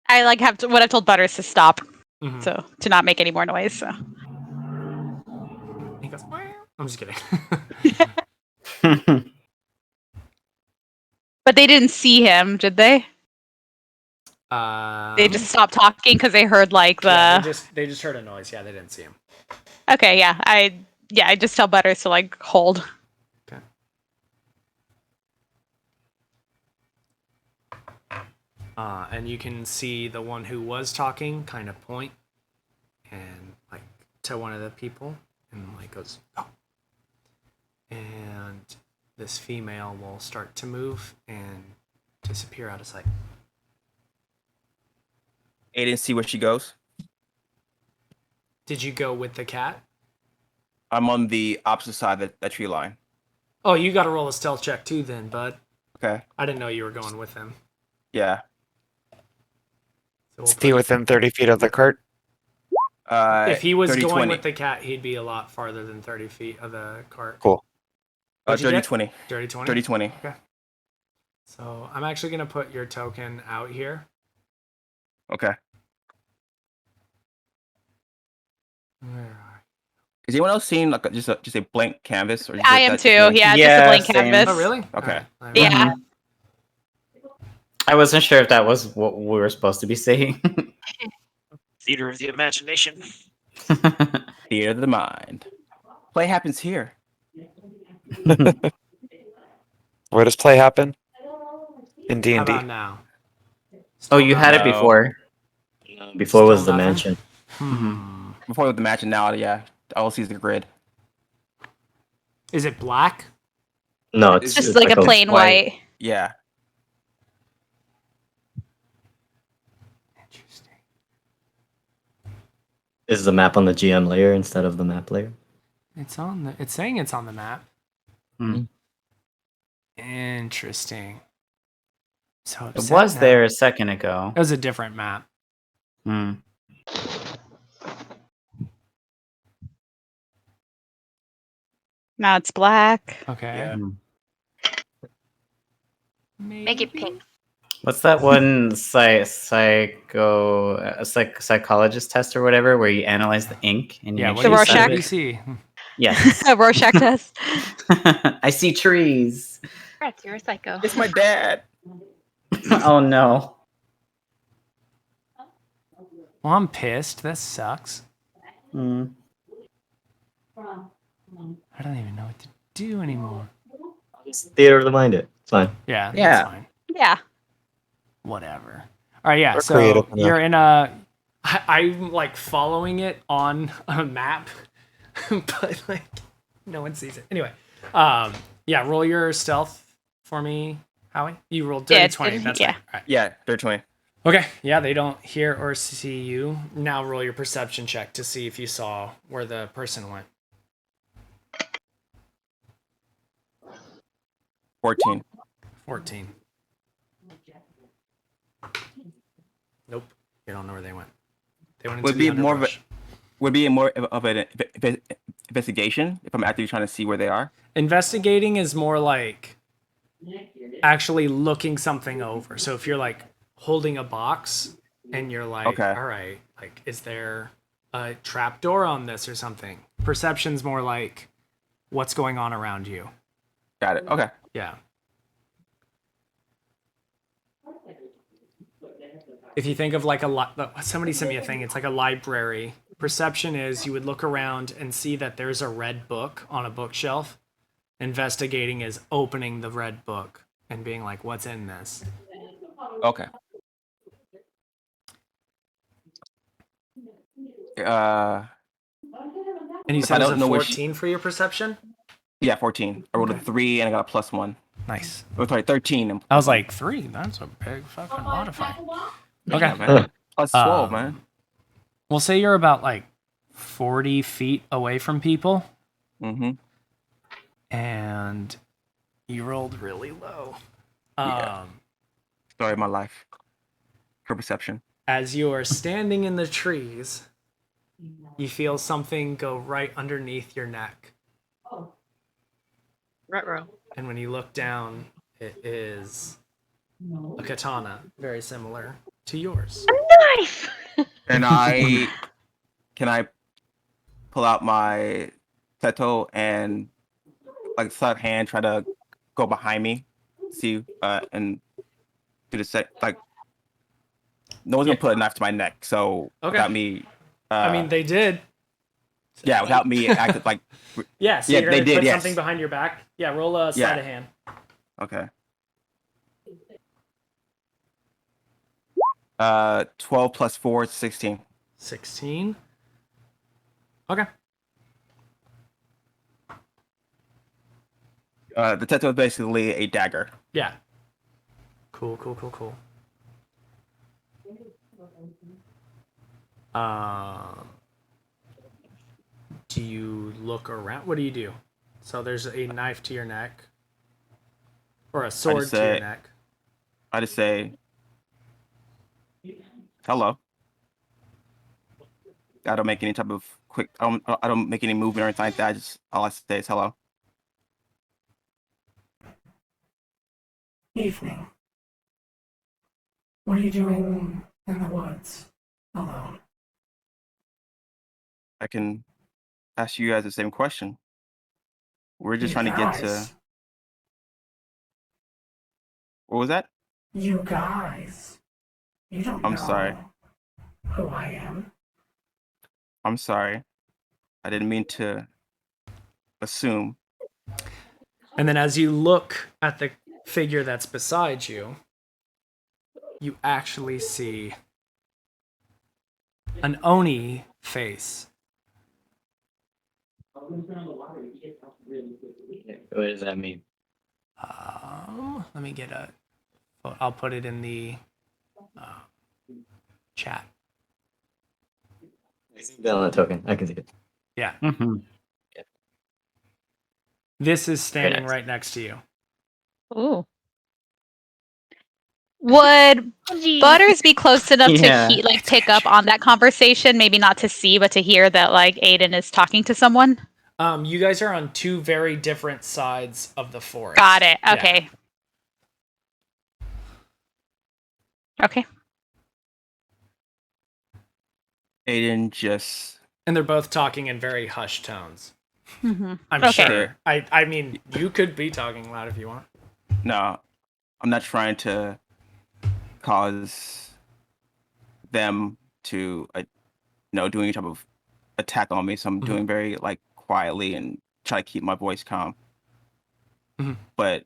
I like have to, what I've told Butters to stop, Mhm. so to not make any more noise. So He goes, "Meow." I'm just kidding. but they didn't see him, did they? They just stopped talking because they heard like the. Yeah, they just heard a noise. Yeah, they didn't see him. Okay, yeah, I just tell Butters to like hold. Okay. And you can see the one who was talking kind of point and like to one of the people and like goes, oh. And this female will start to move and disappear out of sight. Aiden, see where she goes. Did you go with the cat? I'm on the opposite side of that tree line. Oh, you got to roll a stealth check too, then, bud. Okay. I didn't know you were going with him. Yeah. So we'll Stay within 30 feet of the cart. if he was 30, going 20. with the cat, he'd be a lot farther than 30 feet of the cart. Cool. What'd you 30, get? 20. Dirty 20? 30, 20. Okay. So I'm actually going to put your token out here. Okay. Where are Is anyone else seeing like just a blank canvas? Or is I that am just too. me? Yeah, just Yeah, a blank same. canvas. Oh, really? Okay. All right. Yeah. I wasn't sure if that was what we were supposed to be saying. Theater of the imagination. Theater of the mind. Play happens here. Where does play happen? In How D&D. about now? Oh, you had it No. before. Before Still was the nothing? mansion. Before the match and now, yeah. All I see is the grid. Is it black? No, It's it's Just it's like a plain white. white. Yeah. Interesting. Is the map on the GM layer instead of the map layer? It's on the. It's saying it's on the map. Hmm. Interesting. So It upset was now. there a second ago. It was a different map. Hmm. Now it's black. Okay. Yeah. Make it pink. What's that one psychologist test or whatever where you analyze the ink and you Yeah. make What The do sure you it's see? What out do of you it? see? Yes. Rorschach test. I see trees. Congrats, you're a psycho. It's my dad. Oh no. Well, I'm pissed. This sucks. Hmm. I don't even know what to do anymore. Theater of the mind. It's fine. Yeah. Yeah. That's fine. Yeah. Whatever. All right. Yeah. We're So creative enough. you're in a. I'm like following it on a map, but like no one sees it. Anyway. Yeah. Roll your stealth for me, Howie. You rolled dirty Yeah, 20. That's yeah. right. All right. Yeah, they're 20. Okay. Yeah. They don't hear or see you. Now roll your perception check to see if you saw where the person went. 14. 14. Nope. You don't know where they went. They went into Would the be more of a underbrush. would be more of an investigation if I'm actually trying to see where they are. Investigating is more like actually looking something over. So if you're like holding a box and you're like, Okay. all right, like, is there a trap door on this or something? Perception's more like what's going on around you. Got it. Okay. Yeah. If you think of like somebody sent me a thing, it's like a library. Perception is you would look around and see that there's a red book on a bookshelf. Investigating is opening the red book and being like, what's in this? Okay. And you If said I it was don't a know which- 14 for your perception? Yeah, 14. I rolled a Okay. 3 and I got a +1. Nice. Oh, sorry, 13. I was like, 3? That's a big fucking modify. Okay. Yeah, man. +12, man. We'll say you're about like 40 feet away from people. Mm-hmm. And you rolled really low. Yeah. Story of my life. For perception. As you are standing in the trees, you feel something go right underneath your neck. Ruh-roh. And when you look down, it is a katana, very similar to yours. Knife. And can I pull out my Teto and like side hand try to go behind me, see and do the set like no one's gonna put a knife to my neck, so without me I mean, they did. yeah, without me acting like Yeah, so yeah, you're they going to did, put yes. something behind your back? Yeah, roll a sleight of hand. Okay. 12 plus 4 is 16. 16. Okay. The Teto is basically a dagger. Yeah. Cool. Do you look around? What do you do? So there's a knife to your neck. Or a sword to your neck. I just say hello. I don't make any type of quick I don't make any movement or anything like that. All I say is hello. Evening. What are you doing in the woods alone? I can ask you guys the same question. We're just You trying to get to guys. what was that? You guys. You don't I'm know sorry. who I am. I'm sorry. I didn't mean to assume. And then as you look at the figure that's beside you, you actually see an Oni face. What does that mean? Let me get I'll put it in the chat. Valent token. I can see it. Yeah. Mm-hmm. This is standing nice. right next to you. Ooh. Would Butters be close enough Yeah. to pick up on that conversation? Maybe not to see, but to hear that like Aiden is talking to someone. You guys are on two very different sides of the forest. Got it. Yeah. Okay. Okay. Aiden just And they're both talking in very hushed tones. Mm-hmm. I'm Okay. sure. I mean, you could be talking loud if you want. no. I'm not trying to cause them to do any type of attack on me. So I'm doing very like quietly and try to keep my voice calm. Mhm. But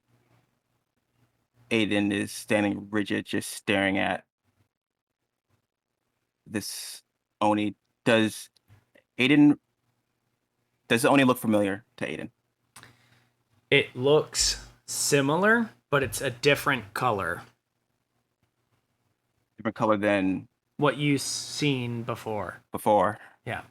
Aiden is standing rigid, just staring at this Oni. Does it Oni look familiar to Aiden? It looks similar, but it's a different color. Different color than What you've seen before. before. Yeah.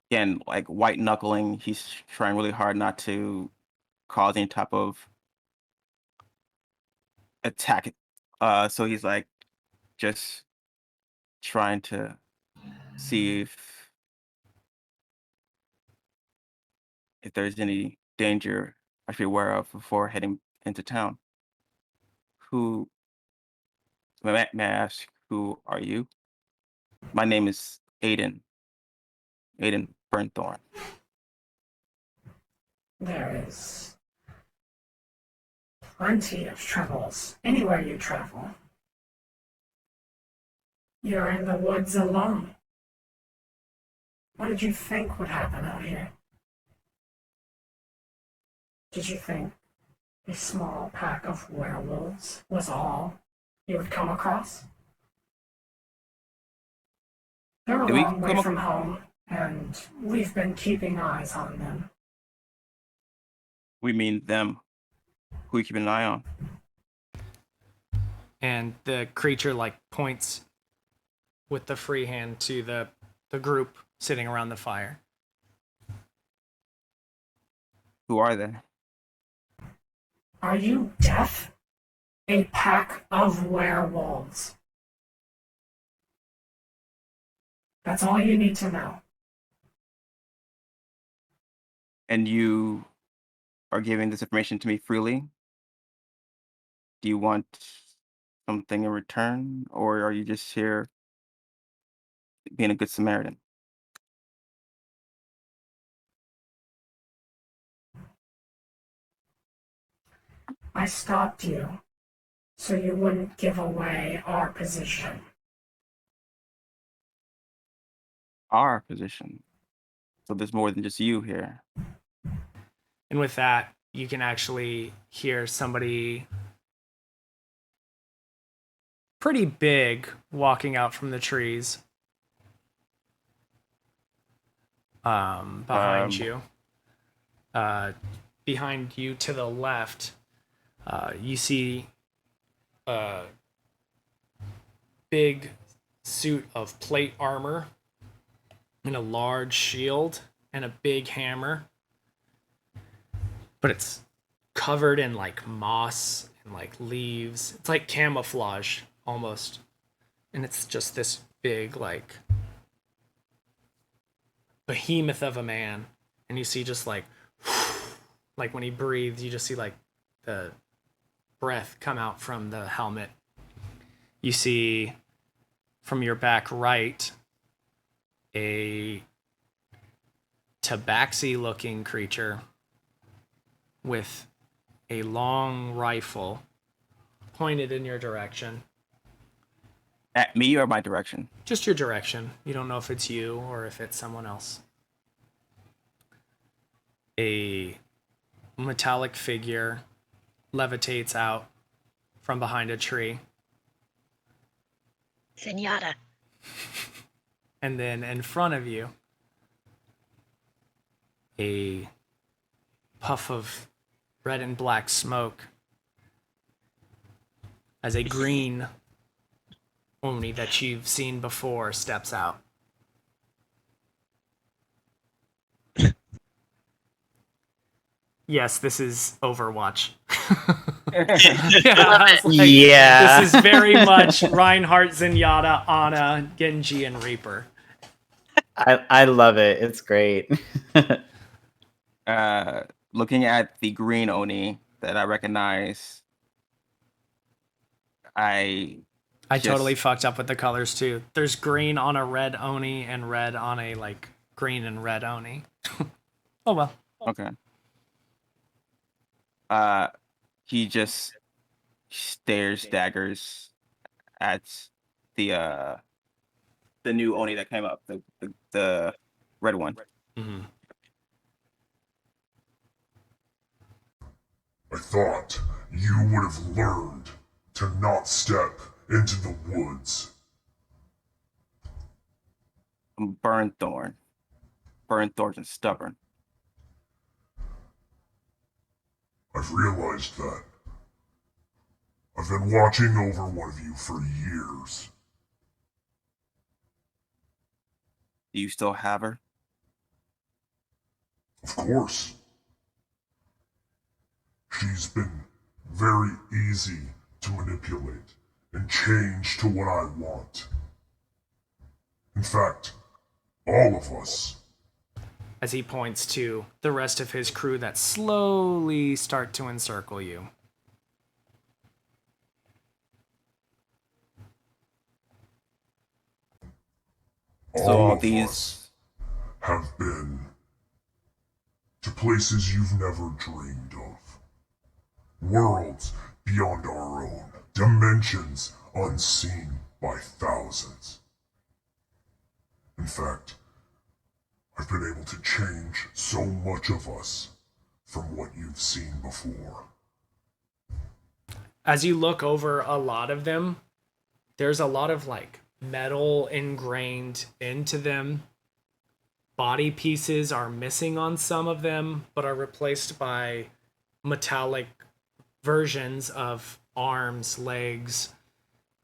Again, like white knuckling. He's trying really hard not to cause any type of attack. So he's like just trying to see if there's any danger I should be aware of before heading into town. who may I ask who are you? My name is Aiden Burnthorn. There is plenty of troubles anywhere you travel. You're in the woods alone. What did you think would happen out here? Did you think a small pack of werewolves was all you would come across? They're a Did we long way come from home, and we've been keeping eyes on them. We mean them. Who you keeping an eye on? And the creature like points with the free hand to the group sitting around the fire. Who are they? Are you deaf? A pack of werewolves. That's all you need to know. And you are giving this information to me freely? Do you want something in return, or are you just here being a good Samaritan? I stopped you so you wouldn't give away our position. Our position. So there's more than just you here. And with that, you can actually hear somebody pretty big walking out from the trees behind you. Behind you to the left, you see a big suit of plate armor and a large shield and a big hammer. But it's covered in like moss and like leaves. It's like camouflage almost. And it's just this big like behemoth of a man. And you see just like when he breathes, you just see like the breath come out from the helmet. You see from your back right a tabaxi looking creature with a long rifle pointed in your direction. At me or my direction? Just your direction. You don't know if it's you or if it's someone else. A metallic figure levitates out from behind a tree. Zenyatta. And then in front of you, a puff of red and black smoke as a green Oni that you've seen before steps out. Yes, this is Overwatch. I was like, Yeah. This is very much Reinhardt, Zenyatta, Ana, Genji, and Reaper. I love it. It's great. Looking at the green Oni that I recognize, I totally fucked up with the colors too. There's green on a red Oni and red on a like green and red Oni. Oh well. Okay. He just daggers at the new Oni that came up, the red one. Mm-hmm. I thought you would have learned to not step into the woods. I'm Burnthorn. Burnthorn is stubborn. I've realized that. I've been watching over one of you for years. Do you still have her? Of course. She's been very easy to manipulate and change to what I want. In fact, all of us. As he points to the rest of his crew that slowly start to encircle you. So All all of these us have been to places you've never dreamed of. Worlds beyond our own. Dimensions unseen by thousands. In fact, I've been able to change so much of us from what you've seen before. As you look over a lot of them, there's a lot of like metal ingrained into them. Body pieces are missing on some of them, but are replaced by metallic versions of arms, legs.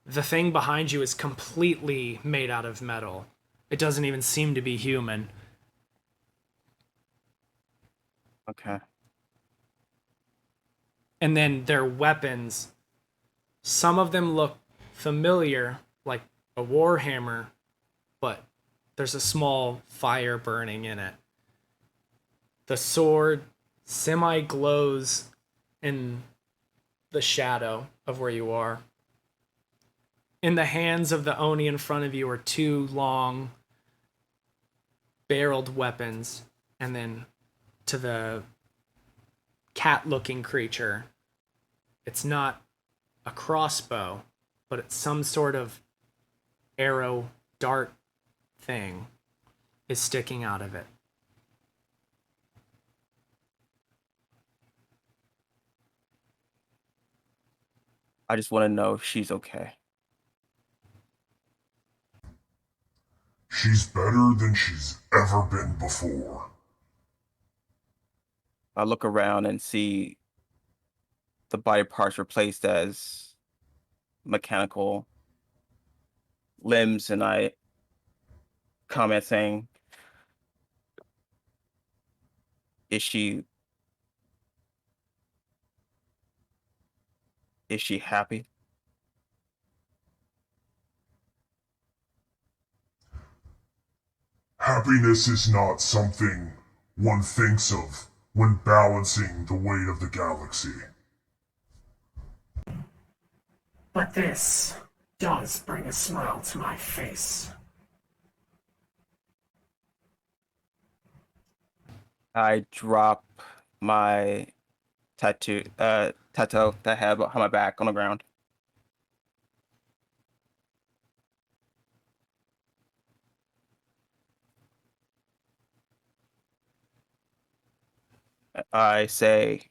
The thing behind you is completely made out of metal. It doesn't even seem to be human. Okay. And then their weapons, some of them look familiar, like a warhammer, but there's a small fire burning in it. The sword semi glows in the shadow of where you are. In the hands of the Oni in front of you are two long barreled weapons, and then to the cat looking creature, it's not a crossbow, but it's some sort of arrow dart thing is sticking out of it. I just want to know if she's okay. She's better than she's ever been before. I look around and see the body parts replaced as mechanical limbs, and I comment saying, is she happy? Happiness is not something one thinks of when balancing the weight of the galaxy. But this does bring a smile to my face. I drop my tattoo that I have on my back on the ground. I say,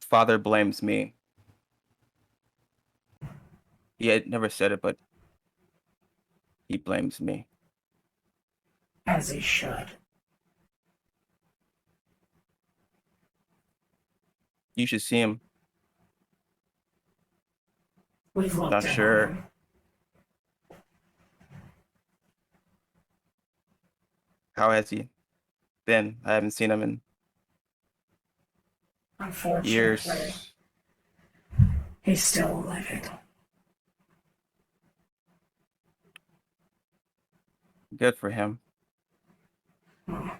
Father blames me. He had never said it, but he blames me. As he should. You should see him. We've looked Not at sure. him. How has he been? I haven't seen him in Unfortunately, years. he's still living. Good for him. Hmm.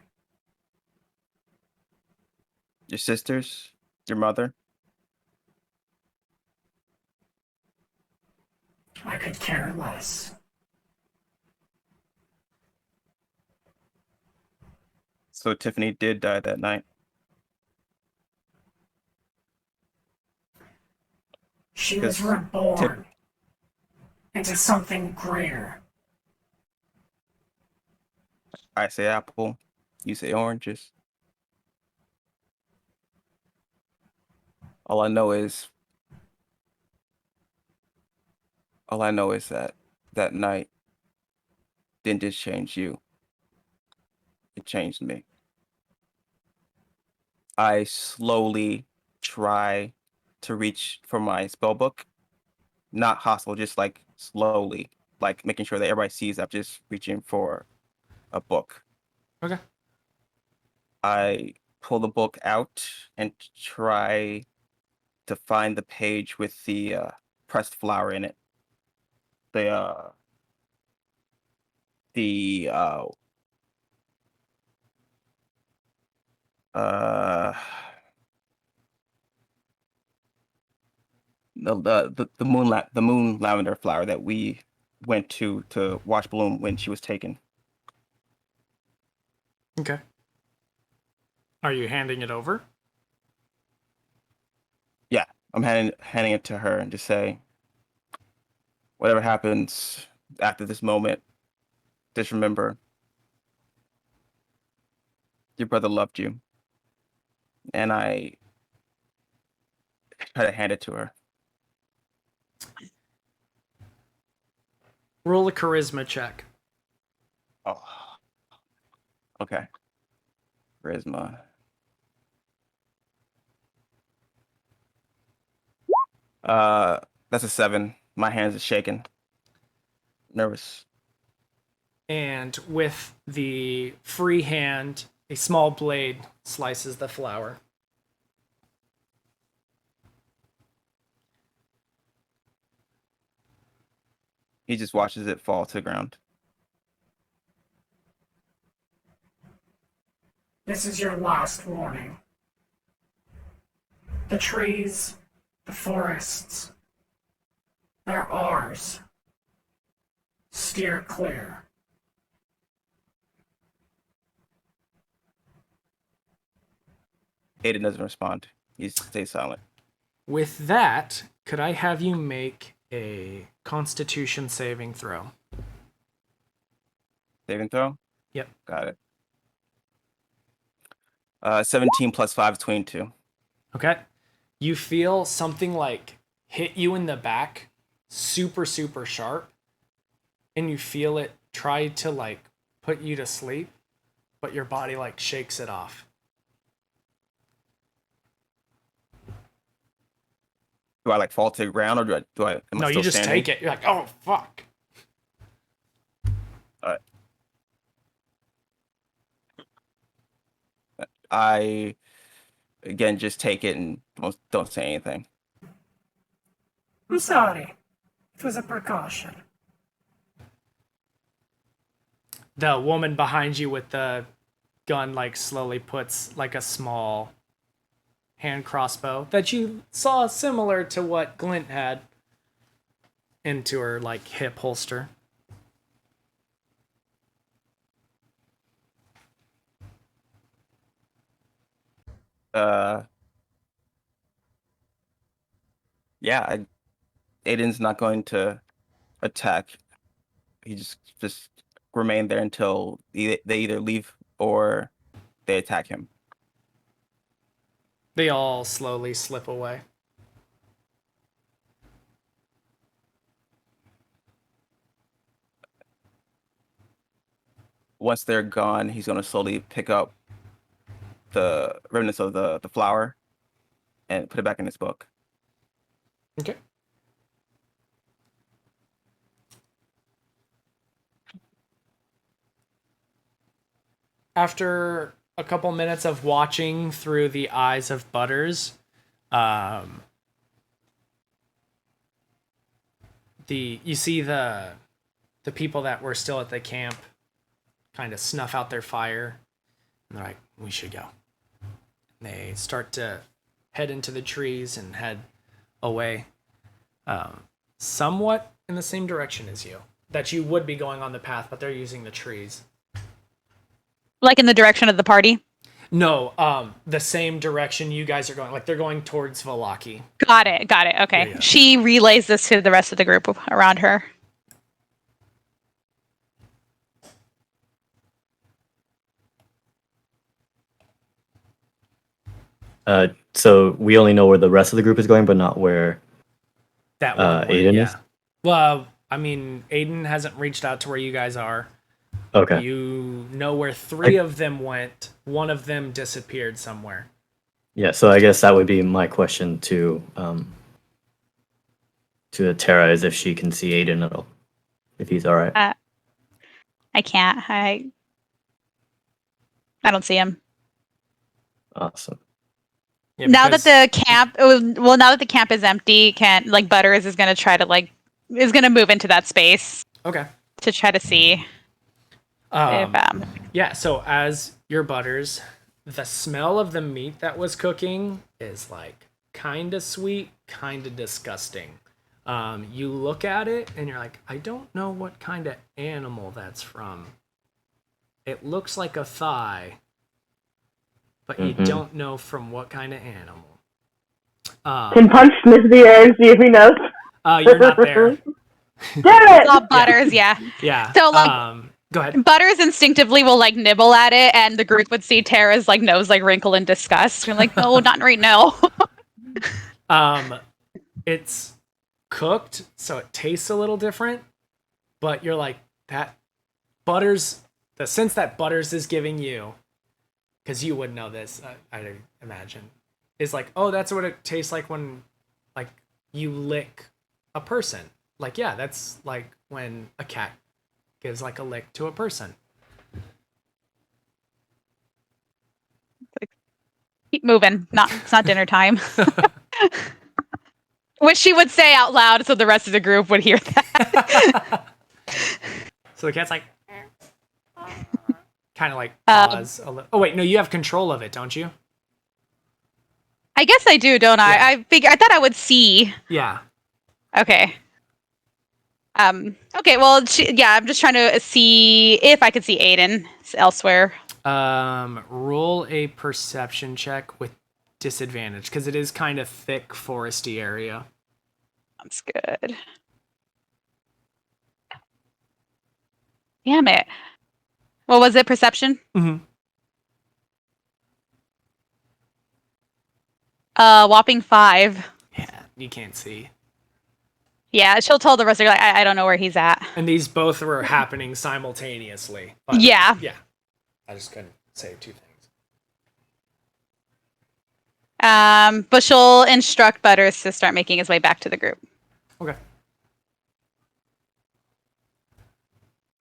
Your sisters? Your mother? I could care less. So Tiffany did die that night. She was 'Cause reborn into something greater. I say apple, you say oranges. All I know is that that night didn't just change you. It changed me. I slowly try to reach for my spell book. Not hostile, just like slowly. Like making sure that everybody sees I'm just reaching for a book. Okay. I pull the book out and try to find the page with the pressed flower in it. The the uh uh the moon lavender flower that we went to watch Bloom when she was taken. Okay. Are you handing it over? Yeah, I'm handing it to her and just say, whatever happens after this moment, just remember your brother loved you. And I try to hand it to her. Roll a charisma check. Oh, okay. Charisma. That's a 7. My hands are shaking. Nervous. And with the free hand, a small blade slices the flower. He just watches it fall to the ground. This is your last warning. The trees, the forests, they're ours. Steer clear. Aiden doesn't respond. He stays silent. With that, could I have you make a Constitution saving throw? Saving throw? Yep. Got it. 17 plus 5 is 22. Okay. You feel something like hit you in the back, super, super sharp, and you feel it try to like put you to sleep, but your body like shakes it off. Do I like fall to the ground or do I am I No, still you just standing? take it. You're like, oh, fuck. Alright. I again just take it and don't say anything. I'm sorry. It was a precaution. The woman behind you with the gun like slowly puts like a small hand crossbow that you saw similar to what Glint had into her like hip holster. Yeah, Aiden's not going to attack. He just remain there until they either leave or they attack him. They all slowly slip away. Once they're gone, he's going to slowly pick up the remnants of the flower and put it back in his book. Okay. After a couple minutes of watching through the eyes of Butters, you see the people that were still at the camp kind of snuff out their fire, and they're like, "We should go." And they start to head into the trees and head away, somewhat in the same direction as you. That you would be going on the path, but they're using the trees. Like in the direction of the party? No, the same direction you guys are going. Like they're going towards Valaki. Got it. Okay. Yeah. She relays this to the rest of the group around her. So we only know where the rest of the group is going, but not where That one Aiden is? Well, I mean, Aiden hasn't reached out to where you guys are. Okay. You know where 3 of them went. One of them disappeared somewhere. Yeah, so I guess that would be my question to Tara, is if she can see Aiden at all, if he's all right. I can't. I don't see him. Awesome. Yeah, Now that because- the camp, now that the camp is empty, can't like Butters is gonna try to is gonna move into that space Okay. to try to see if Yeah, so as your Butters, the smell of the meat that was cooking is like kind of sweet, kind of disgusting. You look at it and you're like, I don't know what kind of animal that's from. It looks like a thigh, but you don't know from what kind of animal. Can Punch sniff the air and see if he knows? You're not there. Damn it! Saw Butters, yeah. Yeah. So, like, go ahead. Butters instinctively will, like, nibble at it, and the group would see Tara's, like, nose, like, wrinkle in disgust. We're like, no, not right now. It's cooked, so it tastes a little different, but you're like, that Butters, the sense that Butters is giving you, because you would know this, I imagine, is like, oh, that's what it tastes like when, like, you lick a person. Like, yeah, that's like when a cat gives like a lick to a person. Keep moving. It's not dinner time. Which she would say out loud so the rest of the group would hear that. So the cat's like, kind of like pause a little. Oh wait, no, you have control of it, don't you? I guess I do, don't I? Yeah. I thought I would see. Yeah. Okay. Okay, well, I'm just trying to see if I could see Aiden elsewhere. Roll a perception check with disadvantage because it is kind of thick foresty area. That's good. Damn it. What was it? Perception? Mm-hmm. Whopping 5. Yeah, you can't see. Yeah, she'll tell the rest of her, like, I don't know where he's at. And these both were happening simultaneously. But Yeah. Yeah. I just couldn't say two things. But she'll instruct Butters to start making his way back to the group. Okay.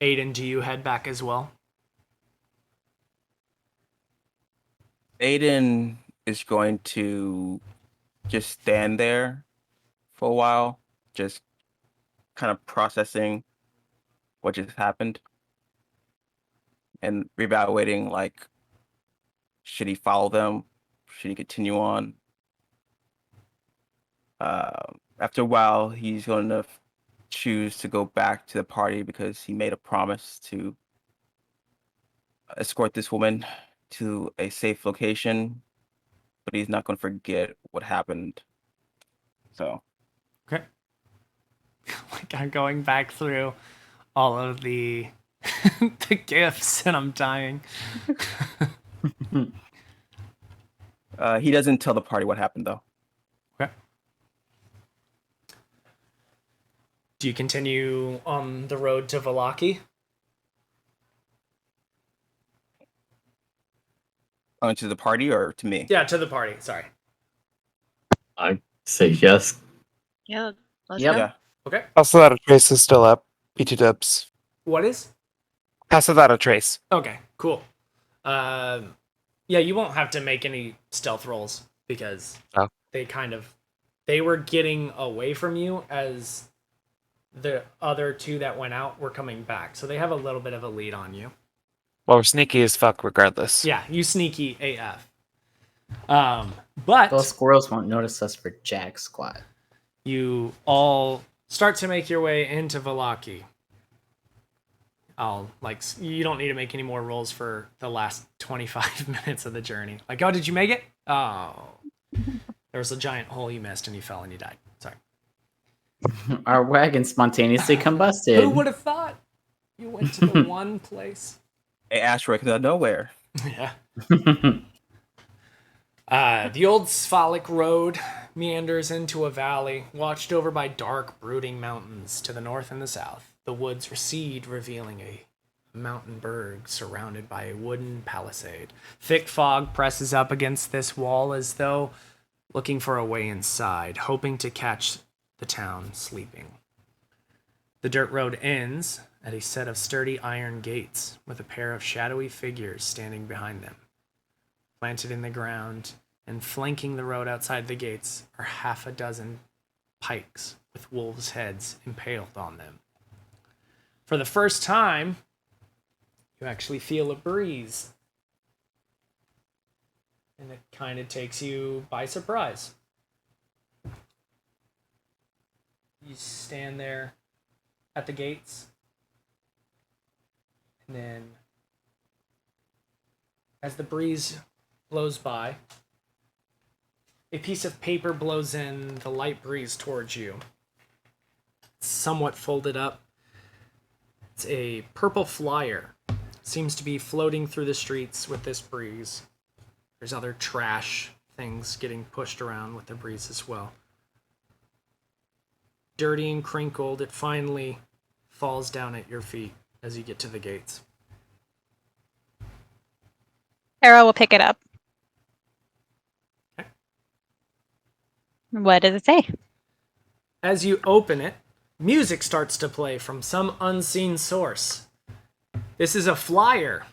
Aiden, do you head back as well? Aiden is going to just stand there for a while, just kind of processing what just happened and reevaluating, like, should he follow them? Should he continue on? After a while, he's going to choose to go back to the party because he made a promise to escort this woman to a safe location, but he's not going to forget what happened. So, Okay. Like I'm going back through all of the the gifts and I'm dying. he doesn't tell the party what happened, though. Okay. Do you continue on the road to Valaki? To the party or to me? Yeah, to the party. Sorry. I say yes. Yeah, let's Yep. go. Yeah. Okay. Also, that a trace is still up. BT dubs. What is? Pass without a trace. Okay, cool. Yeah, you won't have to make any stealth rolls because they were getting away from you as the other two that went out were coming back. So they have a little bit of a lead on you. Well, we're sneaky as fuck regardless. Yeah, you sneaky AF. But Those squirrels won't notice us for jack squat. you all start to make your way into Valaki. You don't need to make any more rolls for the last 25 minutes of the journey. Like, oh, did you make it? Oh, there was a giant hole you missed and you fell and you died. Sorry. Our wagon spontaneously combusted. Who would have thought you went to the one place? An asteroid comes out of nowhere. Yeah. The old Sphalic road meanders into a valley, watched over by dark, brooding mountains to the north and the south. The woods recede, revealing a mountain berg surrounded by a wooden palisade. Thick fog presses up against this wall as though looking for a way inside, hoping to catch the town sleeping. The dirt road ends at a set of sturdy iron gates with a pair of shadowy figures standing behind them. Planted in the ground and flanking the road outside the gates are half a dozen pikes with wolves' heads impaled on them. For the first time, you actually feel a breeze. And it kind of takes you by surprise. You stand there at the gates, and then as the breeze blows by, a piece of paper blows in the light breeze towards you. It's somewhat folded up. It's a purple flyer. Seems to be floating through the streets with this breeze. There's other trash things getting pushed around with the breeze as well. Dirty and crinkled, it finally falls down at your feet as you get to the gates. Arrow will pick it up. Okay. What does it say? As you open it, music starts to play from some unseen source. This is a flyer.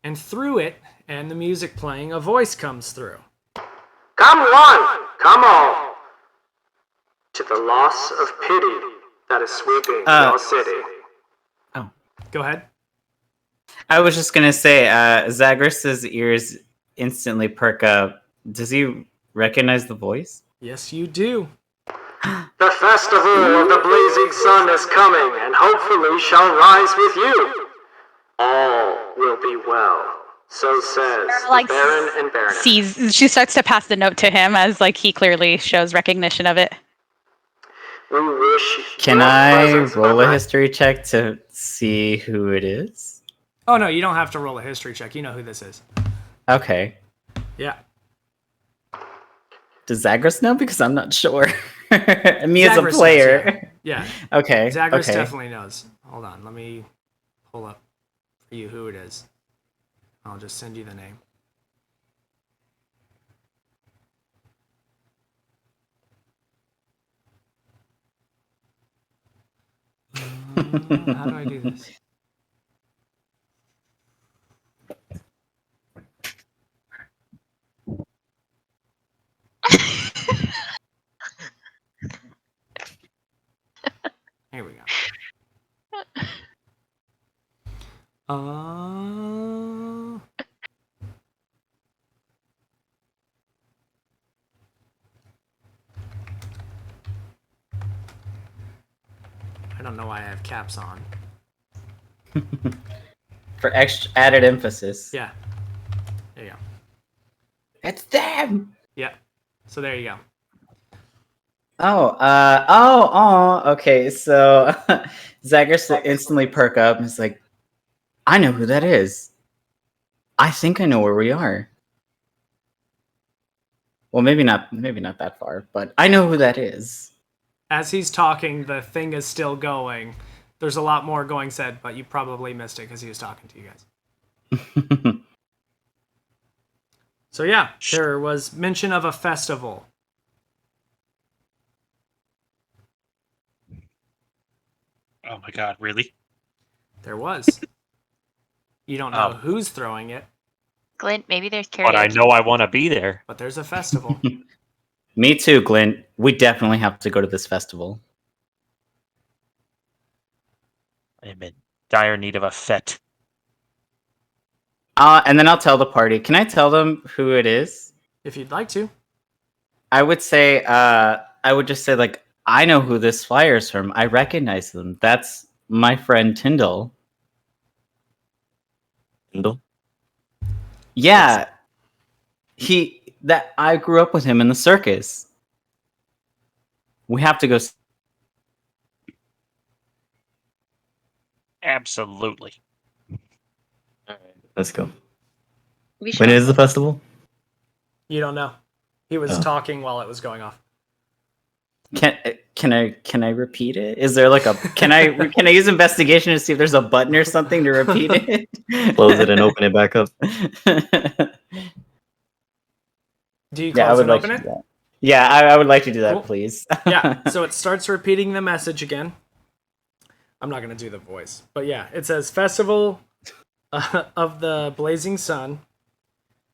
And through it, and the music playing, a voice comes through. Come one, come all, to the loss of pity that is sweeping your city. Oh. Go ahead. I was just gonna say, Zagreus's ears instantly perk up. Does he recognize the voice? Yes, you do. The festival of the blazing sun is coming, and hopefully shall rise with you. All will be well, so says the Baron and Baroness. She starts to pass the note to him as he clearly shows recognition of it. We wish Can your I presence roll a were right. history check to see who it is? Oh no, you don't have to roll a history check. You know who this is. Okay. Yeah. Does Zagreus know? Because I'm not sure. Me as a Zagreus player. knows, yeah. Okay. Zagreus okay. definitely knows. Hold on, let me pull up for you who it is. I'll just send you the name. How do I do this? Here we go. I don't know why I have caps on. For extra added emphasis. Yeah. There you go. It's them! Yeah. So there you go. Okay, so Zagreus will instantly perk up and is like, I know who that is. I think I know where we are. Well, maybe not that far, but I know who that is. As he's talking, the thing is still going. There's a lot more going said, but you probably missed it because he was talking to you guys. So yeah, there was mention of a festival. Oh my god, really? There was. You don't know Oh. who's throwing it, Glint, maybe there's But I karaoke. know I want to be there. but there's a festival. Me too, Glint. We definitely have to go to this festival. I'm in dire need of a fete. And then I'll tell the party. Can I tell them who it is? If you'd like to. I would say, I would just say, I know who this flyer is from. I recognize them. That's my friend Tyndall. Tyndall? Yeah. I grew up with him in the circus. We have to go. Absolutely. Let's go. We When is the festival? You don't know. He was Oh. talking while it was going off. Can I repeat it? Is there can I use investigation to see if there's a button or something to repeat it? Close it and open it back up. Do you Yeah, I close would and like open to it? do that. Yeah, I would like to do that, Cool. please. Yeah, so it starts repeating the message again. I'm not going to do the voice. But yeah, it says Festival of the Blazing Sun.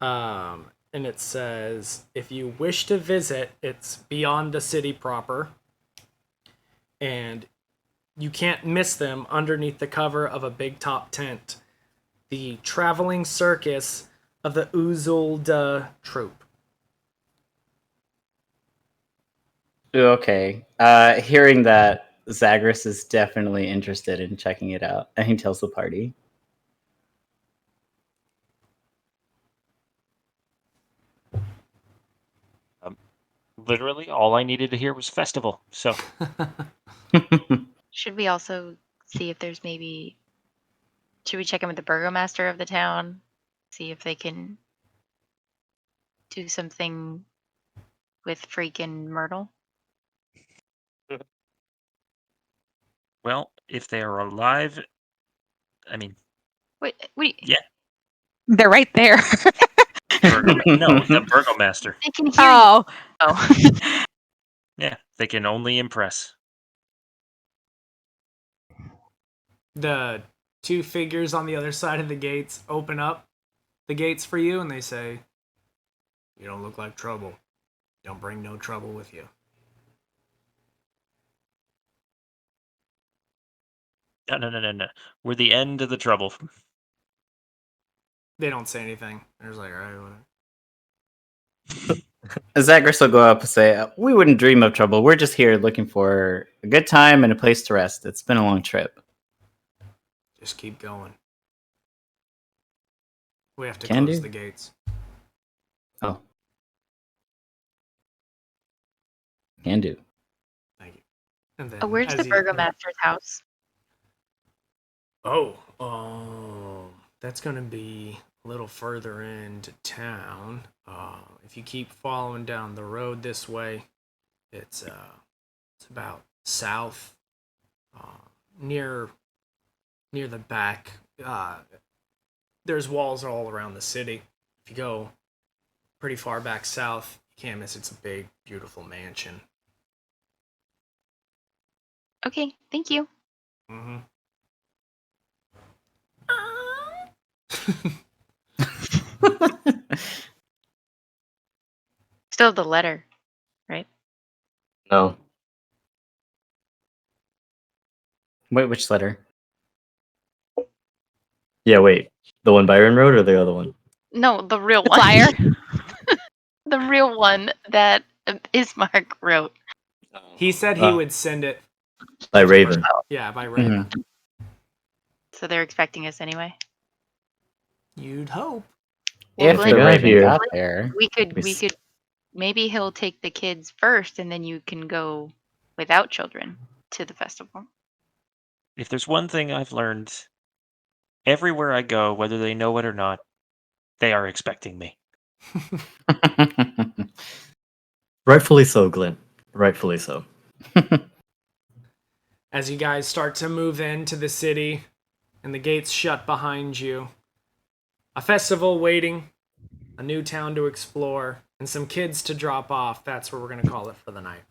And it says, if you wish to visit, it's beyond the city proper. And you can't miss them underneath the cover of a big top tent. The traveling circus of the Uzulda troupe. Okay. Hearing that, Zagreus is definitely interested in checking it out, and he tells the party. Literally, all I needed to hear was festival. So Should we also see if there's maybe? Should we check in with the burgomaster of the town? See if they can do something with freaking Myrtle? well, if they are alive, I mean, Wait. yeah, They're right there. no, the burgomaster. They can hear Oh. you. Oh. Yeah, they can only impress. The two figures on the other side of the gates open up the gates for you, and they say, "You don't look like trouble. Don't bring no trouble with you." No. We're the end of the trouble. They don't say anything. They're just like, "All right, whatever." Zagreus will go up and say, "We wouldn't dream of trouble. We're just here looking for a good time and a place to rest. It's been a long trip." Just keep going. We have to Can close do. the gates. Oh. Can do. Thank you. And then, Oh, where's the as you- burgomaster's house? That's gonna be a little further into town. If you keep following down the road this way, it's about south, near the back. There's walls all around the city. If you go pretty far back south, you can't miss. It's a big, beautiful mansion. Okay, thank you. Mm-hmm. Still the letter, right? No. Wait, which letter? Yeah, wait. The one Byron wrote or the other one? No, the real The one. flyer. The real one that Ismark wrote. He said he would send it. By Raven. Yeah, by Raven. So they're expecting us anyway. You'd hope. Well, If Glenn, the got Raven here. got there. we could maybe he'll take the kids first and then you can go without children to the festival. If there's one thing I've learned, everywhere I go, whether they know it or not, they are expecting me. Rightfully so, Glenn. Rightfully so. As you guys start to move into the city and the gates shut behind you, a festival waiting, a new town to explore, and some kids to drop off. That's what we're going to call it for the night.